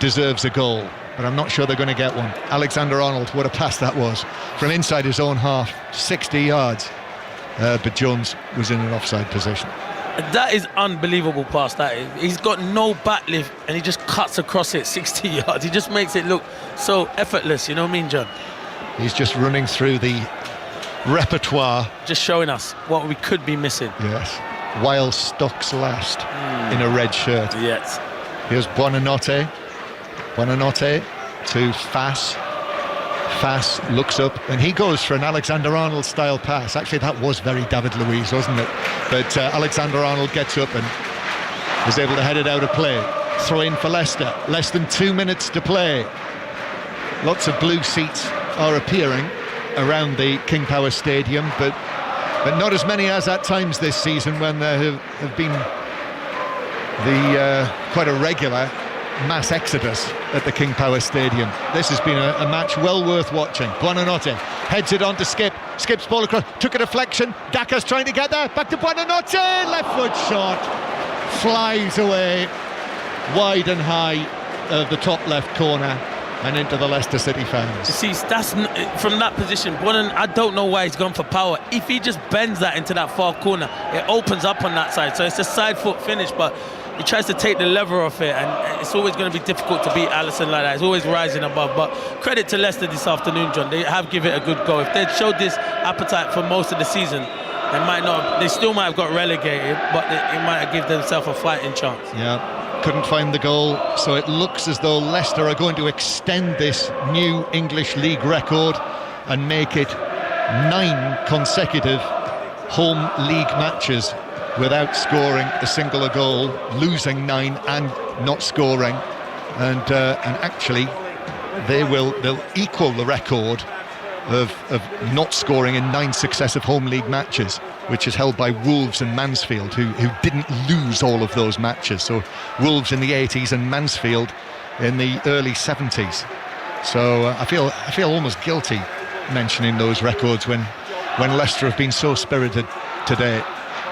deserves a goal, but I'm not sure they're going to get one. Alexander-Arnold, what a pass that was from inside his own half, 60 yards, but Jones was in an offside position. That is unbelievable pass, that is. He's got no back lift and he just cuts across it 60 yards. He just makes it look so effortless, you know what I mean, John? He's just running through the repertoire, just showing us what we could be missing. Yes, while stocks last, in a red shirt. Yes. Here's Buonanotte to Fass. Fass looks up and he goes for an Alexander-Arnold style pass. Actually, that was very David Luiz, wasn't it? But Alexander-Arnold gets up and is able to head it out of play. Throw in for Leicester. Less than 2 minutes to play. Lots of blue seats are appearing around the King Power Stadium, but not as many as at times this season, when there have been quite a regular mass exodus at the King Power Stadium. This has been a match well worth watching. Buonanotte heads it on to Skip. Skip's ball across, took a deflection. Daka's trying to get there. Back to Buonanotte. Left foot shot. Flies away wide and high of the top left corner and into the Leicester City fans. You see, that's from that position. I don't know why he's gone for power. If he just bends that into that far corner, it opens up on that side. So it's a side foot finish, but he tries to take the lever off it, and it's always going to be difficult to beat Alisson like that. He's always rising above. But credit to Leicester this afternoon, John. They have given it a good go. If they'd showed this appetite for most of the season, they still might have got relegated, but it might have given themselves a fighting chance. Yeah, couldn't find the goal, so it looks as though Leicester are going to extend this new English League record and make it 9 consecutive home league matches without scoring a single goal, losing 9 and not scoring, and actually they'll equal the record of not scoring in 9 successive home league matches, which is held by Wolves and Mansfield, who didn't lose all of those matches. So Wolves in the 80s and Mansfield in the early 70s. So I feel almost guilty mentioning those records when Leicester have been so spirited today.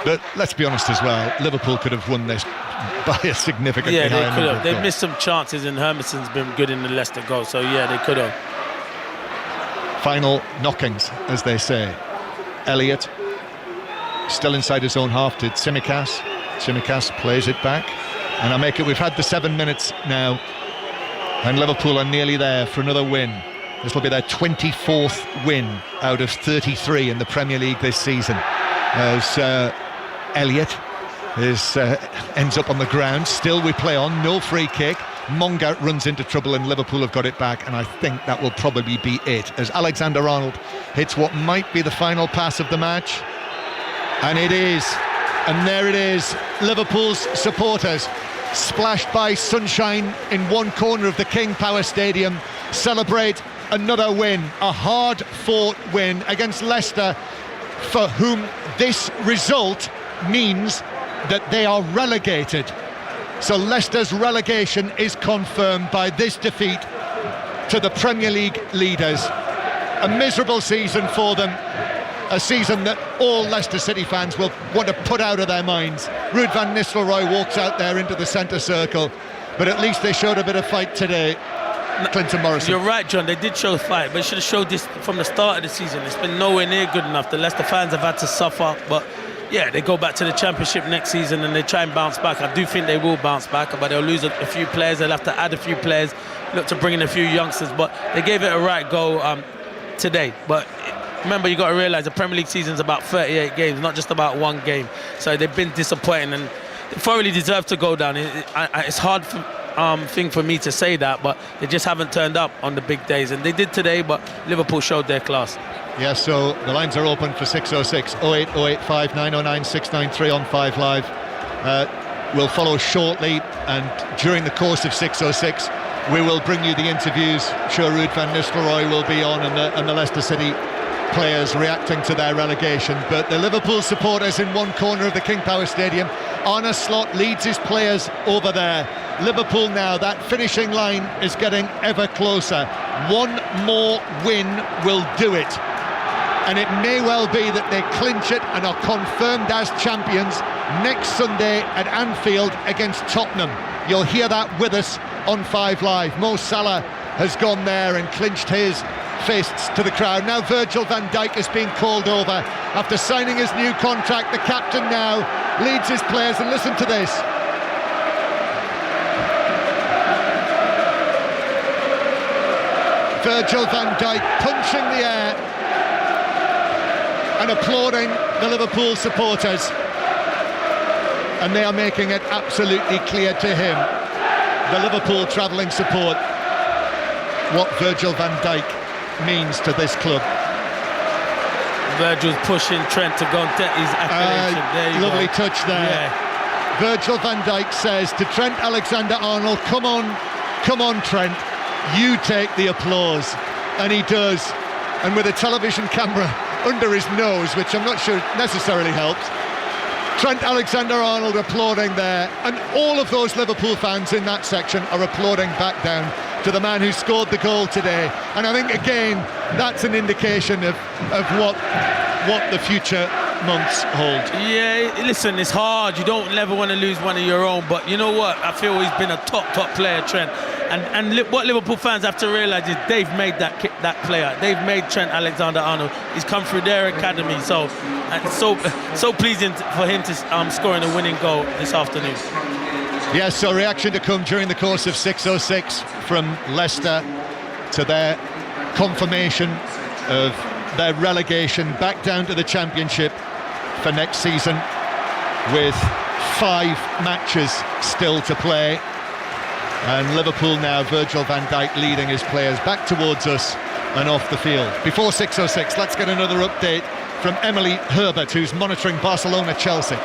But let's be honest as well, Liverpool could have won this by a significantly higher number. Yeah, they could have. They've goals. missed some chances, and Hermansen's been good in the Leicester goal, so yeah, they could have. Final knockings, as they say. Elliott still inside his own half to Tsimikas. Tsimikas plays it back, and we've had the 7 minutes now. And Liverpool are nearly there for another win. This will be their 24th win out of 33 in the Premier League this season. As Elliott ends up on the ground. Still we play on, no free kick. Monga runs into trouble and Liverpool have got it back, and I think that will probably be it, as Alexander-Arnold hits what might be the final pass of the match. And it is. And there it is. Liverpool's supporters, splashed by sunshine in one corner of the King Power Stadium, celebrate another win, a hard-fought win against Leicester, for whom this result means that they are relegated. So Leicester's relegation is confirmed by this defeat to the Premier League leaders. A miserable season for them, a season that all Leicester City fans will want to put out of their minds. Ruud van Nistelrooy walks out there into the centre circle, but at least they showed a bit of fight today. Clinton Morrison. You're right, John, they did show fight, but they should have showed this from the start of the season. It's been nowhere near good enough. The Leicester fans have had to suffer, but yeah, they go back to the Championship next season and they try and bounce back. I do think they will bounce back, but they'll lose a few players. They'll have to add a few players, look to bring in a few youngsters, but they gave it a right go today. But remember, you got to realise the Premier League season is about 38 games, not just about one game. So they've been disappointing and they thoroughly deserve to go down. It's hard thing for me to say that, but they just haven't turned up on the big days, and they did today, but Liverpool showed their class. Yes, so the lines are open for 606 08 085 909 693 on 5 Live. We'll follow shortly, and during the course of 606 we will bring you the interviews. Sure, Ruud van Nistelrooy will be on, and the Leicester City players reacting to their relegation. But the Liverpool supporters in one corner of the King Power Stadium, Arne Slot leads his players over there. Liverpool now, that finishing line is getting ever closer. One more win will do it, and it may well be that they clinch it and are confirmed as champions next Sunday at Anfield against Tottenham. You'll hear that with us on 5 Live. Mo Salah has gone there and clinched his fists to the crowd. Now Virgil van Dijk is being called over after signing his new contract. The captain now leads his players, and listen to this. Virgil van Dijk punching the air and applauding the Liverpool supporters, and they are making it absolutely clear to him, the Liverpool travelling support, what Virgil van Dijk means to this club. Virgil's pushing Trent to go and get his affiliation. There you lovely go. Touch there. Yeah. Virgil van Dijk says to Trent Alexander-Arnold, come on Trent, you take the applause. And he does, and with a television camera under his nose, which I'm not sure necessarily helps, Trent Alexander-Arnold applauding there, and all of those Liverpool fans in that section are applauding back down to the man who scored the goal today. And I think again that's an indication of what the future months hold. Yeah, listen, it's hard. You don't never want to lose one of your own, but you know what? I feel he's been a top player, Trent. And what Liverpool fans have to realise is they've made that player. They've made Trent Alexander-Arnold. He's come through their academy, so so pleasing for him to scoring a winning goal this afternoon. Yes, so reaction to come during the course of 606 from Leicester to their confirmation of their relegation back down to the Championship for next season, with 5 matches still to play. And Liverpool now, Virgil van Dijk leading his players back towards us and off the field. Before 606, let's get another update from Emily Herbert, who's monitoring Barcelona-Chelsea.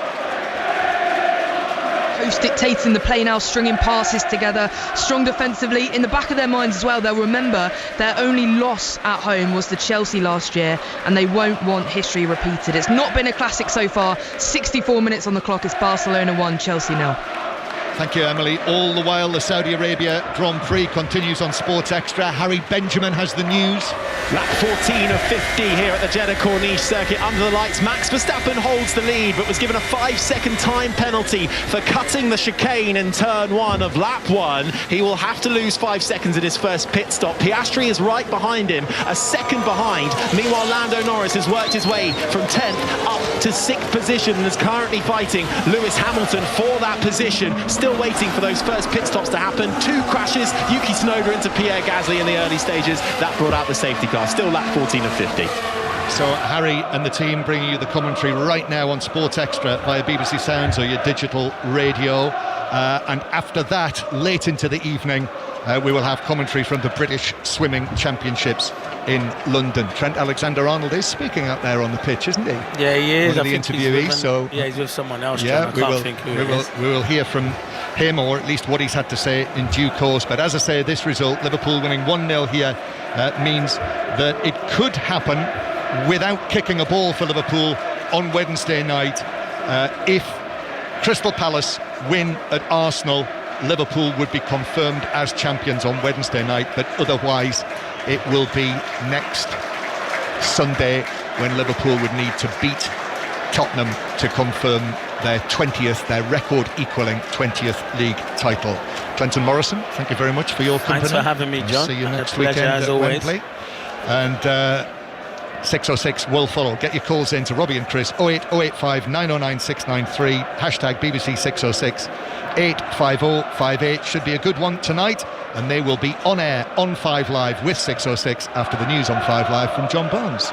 Host dictating the play now, stringing passes together, strong defensively. In the back of their minds as well, they'll remember their only loss at home was to Chelsea last year, and they won't want history repeated. It's not been a classic so far. 64 minutes on the clock. It's Barcelona 1, Chelsea 0. Thank you, Emily. All the while, the Saudi Arabia Grand Prix continues on Sports Extra. Harry Benjamin has the news. Lap 14 of 50 here at the Jeddah Corniche circuit. Under the lights, Max Verstappen holds the lead, but was given a 5-second time penalty for cutting the chicane in turn 1 of lap 1. He will have to lose 5 seconds at his first pit stop. Piastri is right behind him, a second behind. Meanwhile, Lando Norris has worked his way from 10th up to 6th position and is currently fighting Lewis Hamilton for that position. Still still waiting for those first pit stops to happen. 2 crashes, Yuki Tsunoda into Pierre Gasly in the early stages. That brought out the safety car. Still lap 14 of 50. So Harry and the team bringing you the commentary right now on Sports Extra via BBC Sounds or your digital radio. And after that, late into the evening, we will have commentary from the British Swimming Championships in London. Trent Alexander-Arnold is speaking out there on the pitch, isn't he? Yeah, he is. One of the interviewees. He's with someone else. Yeah, John. I can't think who it is. We will hear from him, or at least what he's had to say in due course. But as I say, this result, Liverpool winning 1-0 here, means that it could happen without kicking a ball for Liverpool on Wednesday night. If Crystal Palace win at Arsenal, Liverpool would be confirmed as champions on Wednesday night, but otherwise it will be next Sunday when Liverpool would need to beat Tottenham to confirm their 20th, their record-equaling 20th league title. Clinton Morrison, thank you very much for your company. Thanks for having me, John. See you next pleasure, weekend as at always. Wembley. And 606 will follow. Get your calls in to Robbie and Chris 08085 909 693 hashtag BBC 606 85058. Should be a good one tonight, and they will be on air on 5 Live with 606 after the news on 5 Live from John Barnes.